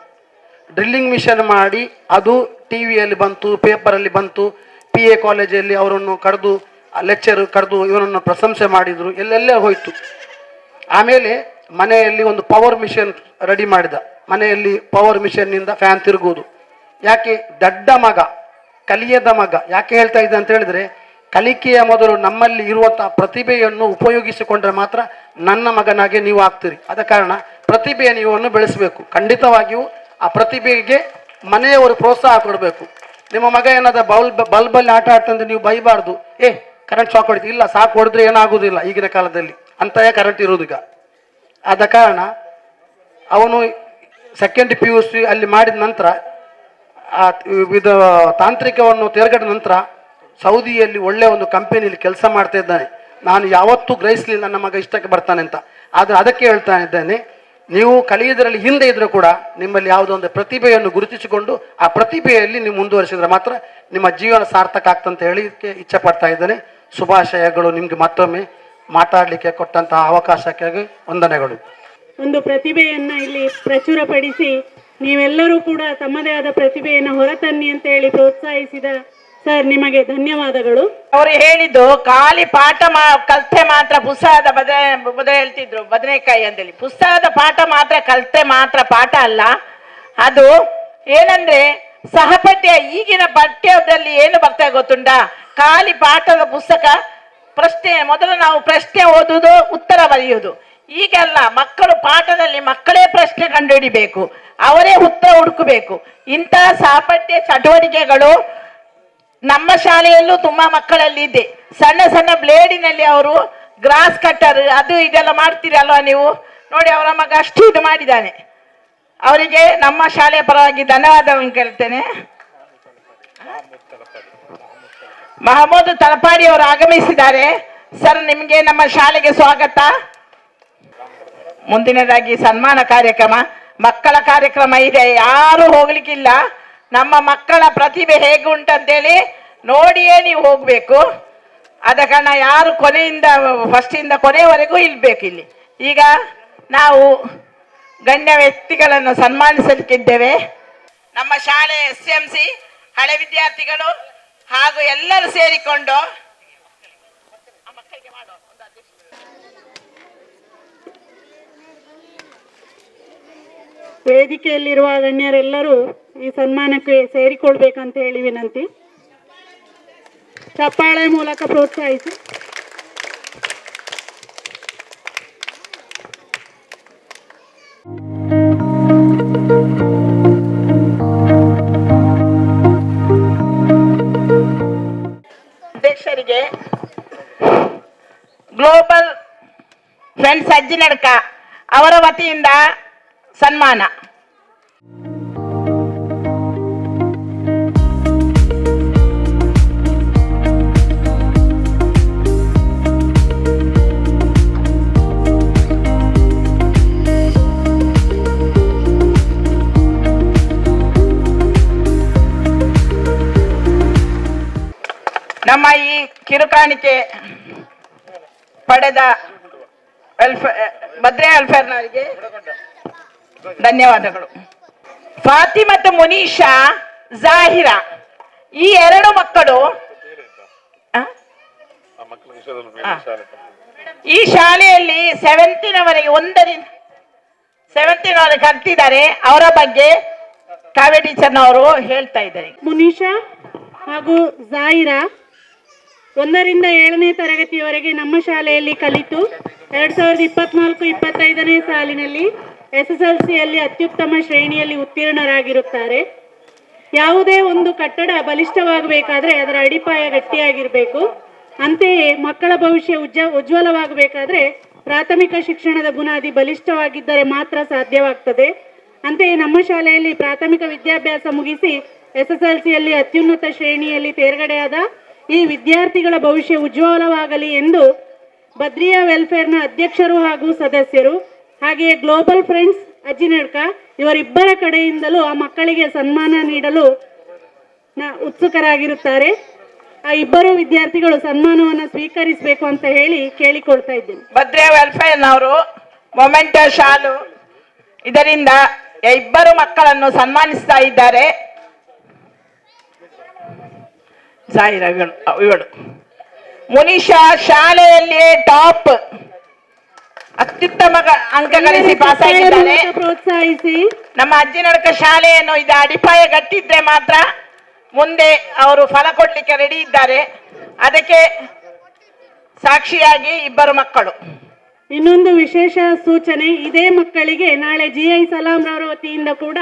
[SPEAKER 11] ಡ್ರಿಲ್ಲಿಂಗ್ ಮಿಷನ್ ಮಾಡಿ ಅದು TV ಯಲ್ಲಿ ಬಂತು, ಪೇಪರಲ್ಲಿ ಬಂತು. PA ಕಾಲೇಜಲ್ಲಿ ಅವರನ್ನು ಕರೆದು, ಲೆಕ್ಚರ್ ಕರೆದು ಇವನನ್ನು ಪ್ರಶಂಸೆ ಮಾಡಿದರು, ಎಲ್ಲೆಲ್ಲೇ ಹೋಯಿತು. ಆಮೇಲೆ ಮನೆಯಲ್ಲಿ ಒಂದು ಪವರ್ ಮಿಷನ್ ರೆಡಿ ಮಾಡಿದ. ಮನೆಯಲ್ಲಿ ಪವರ್ ಮಿಷನ್ನಿಂದ ಫ್ಯಾನ್ ತಿರುಗುವುದು. ಯಾಕೆ ದಡ್ಡ ಮಗ, ಕಲಿಯದ ಮಗ. ಯಾಕೆ ಹೇಳ್ತಾ ಇದ್ದೆ ಅಂತ ಹೇಳಿದರೆ, ಕಲಿಕೆಯ ಮೊದಲು ನಮ್ಮಲ್ಲಿ ಇರುವಂಥ ಪ್ರತಿಭೆಯನ್ನು ಉಪಯೋಗಿಸಿಕೊಂಡ್ರೆ ಮಾತ್ರ ನನ್ನ ಮಗನಾಗೆ ನೀವು ಆಗ್ತೀರಿ. ಆದ ಕಾರಣ ಪ್ರತಿಭೆಯ ನೀವನ್ನು ಬೆಳೆಸಬೇಕು. ಖಂಡಿತವಾಗಿಯೂ ಆ ಪ್ರತಿಭೆಗೆ ಮನೆಯವರು ಪ್ರೋತ್ಸಾಹ ಕೊಡಬೇಕು. ನಿಮ್ಮ ಮಗ ಏನಾದ ಬಲ್ಬಲ್ಲಿ ಆಟ ಆಡ್ತಂದ್ರೆ ನೀವು ಬೈಬಾರ್ದು, ಕರೆಂಟ್ ಶಾಕ್ ಹೊಡಿತು, ಇಲ್ಲ ಸಾಕು ಹೊಡೆದ್ರೆ ಏನಾಗೋದಿಲ್ಲ ಈಗಿನ ಕಾಲದಲ್ಲಿ, ಅಂತೆಯೇ ಕರೆಂಟ್ ಇರೋದೀಗ. ಆದ ಕಾರಣ ಅವನು 2nd PUC ಅಲ್ಲಿ ಮಾಡಿದ ನಂತರ ಇದು ತಾಂತ್ರಿಕವನ್ನು ತೆರಗಡ ನಂತರ ಸೌದಿಯಲ್ಲಿ ಒಳ್ಳೆಯ ಒಂದು ಕಂಪನಿಯಲ್ಲಿ ಕೆಲಸ ಮಾಡ್ತಾ ಇದ್ದಾನೆ. ನಾನು ಯಾವತ್ತೂ ಗ್ರಹಿಸಲಿಲ್ಲ ನನ್ನ ಮಗ ಇಷ್ಟಕ್ಕೆ ಬರ್ತಾನೆ ಅಂತ. ಆದರೆ ಅದಕ್ಕೆ ಹೇಳ್ತಾ ಇದ್ದೇನೆ, ನೀವು ಕಲಿಯುವುದರಲ್ಲಿ ಹಿಂದೆ ಇದ್ರೂ ಕೂಡ ನಿಮ್ಮಲ್ಲಿ ಯಾವುದೋ ಒಂದು ಪ್ರತಿಭೆಯನ್ನು ಗುರುತಿಸಿಕೊಂಡು ಆ ಪ್ರತಿಭೆಯಲ್ಲಿ ನೀವು ಮುಂದುವರಿಸಿದ್ರೆ ಮಾತ್ರ ನಿಮ್ಮ ಜೀವನ ಸಾರ್ಥಕ ಆಗ್ತಂತ ಹೇಳಿಕ್ಕೆ ಇಚ್ಛೆ ಪಡ್ತಾ ಇದ್ದೇನೆ. ಶುಭಾಶಯಗಳು. ನಿಮಗೆ ಮತ್ತೊಮ್ಮೆ ಮಾತಾಡಲಿಕ್ಕೆ ಕೊಟ್ಟಂತಹ ಅವಕಾಶಕ್ಕಾಗಿ ವಂದನೆಗಳು.
[SPEAKER 2] ಒಂದು ಪ್ರತಿಭೆಯನ್ನು ಇಲ್ಲಿ ಪ್ರಚುರಪಡಿಸಿ ನೀವೆಲ್ಲರೂ ಕೂಡ ತಮ್ಮದೇ ಆದ ಪ್ರತಿಭೆಯನ್ನು ಹೊರತನ್ನಿ ಅಂತ ಹೇಳಿ ಪ್ರೋತ್ಸಾಹಿಸಿದ ಸರ್, ನಿಮಗೆ ಧನ್ಯವಾದಗಳು.
[SPEAKER 1] ಅವರು ಹೇಳಿದ್ದು ಖಾಲಿ ಪಾಠ ಕಲ್ತೆ ಮಾತ್ರ ಪುಸ್ತಕದ ಬದಲು ಹೇಳ್ತಿದ್ರು ಬದನೆಕಾಯಿ ಅಂತೇಳಿ. ಪುಸ್ತಕದ ಪಾಠ ಮಾತ್ರ ಕಲ್ತೆ ಮಾತ್ರ ಪಾಠ ಅಲ್ಲ, ಅದು ಏನಂದ್ರೆ ಸಹಪಠ್ಯ. ಈಗಿನ ಪಠ್ಯದಲ್ಲಿ ಏನು ಬರ್ತಾ ಗೊತ್ತುಂಟಾ, ಖಾಲಿ ಪಾಠದ ಪುಸ್ತಕ, ಪ್ರಶ್ನೆ ಮೊದಲು ನಾವು ಪ್ರಶ್ನೆ ಓದುವುದು, ಉತ್ತರ ಬರೆಯುವುದು. ಈಗೆಲ್ಲ ಮಕ್ಕಳು ಪಾಠದಲ್ಲಿ ಮಕ್ಕಳೇ ಪ್ರಶ್ನೆ ಕಂಡುಹಿಡಿಬೇಕು, ಅವರೇ ಉತ್ತರ ಹುಡುಕಬೇಕು. ಇಂತಹ ಸಹಪಠ್ಯ ಚಟುವಟಿಕೆಗಳು ನಮ್ಮ ಶಾಲೆಯಲ್ಲೂ ತುಂಬಾ ಮಕ್ಕಳಲ್ಲಿ ಇದೆ. ಸಣ್ಣ ಸಣ್ಣ ಬ್ಲೇಡಿನಲ್ಲಿ ಅವರು ಗ್ರಾಸ್ ಕಟ್ಟರ್ ಅದು ಇದೆಲ್ಲ ಮಾಡ್ತೀರಲ್ವಾ ನೀವು ನೋಡಿ. ಅವರ ಮಗ ಅಷ್ಟು ಇದು ಮಾಡಿದ್ದಾನೆ. ಅವರಿಗೆ ನಮ್ಮ ಶಾಲೆಯ ಪರವಾಗಿ ಧನ್ಯವಾದಗಳನ್ನು ಕೇಳ್ತೇನೆ. ಮಹಮೂದ್ ತಲಪಾಡಿ ಅವರು ಆಗಮಿಸಿದ್ದಾರೆ. ಸರ್, ನಿಮಗೆ ನಮ್ಮ ಶಾಲೆಗೆ ಸ್ವಾಗತ. ಮುಂದಿನದಾಗಿ ಸನ್ಮಾನ ಕಾರ್ಯಕ್ರಮ, ಮಕ್ಕಳ ಕಾರ್ಯಕ್ರಮ ಇದೆ, ಯಾರು ಹೋಗ್ಲಿಕ್ಕಿಲ್ಲ. ನಮ್ಮ ಮಕ್ಕಳ ಪ್ರತಿಭೆ ಹೇಗೆ ಉಂಟಂತೇಳಿ ನೋಡಿಯೇ ನೀವು ಹೋಗ್ಬೇಕು. ಆದ ಕಾರಣ ಯಾರು ಫಸ್ಟಿಂದ ಕೊನೆಯವರೆಗೂ ಇಲ್ಬೇಕು ಇಲ್ಲಿ. ಈಗ ನಾವು ಗಣ್ಯ ವ್ಯಕ್ತಿಗಳನ್ನು ಸನ್ಮಾನಿಸಲಿಕ್ಕಿದ್ದೇವೆ. ನಮ್ಮ ಶಾಲೆ SMC ಹಳೆ ವಿದ್ಯಾರ್ಥಿಗಳು ಹಾಗೂ ಎಲ್ಲರೂ ಸೇರಿಕೊಂಡು
[SPEAKER 2] ವೇದಿಕೆಯಲ್ಲಿರುವ ಗಣ್ಯರೆಲ್ಲರೂ ಈ ಸನ್ಮಾನಕ್ಕೆ ಸೇರಿಕೊಳ್ಬೇಕಂತ ಹೇಳಿ ವಿನಂತಿ. ಚಪ್ಪಾಳೆ ಮೂಲಕ ಪ್ರೋತ್ಸಾಹಿಸಿ.
[SPEAKER 1] ಅಧ್ಯಕ್ಷರಿಗೆ ಗ್ಲೋಬಲ್ ಫ್ರೆಂಡ್ಸ್ ಅಜ್ಜಿನಡ್ಕ ಅವರ ವತಿಯಿಂದ ಸನ್ಮಾನ. ನಮ್ಮ ಈ ಕಿರುಕಾಣಿಕೆ ಪಡೆದ ಭದ್ರೇ ವೆಲ್ಫೇರ್ನವರಿಗೆ ಧನ್ಯವಾದಗಳು. ಫಾತಿ ಮತ್ತು ಮುನೀಶಾ, ಜಾಹಿರಾ ಈ ಎರಡು ಮಕ್ಕಳು ಈ ಶಾಲೆಯಲ್ಲಿ 7th ಕಲ್ತಿದ್ದಾರೆ. ಅವರ ಬಗ್ಗೆ ಕಾವ್ಯ ಟೀಚರ್ನವರು ಹೇಳ್ತಾ ಇದ್ದಾರೆ.
[SPEAKER 2] ಮುನೀಶಾ ಹಾಗೂ ಜಾಹಿರಾ 1ರಿಂದ 7ನೇ ತರಗತಿಯವರೆಗೆ ನಮ್ಮ ಶಾಲೆಯಲ್ಲಿ ಕಲಿತು 2024-25ನೇ ಸಾಲಿನಲ್ಲಿ SSLCಯಲ್ಲಿ ಅತ್ಯುತ್ತಮ ಶ್ರೇಣಿಯಲ್ಲಿ ಉತ್ತೀರ್ಣರಾಗಿರುತ್ತಾರೆ. ಯಾವುದೇ ಒಂದು ಕಟ್ಟಡ ಬಲಿಷ್ಠವಾಗಬೇಕಾದ್ರೆ ಅದರ ಅಡಿಪಾಯ ಗಟ್ಟಿಯಾಗಿರಬೇಕು. ಅಂತೆಯೇ ಮಕ್ಕಳ ಭವಿಷ್ಯ ಉಜ್ವಲವಾಗಬೇಕಾದ್ರೆ ಪ್ರಾಥಮಿಕ ಶಿಕ್ಷಣದ ಬುನಾದಿ ಬಲಿಷ್ಠವಾಗಿದ್ದರೆ ಮಾತ್ರ ಸಾಧ್ಯವಾಗ್ತದೆ. ಅಂತೆಯೇ ನಮ್ಮ ಶಾಲೆಯಲ್ಲಿ ಪ್ರಾಥಮಿಕ ವಿದ್ಯಾಭ್ಯಾಸ ಮುಗಿಸಿ SSLCಯಲ್ಲಿ ಅತ್ಯುನ್ನತ ಶ್ರೇಣಿಯಲ್ಲಿ ತೇರ್ಗಡೆಯಾದ ಈ ವಿದ್ಯಾರ್ಥಿಗಳ ಭವಿಷ್ಯ ಉಜ್ವಲವಾಗಲಿ ಎಂದು ಭದ್ರಿಯಾ ವೆಲ್ಫೇರ್ನ ಅಧ್ಯಕ್ಷರು ಹಾಗೂ ಸದಸ್ಯರು, ಹಾಗೆಯೇ ಗ್ಲೋಬಲ್ ಫ್ರೆಂಡ್ಸ್ ಅಜ್ಜಿನಡ್ಕ ಇವರಿಬ್ಬರ ಕಡೆಯಿಂದಲೂ ಆ ಮಕ್ಕಳಿಗೆ ಸನ್ಮಾನ ನೀಡಲು ಉತ್ಸುಕರಾಗಿರುತ್ತಾರೆ. ಆ ಇಬ್ಬರು ವಿದ್ಯಾರ್ಥಿಗಳು ಸನ್ಮಾನವನ್ನು ಸ್ವೀಕರಿಸಬೇಕು ಅಂತ ಹೇಳಿ ಕೇಳಿಕೊಳ್ತಾ ಇದ್ದೇನೆ.
[SPEAKER 1] ಭದ್ರಿಯಾ ವೆಲ್ಫೇರ್ನವರು ಮೊಮೆಂಟೋ ಶಾಲು ಇದರಿಂದ ಇಬ್ಬರು ಮಕ್ಕಳನ್ನು ಸನ್ಮಾನಿಸ್ತಾ ಇದ್ದಾರೆ. ಇವಳು ಮುನೀಶಾ ಶಾಲೆಯಲ್ಲಿ ಟಾಪ್ ಅತ್ಯುತ್ತಮ ಅಂಕ ಗಳಿಸಿ ಪಾಸ್ ಆಗಿದ್ದಾರೆ.
[SPEAKER 2] ಪ್ರೋತ್ಸಾಹಿಸಿ.
[SPEAKER 1] ನಮ್ಮ ಅಜ್ಜಿನಡ್ಕ ಶಾಲೆಯನ್ನು ಇದು ಅಡಿಪಾಯ ಗಟ್ಟಿದ್ರೆ ಮಾತ್ರ ಮುಂದೆ ಅವರು ಫಲ ಕೊಡ್ಲಿಕ್ಕೆ ರೆಡಿ ಇದ್ದಾರೆ. ಅದಕ್ಕೆ ಸಾಕ್ಷಿಯಾಗಿ ಇಬ್ಬರು ಮಕ್ಕಳು.
[SPEAKER 2] ಇನ್ನೊಂದು ವಿಶೇಷ ಸೂಚನೆ, ಇದೇ ಮಕ್ಕಳಿಗೆ ನಾಳೆ GI ಸಲಾಂ ರವರ ವತಿಯಿಂದ ಕೂಡ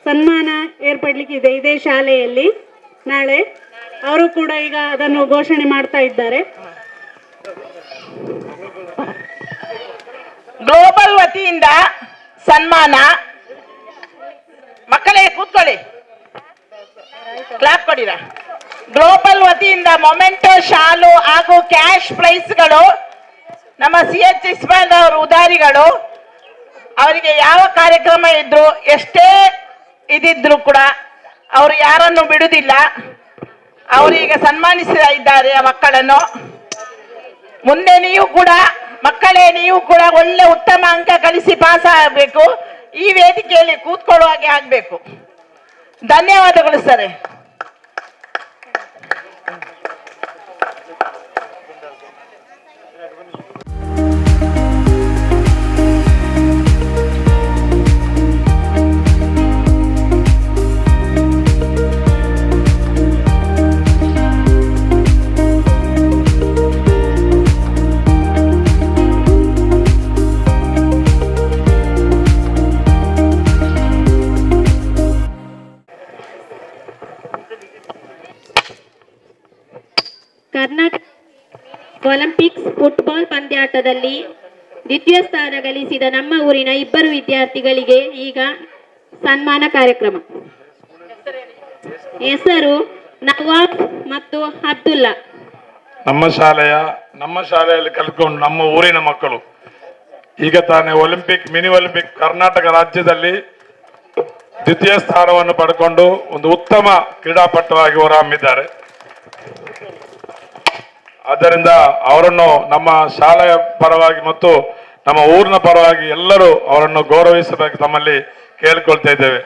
[SPEAKER 2] ಸನ್ಮಾನ ಏರ್ಪಡ್ಲಿಕ್ಕಿದೆ ಇದೇ ಶಾಲೆಯಲ್ಲಿ. ನಾಳೆ ಅವರು ಕೂಡ ಈಗ ಅದನ್ನು ಘೋಷಣೆ ಮಾಡ್ತಾ ಇದ್ದಾರೆ.
[SPEAKER 1] ಗ್ಲೋಬಲ್ ವತಿಯಿಂದ ಸನ್ಮಾನ. ಮಕ್ಕಳೇ ಕೂತ್ಕೊಳ್ಳಿ, ಕ್ಲಾಪ್ ಕೊಡಿರ. ಗ್ಲೋಬಲ್ ವತಿಯಿಂದ ಮೊಮೆಂಟೋ ಶಾಲು ಹಾಗೂ ಕ್ಯಾಶ್ ಪ್ರೈಸ್ಗಳು ನಮ್ಮ CH ಇಸ್ಮಾಯಿಲ್ ಅವರು ಉದಾರಿಗಳು. ಅವರಿಗೆ ಯಾವ ಕಾರ್ಯಕ್ರಮ ಇದ್ರು ಎಷ್ಟೇ ಇದಿದ್ರು ಕೂಡ ಅವರು ಯಾರನ್ನು ಬಿಡುವುದಿಲ್ಲ. ಅವರೀಗ ಸನ್ಮಾನಿಸ್ತಾ ಇದ್ದಾರೆ ಆ ಮಕ್ಕಳನ್ನು. ಮುಂದೆ ನೀವು ಕೂಡ ಮಕ್ಕಳೇ, ನೀವು ಕೂಡ ಒಳ್ಳೆ ಉತ್ತಮ ಅಂಕ ಗಳಿಸಿ ಪಾಸ್ ಆಗಬೇಕು. ಈ ವೇದಿಕೆಯಲ್ಲಿ ಕೂತ್ಕೊಳ್ಳುವ ಹಾಗೆ ಆಗಬೇಕು. ಧನ್ಯವಾದಗಳು ಸರ್.
[SPEAKER 4] ಕರ್ನಾಟಕ ಒಲಿಂಪಿಕ್ಸ್ ಫುಟ್ಬಾಲ್ ಪಂದ್ಯಾಟದಲ್ಲಿ ದ್ವಿತೀಯ ಸ್ಥಾನ ಗಳಿಸಿದ ನಮ್ಮ ಊರಿನ ಇಬ್ಬರು ವಿದ್ಯಾರ್ಥಿಗಳಿಗೆ ಈಗ ಸನ್ಮಾನ ಕಾರ್ಯಕ್ರಮ. ಹೆಸರು ನವಾಬ್ ಮತ್ತು ಅಬ್ದುಲ್ಲಾ.
[SPEAKER 6] ನಮ್ಮ ಶಾಲೆಯಲ್ಲಿ ಕಲ್ತ್ಕೊಂಡು ನಮ್ಮ ಊರಿನ ಮಕ್ಕಳು ಈಗ ತಾನೇ ಮಿನಿ ಒಲಿಂಪಿಕ್ ಕರ್ನಾಟಕ ರಾಜ್ಯದಲ್ಲಿ ದ್ವಿತೀಯ ಸ್ಥಾನವನ್ನು ಪಡ್ಕೊಂಡು ಒಂದು ಉತ್ತಮ ಕ್ರೀಡಾಪಟುವಾಗಿ ಹೊರಹೊಮ್ಮಿದ್ದಾರೆ. ಆದ್ದರಿಂದ ಅವರನ್ನು ನಮ್ಮ ಶಾಲೆಯ ಪರವಾಗಿ ಮತ್ತು ನಮ್ಮ ಊರಿನ ಪರವಾಗಿ ಎಲ್ಲರೂ ಅವರನ್ನು ಗೌರವಿಸಬೇಕು ತಮ್ಮಲ್ಲಿ ಕೇಳಿಕೊಳ್ತಾ ಇದ್ದೇವೆ.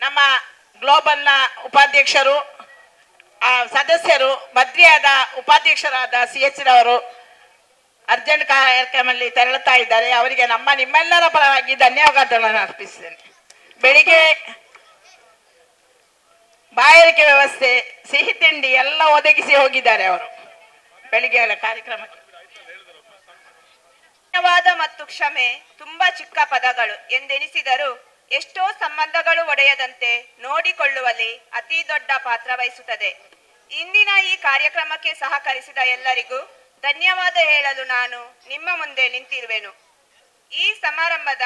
[SPEAKER 1] ನಮ್ಮ ಗ್ಲೋಬಲ್ನ ಉಪಾಧ್ಯಕ್ಷರು, ಸದಸ್ಯರು, ಬದ್ರಿಯಾದ ಉಪಾಧ್ಯಕ್ಷರಾದ CH ರವರು ಅರ್ಜೆಂಟ್ ಕಾರ್ಯಕ್ರಮದಲ್ಲಿ ತೆರಳುತ್ತಾ ಇದ್ದಾರೆ. ಅವರಿಗೆ ನಿಮ್ಮೆಲ್ಲರ ಪರವಾಗಿ ಧನ್ಯವಾದಗಳನ್ನು ಅರ್ಪಿಸ್ತೇನೆ. ಬೆಳಿಗ್ಗೆ ಬಾಯಾರಿಕೆ ವ್ಯವಸ್ಥೆ, ಸಿಹಿ ತಿಂಡಿ ಎಲ್ಲ ಒದಗಿಸಿ ಹೋಗಿದ್ದಾರೆ ಅವರು ಬೆಳಿಗ್ಗೆ ಕಾರ್ಯಕ್ರಮಕ್ಕೆ.
[SPEAKER 3] ಧನ್ಯವಾದ ಮತ್ತು ಕ್ಷಮೆ ತುಂಬಾ ಚಿಕ್ಕ ಪದಗಳು ಎಂದೆನಿಸಿದರೂ ಎಷ್ಟೋ ಸಂಬಂಧಗಳು ಒಡೆಯದಂತೆ ನೋಡಿಕೊಳ್ಳುವಲ್ಲಿ ಅತಿ ದೊಡ್ಡ ಪಾತ್ರ ವಹಿಸುತ್ತದೆ. ಇಂದಿನ ಈ ಕಾರ್ಯಕ್ರಮಕ್ಕೆ ಸಹಕರಿಸಿದ ಎಲ್ಲರಿಗೂ ಧನ್ಯವಾದ ಹೇಳಲು ನಾನು ನಿಮ್ಮ ಮುಂದೆ ನಿಂತಿರುವೆನು. ಈ ಸಮಾರಂಭದ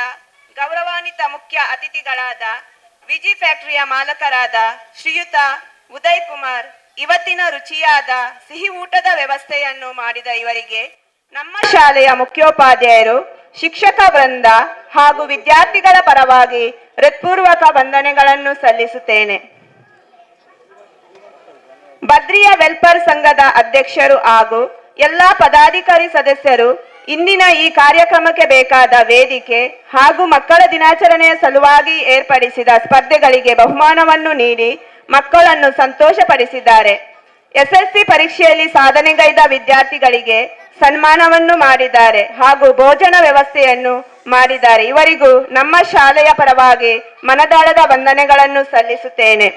[SPEAKER 3] ಗೌರವಾನ್ವಿತ ಮುಖ್ಯ ಅತಿಥಿಗಳಾದ ವಿಜಿ ಫ್ಯಾಕ್ಟರಿಯ ಮಾಲಕರಾದ ಶ್ರೀಯುತ ಉದಯ್ ಕುಮಾರ್, ಇವತ್ತಿನ ರುಚಿಯಾದ ಸಿಹಿ ಊಟದ ವ್ಯವಸ್ಥೆಯನ್ನು ಮಾಡಿದ ಇವರಿಗೆ ನಮ್ಮ ಶಾಲೆಯ ಮುಖ್ಯೋಪಾಧ್ಯಾಯರು, ಶಿಕ್ಷಕ ವೃಂದ ಹಾಗೂ ವಿದ್ಯಾರ್ಥಿಗಳ ಪರವಾಗಿ ಹೃತ್ಪೂರ್ವಕ ವಂದನೆಗಳನ್ನು ಸಲ್ಲಿಸುತ್ತೇನೆ. ಬದ್ರಿಯಾ ವೆಲ್ಫೇರ್ ಸಂಘದ ಅಧ್ಯಕ್ಷರು ಹಾಗೂ ಎಲ್ಲ ಪದಾಧಿಕಾರಿ ಸದಸ್ಯರು ಇಂದಿನ ಈ ಕಾರ್ಯಕ್ರಮಕ್ಕೆ ಬೇಕಾದ ವೇದಿಕೆ ಹಾಗೂ ಮಕ್ಕಳ ದಿನಾಚರಣೆಯ ಸಲುವಾಗಿ ಏರ್ಪಡಿಸಿದ ಸ್ಪರ್ಧೆಗಳಿಗೆ ಬಹುಮಾನವನ್ನು ನೀಡಿ ಮಕ್ಕಳನ್ನು ಸಂತೋಷಪಡಿಸಿದ್ದಾರೆ. SSC ಪರೀಕ್ಷೆಯಲ್ಲಿ ಸಾಧನೆಗೈದ ವಿದ್ಯಾರ್ಥಿಗಳಿಗೆ ಸನ್ಮಾನವನ್ನು ಮಾಡಿದ್ದಾರೆ ಹಾಗೂ ಭೋಜನ ವ್ಯವಸ್ಥೆಯನ್ನು ಮಾಡಿದ್ದಾರೆ. ಇವರಿಗೂ ನಮ್ಮ ಶಾಲೆಯ ಪರವಾಗಿ ಮನದಾಳದ ವಂದನೆಗಳನ್ನು ಸಲ್ಲಿಸುತ್ತೇನೆ.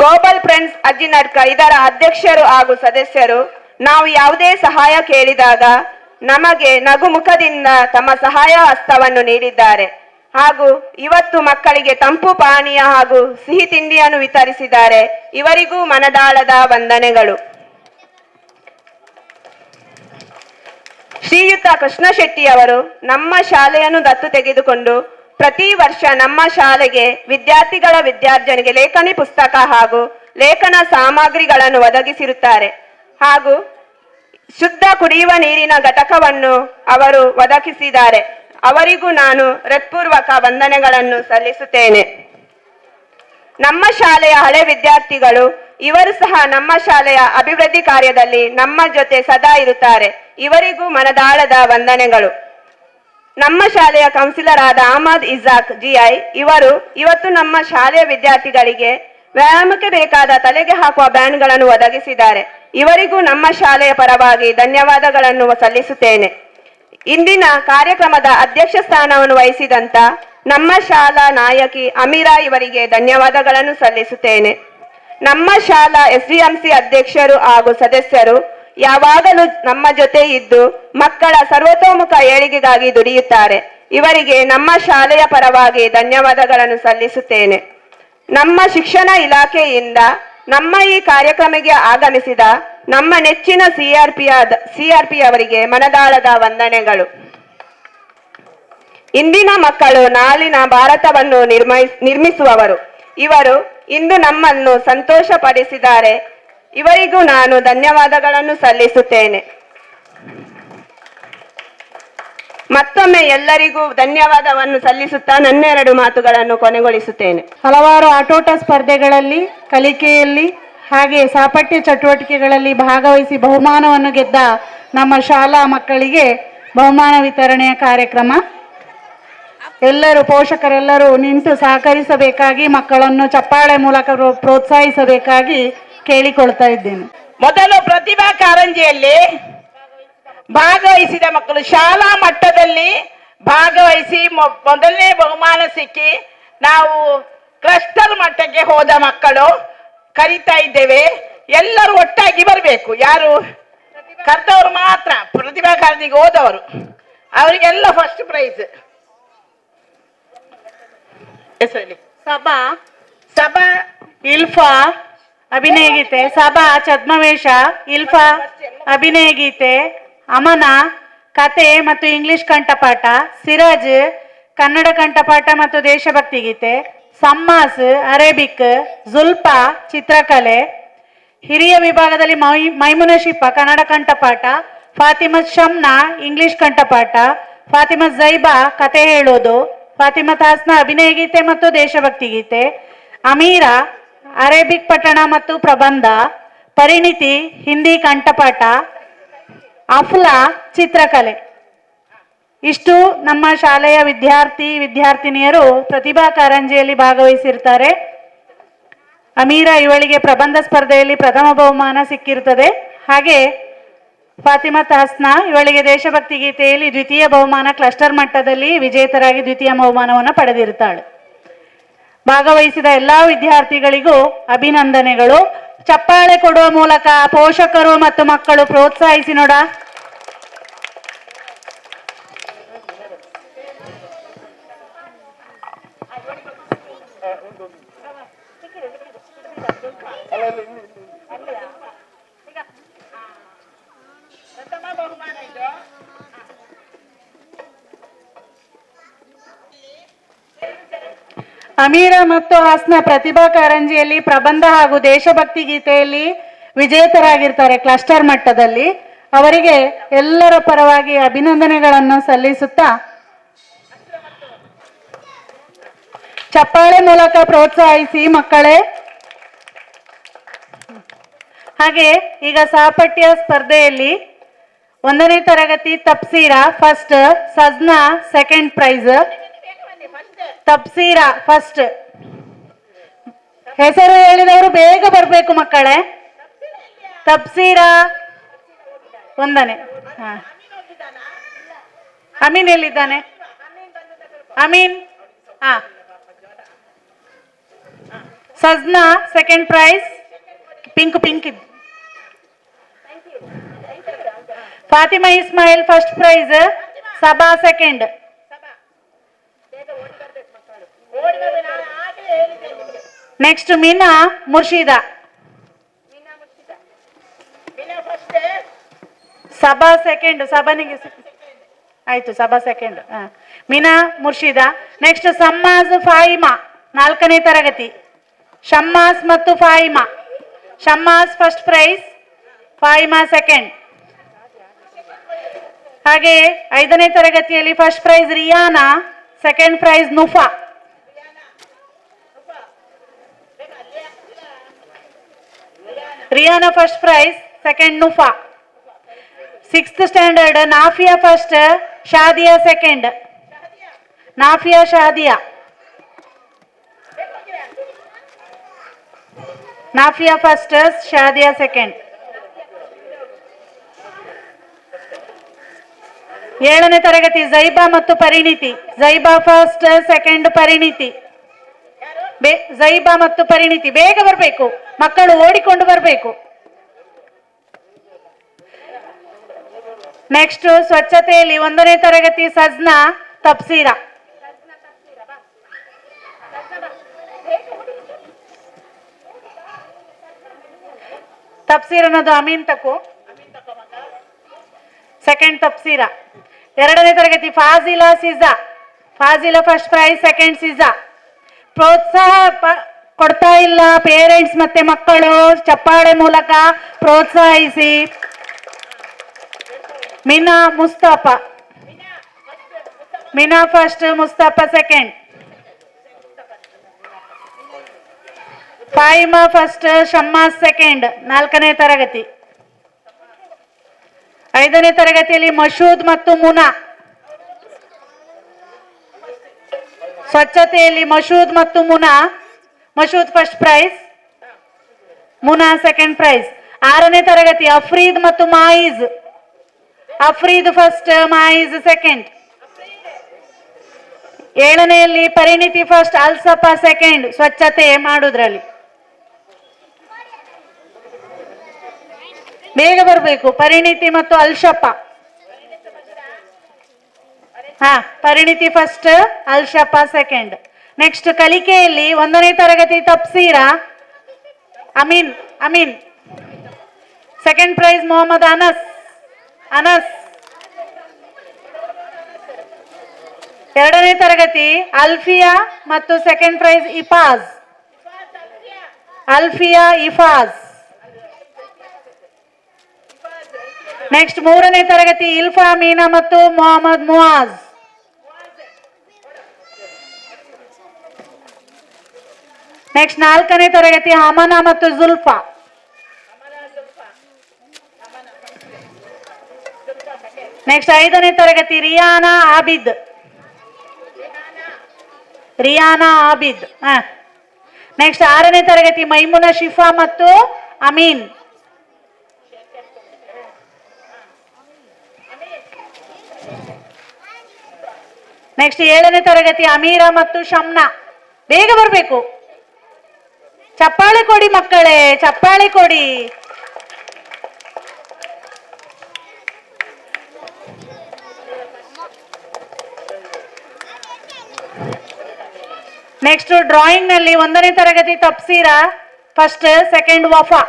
[SPEAKER 3] ಗ್ಲೋಬಲ್ ಫ್ರೆಂಡ್ಸ್ ಅಜ್ಜಿನಡ್ಕ ಇದರ ಅಧ್ಯಕ್ಷರು ಹಾಗೂ ಸದಸ್ಯರು ನಾವು ಯಾವುದೇ ಸಹಾಯ ಕೇಳಿದಾಗ ನಮಗೆ ನಗುಮುಖದಿಂದ ತಮ್ಮ ಸಹಾಯ ಹಸ್ತವನ್ನು ನೀಡಿದ್ದಾರೆ ಹಾಗೂ ಇವತ್ತು ಮಕ್ಕಳಿಗೆ ತಂಪು ಪಾನೀಯ ಹಾಗೂ ಸಿಹಿ ತಿಂಡಿಯನ್ನು ವಿತರಿಸಿದ್ದಾರೆ. ಇವರಿಗೂ ಮನದಾಳದ ವಂದನೆಗಳು. ಶ್ರೀಯುತ ಕೃಷ್ಣ ಶೆಟ್ಟಿ ಅವರು ನಮ್ಮ ಶಾಲೆಯನ್ನು ದತ್ತು ತೆಗೆದುಕೊಂಡು ಪ್ರತಿ ವರ್ಷ ನಮ್ಮ ಶಾಲೆಗೆ ವಿದ್ಯಾರ್ಥಿಗಳ ವಿದ್ಯಾರ್ಜನೆಗೆ ಲೇಖನಿ ಪುಸ್ತಕ ಹಾಗೂ ಲೇಖನ ಸಾಮಗ್ರಿಗಳನ್ನು ಒದಗಿಸಿರುತ್ತಾರೆ ಹಾಗೂ ಶುದ್ಧ ಕುಡಿಯುವ ನೀರಿನ ಘಟಕವನ್ನು ಅವರು ಒದಗಿಸಿದ್ದಾರೆ. ಅವರಿಗೂ ನಾನು ಹೃತ್ಪೂರ್ವಕ ವಂದನೆಗಳನ್ನು ಸಲ್ಲಿಸುತ್ತೇನೆ. ನಮ್ಮ ಶಾಲೆಯ ಹಳೆ ವಿದ್ಯಾರ್ಥಿಗಳು ಇವರು ಸಹ ನಮ್ಮ ಶಾಲೆಯ ಅಭಿವೃದ್ಧಿ ಕಾರ್ಯದಲ್ಲಿ ನಮ್ಮ ಜೊತೆ ಸದಾ ಇರುತ್ತಾರೆ. ಇವರಿಗೂ ಮನದಾಳದ ವಂದನೆಗಳು. ನಮ್ಮ ಶಾಲೆಯ ಕೌನ್ಸಿಲರ್ ಆದ ಅಹಮದ್ ಇಜಾಕ್ GI ಇವರು ಇವತ್ತು ನಮ್ಮ ಶಾಲೆಯ ವಿದ್ಯಾರ್ಥಿಗಳಿಗೆ ವ್ಯಾಯಾಮಕ್ಕೆ ಬೇಕಾದ ತಲೆಗೆ ಹಾಕುವ ಬ್ಯಾಂಡ್ಗಳನ್ನು ಒದಗಿಸಿದ್ದಾರೆ. ಇವರಿಗೂ ನಮ್ಮ ಶಾಲೆಯ ಪರವಾಗಿ ಧನ್ಯವಾದಗಳನ್ನು ಸಲ್ಲಿಸುತ್ತೇನೆ. ಇಂದಿನ ಕಾರ್ಯಕ್ರಮದ ಅಧ್ಯಕ್ಷ ಸ್ಥಾನವನ್ನು ವಹಿಸಿದಂತ ನಮ್ಮ ಶಾಲಾ ನಾಯಕಿ ಅಮೀರಾ ಇವರಿಗೆ ಧನ್ಯವಾದಗಳನ್ನು ಸಲ್ಲಿಸುತ್ತೇನೆ. ನಮ್ಮ ಶಾಲಾ SDMC ಅಧ್ಯಕ್ಷರು ಹಾಗೂ ಸದಸ್ಯರು ಯಾವಾಗಲೂ ನಮ್ಮ ಜೊತೆ ಇದ್ದು ಮಕ್ಕಳ ಸರ್ವತೋಮುಖ ಏಳಿಗೆಗಾಗಿ ದುಡಿಯುತ್ತಾರೆ. ಇವರಿಗೆ ನಮ್ಮ ಶಾಲೆಯ ಪರವಾಗಿ ಧನ್ಯವಾದಗಳನ್ನು ಸಲ್ಲಿಸುತ್ತೇನೆ. ನಮ್ಮ ಶಿಕ್ಷಣ ಇಲಾಖೆಯಿಂದ ನಮ್ಮ ಈ ಕಾರ್ಯಕ್ರಮಕ್ಕೆ ಆಗಮಿಸಿದ ನಮ್ಮ ನೆಚ್ಚಿನ CRP ಅವರಿಗೆ ಮನದಾಳದ ವಂದನೆಗಳು. ಇಂದಿನ ಮಕ್ಕಳು ನಾಳಿನ ಭಾರತವನ್ನು ನಿರ್ಮಿಸುವವರು. ಇವರು ಇಂದು ನಮ್ಮನ್ನು ಸಂತೋಷಪಡಿಸಿದ್ದಾರೆ. ಇವರಿಗೂ ನಾನು ಧನ್ಯವಾದಗಳನ್ನು ಸಲ್ಲಿಸುತ್ತೇನೆ. ಮತ್ತೊಮ್ಮೆ ಎಲ್ಲರಿಗೂ ಧನ್ಯವಾದವನ್ನು ಸಲ್ಲಿಸುತ್ತಾ ನನ್ನೆರಡು ಮಾತುಗಳನ್ನು ಕೊನೆಗೊಳಿಸುತ್ತೇನೆ.
[SPEAKER 2] ಹಲವಾರು ಆಟೋಟ ಸ್ಪರ್ಧೆಗಳಲ್ಲಿ, ಕಲಿಕೆಯಲ್ಲಿ ಹಾಗೆ ಸಹಪಠ್ಯ ಚಟುವಟಿಕೆಗಳಲ್ಲಿ ಭಾಗವಹಿಸಿ ಬಹುಮಾನವನ್ನು ಗೆದ್ದ ನಮ್ಮ ಶಾಲಾ ಮಕ್ಕಳಿಗೆ ಬಹುಮಾನ ವಿತರಣೆಯ ಕಾರ್ಯಕ್ರಮ. ಎಲ್ಲರೂ ಪೋಷಕರೆಲ್ಲರೂ ನಿಂತು ಸಹಕರಿಸಬೇಕಾಗಿ, ಮಕ್ಕಳನ್ನು ಚಪ್ಪಾಳೆ ಮೂಲಕ ಪ್ರೋತ್ಸಾಹಿಸಬೇಕಾಗಿ ಕೇಳಿಕೊಳ್ತಾ ಇದ್ದೇನೆ.
[SPEAKER 1] ಮೊದಲು ಪ್ರತಿಭಾ ಕಾರಂಜಿಯಲ್ಲಿ ಭಾಗವಹಿಸಿದ ಮಕ್ಕಳು ಶಾಲಾ ಮಟ್ಟದಲ್ಲಿ ಭಾಗವಹಿಸಿ ಮೊದಲನೇ ಬಹುಮಾನ ಸಿಕ್ಕಿ ನಾವು ಕ್ಲಸ್ಟರ್ ಮಟ್ಟಕ್ಕೆ ಹೋದ ಮಕ್ಕಳು ಕರೀತಾ ಇದ್ದೇವೆ. ಎಲ್ಲರೂ ಒಟ್ಟಾಗಿ ಬರಬೇಕು. ಯಾರು ಕರೆದವರು ಮಾತ್ರ ಪ್ರತಿಭಾ ಕಾರಂಜಿಗೆ ಹೋದವರು ಅವರಿಗೆಲ್ಲ ಫಸ್ಟ್ ಪ್ರೈಸ್.
[SPEAKER 2] ಸಬಾ ಇಲ್ಫಾ ಅಭಿನಯ ಗೀತೆ, ಸಬಾ ಛದ್ಮವೇಶ, ಇಲ್ಫಾ ಅಭಿನಯ ಗೀತೆ, ಅಮನ ಕತೆ ಮತ್ತು ಇಂಗ್ಲಿಷ್ ಕಂಠಪಾಠ, ಸಿರಾಜ್ ಕನ್ನಡ ಕಂಠಪಾಠ ಮತ್ತು ದೇಶಭಕ್ತಿ ಗೀತೆ, ಸಮ್ಮಾಸ್ ಅರೇಬಿಕ್, ಜುಲ್ಪಾ ಚಿತ್ರಕಲೆ, ಹಿರಿಯ ವಿಭಾಗದಲ್ಲಿ ಮೈಮುನಶಿಪ್ಪ ಕನ್ನಡ ಕಂಠಪಾಠ, ಫಾತಿಮತ್ ಶಮ್ನಾ ಇಂಗ್ಲಿಷ್ ಕಂಠಪಾಠ, ಫಾತಿಮತ್ ಜೈಬಾ ಕತೆ ಹೇಳೋದು, ಫಾತಿಮತ್ ಹಾಸ್ನ ಅಭಿನಯ ಗೀತೆ ಮತ್ತು ದೇಶಭಕ್ತಿ ಗೀತೆ, ಅಮೀರಾ ಅರೇಬಿಕ್ ಪಠಣ ಮತ್ತು ಪ್ರಬಂಧ, ಪರಿಣಿತಿ ಹಿಂದಿ ಕಂಠಪಾಠ, ಅಫ್ಲಾ ಚಿತ್ರಕಲೆ. ಇಷ್ಟು ನಮ್ಮ ಶಾಲೆಯ ವಿದ್ಯಾರ್ಥಿನಿಯರು ಪ್ರತಿಭಾ ಕಾರಂಜಿಯಲ್ಲಿ ಭಾಗವಹಿಸಿರ್ತಾರೆ. ಅಮೀರಾ ಇವಳಿಗೆ ಪ್ರಬಂಧ ಸ್ಪರ್ಧೆಯಲ್ಲಿ ಪ್ರಥಮ ಬಹುಮಾನ ಸಿಕ್ಕಿರುತ್ತದೆ. ಹಾಗೆ ಫಾತಿಮಾ ಹಸ್ನಾ ಇವಳಿಗೆ ದೇಶಭಕ್ತಿ ಗೀತೆಯಲ್ಲಿ ದ್ವಿತೀಯ ಬಹುಮಾನ, ಕ್ಲಸ್ಟರ್ ಮಟ್ಟದಲ್ಲಿ ವಿಜೇತರಾಗಿ ದ್ವಿತೀಯ ಬಹುಮಾನವನ್ನು ಪಡೆದಿರುತ್ತಾಳೆ. ಭಾಗವಹಿಸಿದ ಎಲ್ಲಾ ವಿದ್ಯಾರ್ಥಿಗಳಿಗೂ ಅಭಿನಂದನೆಗಳು. ಚಪ್ಪಾಳೆ ಕೊಡುವ ಮೂಲಕ ಪೋಷಕರು ಮತ್ತು ಮಕ್ಕಳು ಪ್ರೋತ್ಸಾಹಿಸಿ ನೋಡ. ಅಮೀರಾ ಮತ್ತು ಹಾಸ್ನ ಪ್ರತಿಭಾ ಕಾರಂಜಿಯಲ್ಲಿ ಪ್ರಬಂಧ ಹಾಗೂ ದೇಶಭಕ್ತಿ ಗೀತೆಯಲ್ಲಿ ವಿಜೇತರಾಗಿರ್ತಾರೆ ಕ್ಲಸ್ಟರ್ ಮಟ್ಟದಲ್ಲಿ. ಅವರಿಗೆ ಎಲ್ಲರ ಪರವಾಗಿ ಅಭಿನಂದನೆಗಳನ್ನು ಸಲ್ಲಿಸುತ್ತಾ ಚಪ್ಪಾಳೆ ಮೂಲಕ ಪ್ರೋತ್ಸಾಹಿಸಿ ಮಕ್ಕಳೇ. ಹಾಗೆ ಈಗ ಸಹಪಠ್ಯ ಸ್ಪರ್ಧೆಯಲ್ಲಿ 1ನೇ ತರಗತಿ Tapseera first, Sajna second prize. Tapseera first. ಹೆಸರು ಹೇಳಿದವರು ಬೇಗ ಬರಬೇಕು ಮಕ್ಕಳೇ. ತಪ್ಸೀರಾ 1ನೇ. ಅಮೀನ್ ಎಲ್ಲಿದ್ದಾನೆ? Ameen. Sajna second prize, pink ಇದ್ದು. Fatima Ismail first prize, Saba second. Next Meena Murshida. Saba second, ಸಬನಿಗೆ ಆಯ್ತು, ಸಬಾ ಸೆಕೆಂಡ್. ಮೀನಾ ಮುರ್ಷಿದಾ. ನೆಕ್ಸ್ಟ್ ಸಮ್ಮಾಜ್ ಫಾಯಿಮಾ 4ನೇ ತರಗತಿ. ಶಮ್ಮಾಸ್ ಮತ್ತು Faima. Shammas first prize, Faima second. ಹಾಗೆ 5ನೇ ತರಗತಿಯಲ್ಲಿ first prize Riyana, second prize Nufa. Riyana first prize, second Nufa. 6th standard Nafiya first, Shadiya second. Nafiya Shadiya. Nafiya first, Shadiya second. 7ನೇ ತರಗತಿ ಜೈಬಾ ಮತ್ತು ಪರಿಣಿತಿ. ಜೈಬಾ ಫಸ್ಟ್, ಸೆಕೆಂಡ್ ಪರಿಣಿತಿ. ಜೈಬಾ ಮತ್ತು ಪರಿಣಿತಿ ಬೇಗ ಬರಬೇಕು ಮಕ್ಕಳು, ಓಡಿಕೊಂಡು ಬರಬೇಕು. ನೆಕ್ಸ್ಟ್ ಸ್ವಚ್ಛತೆಯಲ್ಲಿ 1ನೇ ತರಗತಿ ಸಜ್ನಾ ತಪ್ಸೀರಾ. ತಪ್ಸೀರ್ ಅನ್ನೋದು ಅಮೀನ್ ತಕು, ಸೆಕೆಂಡ್ ತಪ್ಸೀರಾ. 2ನೇ ತರಗತಿ Fazila Sija. Fazila first prize, second Sija. ಪ್ರೋತ್ಸಾಹ ಕೊಡ್ತಾ ಇಲ್ಲ ಪೇರೆಂಟ್ಸ್ ಮತ್ತೆ ಮಕ್ಕಳು, ಚಪ್ಪಾಳೆ ಮೂಲಕ ಪ್ರೋತ್ಸಾಹಿಸಿ. Meena Mustafa. Meena first, Mustafa second. Faima first, Shammas second. 4ನೇ ತರಗತಿ. 5ನೇ ತರಗತಿಯಲ್ಲಿ ಮಶೂದ್ ಮತ್ತು ಮುನಾ. ಸ್ವಚ್ಛತೆಯಲ್ಲಿ ಮಶೂದ್ ಮತ್ತು ಮುನಾ. ಮಶೂದ್ ಫಸ್ಟ್ ಪ್ರೈಸ್, ಮುನಾ ಸೆಕೆಂಡ್ ಪ್ರೈಸ್. 6ನೇ ತರಗತಿ ಅಫ್ರೀದ್ ಮತ್ತು ಮಾಯಿಜ್. ಅಫ್ರೀದ್ ಫಸ್ಟ್, ಮಾಯಿಜ್ ಸೆಕೆಂಡ್. 7ನೇಯಲ್ಲಿ ಪರಿಣಿತಿ ಫಸ್ಟ್, ಅಲ್ಸಫಾ ಸೆಕೆಂಡ್. ಸ್ವಚ್ಛತೆ ಮಾಡುವುದರಲ್ಲಿ ಬೇಗ ಬರಬೇಕು. ಪರಿಣಿತಿ ಮತ್ತು ಅಲ್ಶಫಾ. ಪರಿಣಿತಿ ಫಸ್ಟ್, ಅಲ್ಶಫಾ ಸೆಕೆಂಡ್. ನೆಕ್ಸ್ಟ್ ಕಲಿಕೆಯಲ್ಲಿ 1ನೇ ತರಗತಿ ತಪ್ಸೀರಾ ಅಮೀನ್. ಸೆಕೆಂಡ್ ಪ್ರೈಸ್ ಮೊಹಮ್ಮದ್ ಅನಸ್. 2ನೇ ತರಗತಿ ಅಲ್ಫಿಯಾ ಮತ್ತು ಸೆಕೆಂಡ್ ಪ್ರೈಸ್ ಇಫಾಜ್. ಅಲ್ಫಿಯಾ ಇಫಾಜ್. ನೆಕ್ಸ್ಟ್ 3ನೇ ತರಗತಿ ಇಲ್ಫಾ ಮೀನಾ ಮತ್ತು ಮೊಹಮ್ಮದ್ ಮುಆಜ್. ನೆಕ್ಸ್ಟ್ 4ನೇ ತರಗತಿ ಹಮನಾ ಮತ್ತು ಜುಲ್ಫಾ. ನೆಕ್ಸ್ಟ್ ನೆಕ್ಸ್ಟ್ 5ನೇ ತರಗತಿ ರಿಯಾನಾ ಆಬಿದ್. ನೆಕ್ಸ್ಟ್ 6ನೇ ತರಗತಿ ಮೈಮುನಾ ಶಿಫಾ ಮತ್ತು ಅಮೀನ್. ನೆಕ್ಸ್ಟ್ 7ನೇ ತರಗತಿ ಅಮೀರಾ ಮತ್ತು ಶಮ್ನಾ. ಬೇಗ ಬರಬೇಕು. ಚಪ್ಪಾಳೆ ಕೊಡಿ ಮಕ್ಕಳೇ, ಚಪ್ಪಾಳೆ ಕೊಡಿ. ನೆಕ್ಸ್ಟ್ ಡ್ರಾಯಿಂಗ್ ನಲ್ಲಿ 1ನೇ ತರಗತಿ Tapseera first, second Wafa.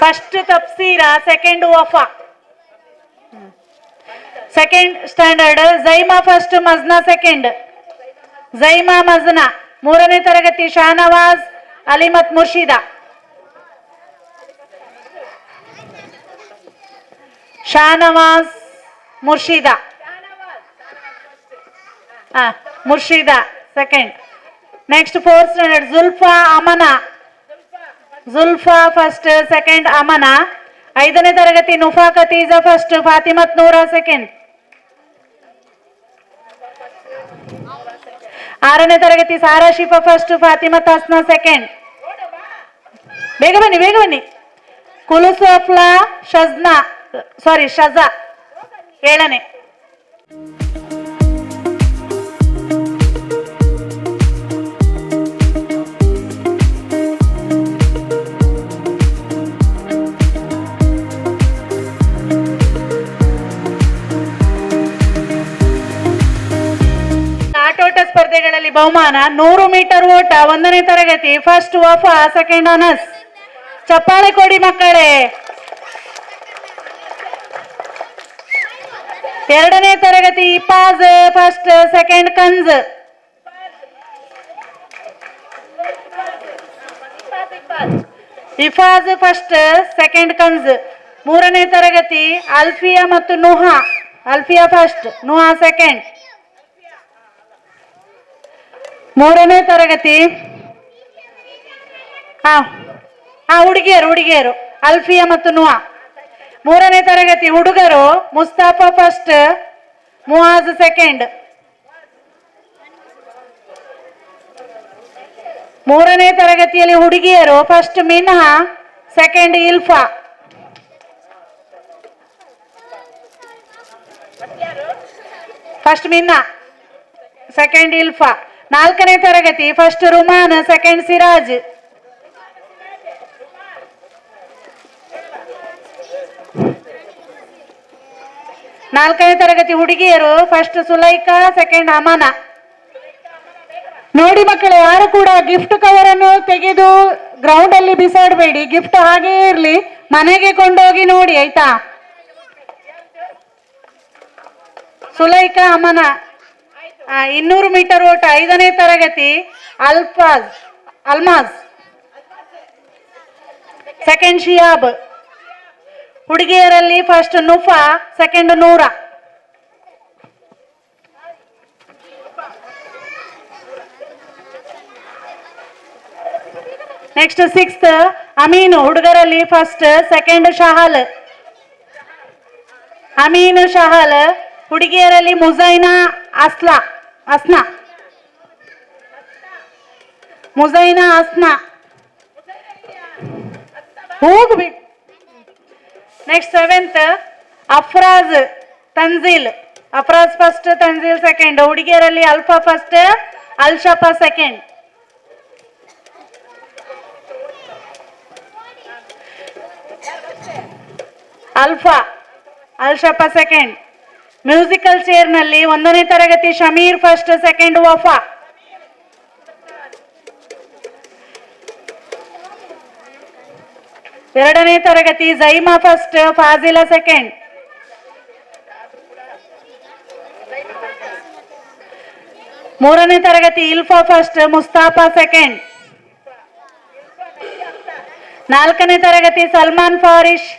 [SPEAKER 2] First Tapseera, second Wafa. Second standard Zaima first, Majna second. Zaima Majna. 3ನೇ ತರಗತಿ Shanawaz Alimath Murshida. Shanawaz Murshida. Murshida second. Next 4th standard Julfa Amana. Julfa first, second Amana. 5ನೇ ತರಗತಿ ನುಫಾ ಖತೀಜಾ ಫಸ್ಟ್, ಫಾತಿಮತ್ ನೂರಾ ಸೆಕೆಂಡ್. 6ನೇ ತರಗತಿ ಸಾರಾ ಶಿಫಾ ಫಸ್ಟ್, ಫಾತಿಮತ್ ಹಸ್ನಾ ಸೆಕೆಂಡ್. ಬೇಗ ಬನ್ನಿ, ಬೇಗ ಬನ್ನಿ. ಕುಲುಸಫ್ಲಾ ಶಜ್ನಾ ಶಜಾ 7ನೇ. ಆಟೋಟ ಸ್ಪರ್ಧೆಗಳಲ್ಲಿ ಬಹುಮಾನ 100 ಮೀಟರ್ ಓಟ 1ನೇ ತರಗತಿ ಫಸ್ಟ್ ವಫಾ, ಸೆಕೆಂಡ್ ಅನಸ್. ಚಪ್ಪಾಳೆ ಕೊಡಿ ಮಕ್ಕಳೇ. 2ನೇ ತರಗತಿ ಇಫಾಜ್ ಫಸ್ಟ್, ಸೆಕೆಂಡ್ ಕನ್ಸ್. ಇಫಾಜ್ ಫಸ್ಟ್, ಸೆಕೆಂಡ್ ಕನ್ಸ್. 3ನೇ ತರಗತಿ ಅಲ್ಫಿಯಾ ಮತ್ತು ನುಹಾ. Alfiya first, ನುಹಾ second. 3ನೇ ತರಗತಿ ಹುಡುಗಿಯರು ಅಲ್ಫಿಯಾ ಮತ್ತು ನುಹಾ. 3ನೇ ತರಗತಿ ಹುಡುಗರು ಮುಸ್ತಾಫಾ ಫಸ್ಟ್, ಮುಆಜ್ ಸೆಕೆಂಡ್. 3ನೇ ತರಗತಿಯಲ್ಲಿ ಹುಡುಗಿಯರು first Minha, second Ilfa. First Minna, second Ilfa. 4ನೇ ತರಗತಿ ಫಸ್ಟ್ ರುಮಾನ್, ಸೆಕೆಂಡ್ ಸಿರಾಜ್. 4ನೇ ತರಗತಿ ಹುಡುಗಿಯರು ಫಸ್ಟ್ ಸುಲೈಕಾ, ಸೆಕೆಂಡ್ ಅಮನಾ. ನೋಡಿ ಮಕ್ಕಳು, ಯಾರು ಕೂಡ ಗಿಫ್ಟ್ ಕವರ್ ಅನ್ನು ತೆಗೆದು ಗ್ರೌಂಡ್ ಅಲ್ಲಿ ಬಿಸಾಡಬೇಡಿ. ಗಿಫ್ಟ್ ಹಾಗೇ ಇರ್ಲಿ, ಮನೆಗೆ ಕೊಂಡೋಗಿ ನೋಡಿ ಆಯ್ತಾ. ಸುಲೈಕಾ ಅಮನಾ. 200 ಮೀಟರ್ ಓಟ 5ನೇ ತರಗತಿ ಅಲ್ಮಾಜ್, ಸೆಕೆಂಡ್ ಶಿಯಾಬ್. ಹುಡುಗಿಯರಲ್ಲಿ first Nufa, second Noora. Next 6th Ameen. ಹುಡುಗರಲ್ಲಿ ಫಸ್ಟ್, ಸೆಕೆಂಡ್ ಶಹಲ್. ಅಮೀನು ಶಹಲ್. ಹುಡುಗಿಯರಲ್ಲಿ ಮುಜೈನಾ ಅಸ್ನಾ. ಮುಜೈನಾ ಅಸ್ನಾ ಹೋಗ್ಬೇಕು. Next 7th Afraz Tanzeel. Afraz first, Tanzeel second. ಹುಡುಗಿಯರಲ್ಲಿ Alfa first, Alshifa second. Alfa, Alshifa second. Musical chair ನಲ್ಲಿ 1ನೇ ತರಗತಿ ಶಮೀರ್ ಫಸ್ಟ್, ಸೆಕೆಂಡ್ ವಫಾ. 2ನೇ ತರಗತಿ ಝೈಮಾ ಫಸ್ಟ್, ಫಾಜಿಲಾ ಸೆಕೆಂಡ್. 3ನೇ ತರಗತಿ ಇಲ್ಫಾ ಫಸ್ಟ್, ಮುಸ್ತಾಫಾ ಸೆಕೆಂಡ್. 4ನೇ ತರಗತಿ ಸಲ್ಮಾನ್ ಫಾರಿಶ್,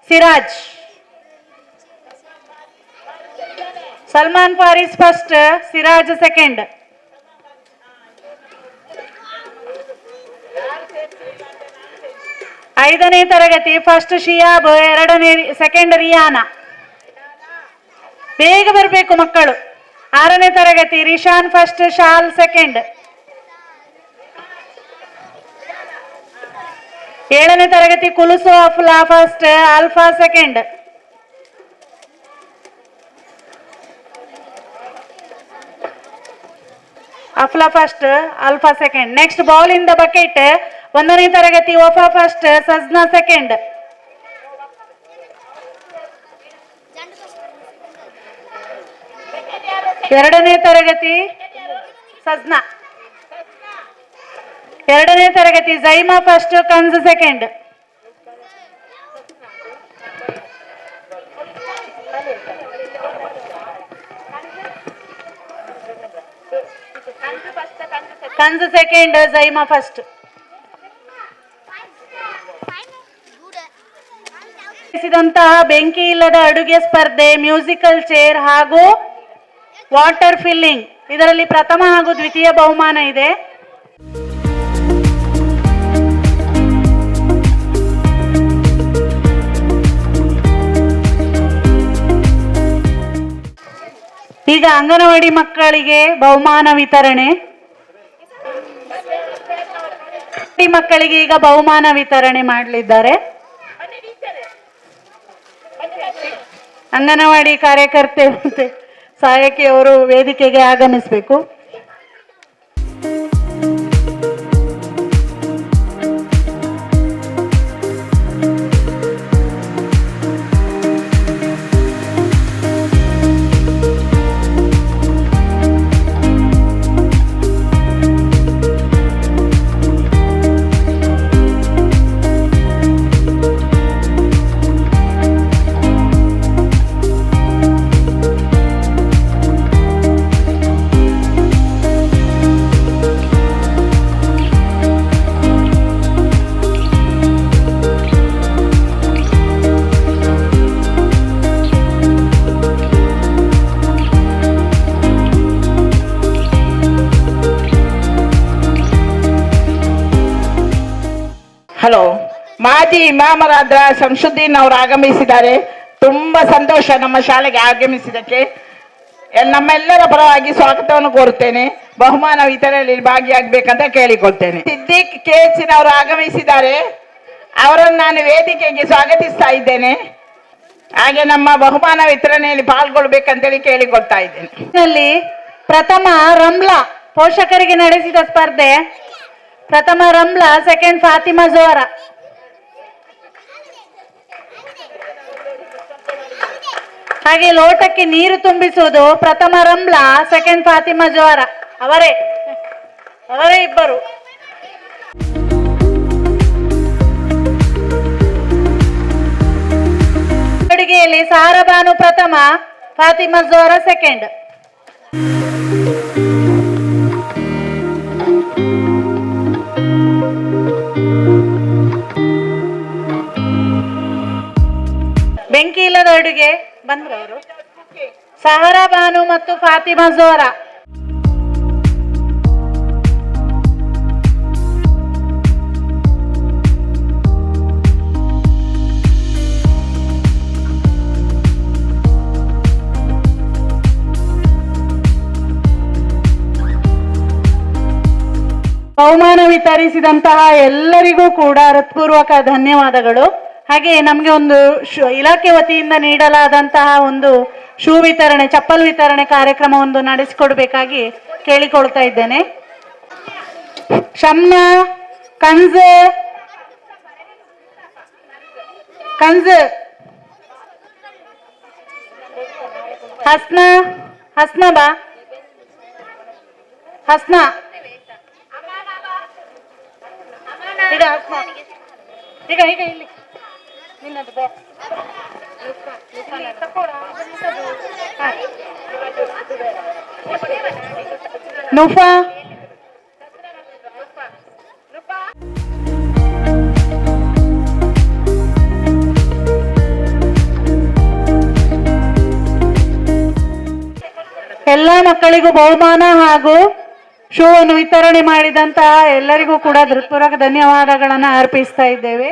[SPEAKER 2] ಸಿರಾಜ್. Salman ಫಾರಿಸ್ first, Siraj second. 5 5ನೇ ತರಗತಿ ಫಸ್ಟ್ ಶಿಯಾಬ್, ಸೆಕೆಂಡ್ ರಿಯಾನ. ಬೇಗ ಬರಬೇಕು ಮಕ್ಕಳು. 6ನೇ ತರಗತಿ ರಿಶಾನ್ ಫಸ್ಟ್, ಶಾಲ್ ಸೆಕೆಂಡ್. 7ನೇ ತರಗತಿ Kulsu Afla first, Alfa second. 2nd. Next, ball in the bucket. 1ನೇ ತರಗತಿ ವಫಾ ಫಸ್ಟ್, ಸಜ್ನಾ ಸೆಕೆಂಡ್. 2ನೇ ತರಗತಿ ಸಜ್ನಾ. 2ನೇ ತರಗತಿ ಜೈಮಾ ಫಸ್ಟ್, ಕನ್ಸ್ ಸೆಕೆಂಡ್. 2nd, Zaima first. ಬೆಂಕಿ ಇಲ್ಲದ ಅಡುಗೆ ಸ್ಪರ್ಧೆ, ಮ್ಯೂಸಿಕಲ್ ಚೇರ್ ಹಾಗೂ ವಾಟರ್ ಫಿಲ್ಲಿಂಗ್, ಇದರಲ್ಲಿ ಪ್ರಥಮ ಹಾಗೂ ದ್ವಿತೀಯ ಬಹುಮಾನ ಇದೆ. ಈಗ ಅಂಗನವಾಡಿ ಮಕ್ಕಳಿಗೆ ಬಹುಮಾನ ವಿತರಣೆ. ಮಕ್ಕಳಿಗೆ ಈಗ ಬಹುಮಾನ ವಿತರಣೆ ಮಾಡಲಿದ್ದಾರೆ. ಅಂಗನವಾಡಿ ಕಾರ್ಯಕರ್ತೆ ಮತ್ತೆ ಸಹಾಯಕಿಯವರು ವೇದಿಕೆಗೆ ಆಗಮಿಸಬೇಕು.
[SPEAKER 1] ಹಲೋ, ಮಾಜಿ ಇಮಾಮರಾದ ಶಂಸುದ್ದೀನ್ ಅವರು ಆಗಮಿಸಿದ್ದಾರೆ. ತುಂಬಾ ಸಂತೋಷ ನಮ್ಮ ಶಾಲೆಗೆ ಆಗಮಿಸಿದ್ದಕ್ಕೆ. ನಮ್ಮೆಲ್ಲರ ಪರವಾಗಿ ಸ್ವಾಗತವನ್ನು ಕೋರುತ್ತೇನೆ. ಬಹುಮಾನ ವಿತರಣೆಯಲ್ಲಿ ಭಾಗಿಯಾಗಬೇಕಂತ ಕೇಳಿಕೊಳ್ತೇನೆ. ಸಿದ್ದಿಕ್ ಕೇಚಿನವರು ಆಗಮಿಸಿದ್ದಾರೆ. ಅವರನ್ನು ನಾನು ವೇದಿಕೆಗೆ ಸ್ವಾಗತಿಸ್ತಾ ಇದ್ದೇನೆ. ಹಾಗೆ ನಮ್ಮ ಬಹುಮಾನ ವಿತರಣೆಯಲ್ಲಿ ಪಾಲ್ಗೊಳ್ಬೇಕಂತೇಳಿ ಕೇಳಿಕೊಳ್ತಾ ಇದ್ದೇನೆ.
[SPEAKER 2] ಪ್ರಥಮ ರಂಬ್ಲಾ ಪೋಷಕರಿಗೆ ನಡೆಸಿದ ಸ್ಪರ್ಧೆ. ಪ್ರಥಮ ರಂಬ್ಲಾ, ಸೆಕೆಂಡ್ ಫಾತಿಮಾ ಜೋರಾ. ಹಾಗೆ ಲೋಟಕ್ಕೆ ನೀರು ತುಂಬಿಸುವುದು. ಪ್ರಥಮ ರಂಬ್ಲಾ, ಸೆಕೆಂಡ್ ಫಾತಿಮಾ ಜೋರಾ. ಅವರೇ ಇಬ್ಬರು. ಅಡುಗೆಯಲ್ಲಿ ಸಾರಬಾನು ಪ್ರಥಮ, ಫಾತಿಮಾ ಜೋರಾ ಸೆಕೆಂಡ್. ಬೆಂಕಿ ಇಲ್ಲದ ಅಡುಗೆ ಬಂದ್ರವರು. ಸಹರಾ ಬಾನು ಮತ್ತು ಫಾತಿಮಾ ಜೋರಾ. ಬಹುಮಾನ ವಿತರಿಸಿದಂತಹ ಎಲ್ಲರಿಗೂ ಕೂಡ ಹೃತ್ಪೂರ್ವಕ ಧನ್ಯವಾದಗಳು. ಹಾಗೆ ನಮಗೆ ಒಂದು ಇಲಾಖೆ ವತಿಯಿಂದ ನೀಡಲಾದಂತಹ ಒಂದು ಶೂ ವಿತರಣೆ, ಚಪ್ಪಲ್ ವಿತರಣೆ ಕಾರ್ಯಕ್ರಮವನ್ನು ನಡೆಸಿಕೊಡ್ಬೇಕಾಗಿ ಕೇಳಿಕೊಳ್ತಾ ಇದ್ದೇನೆ. ಶಮ್ನಾ, ಕನ್ಸ್, ಹಸ್ನಾ ಬಾ, ಹಸ್ನಾ ಈಗ ಇಲ್ಲಿ ನಿನ್ನದು ಬಾ. ನುಫಾ, ಎಲ್ಲ ಮಕ್ಕಳಿಗೂ ಬಹುಮಾನ ಹಾಗೂ ಶೂ ಅನ್ನು ವಿತರಣೆ ಮಾಡಿದಂತಹ ಎಲ್ಲರಿಗೂ ಕೂಡ ಹೃತ್ಪೂರ್ವಕ ಧನ್ಯವಾದಗಳನ್ನು ಅರ್ಪಿಸ್ತಾ ಇದ್ದೇವೆ.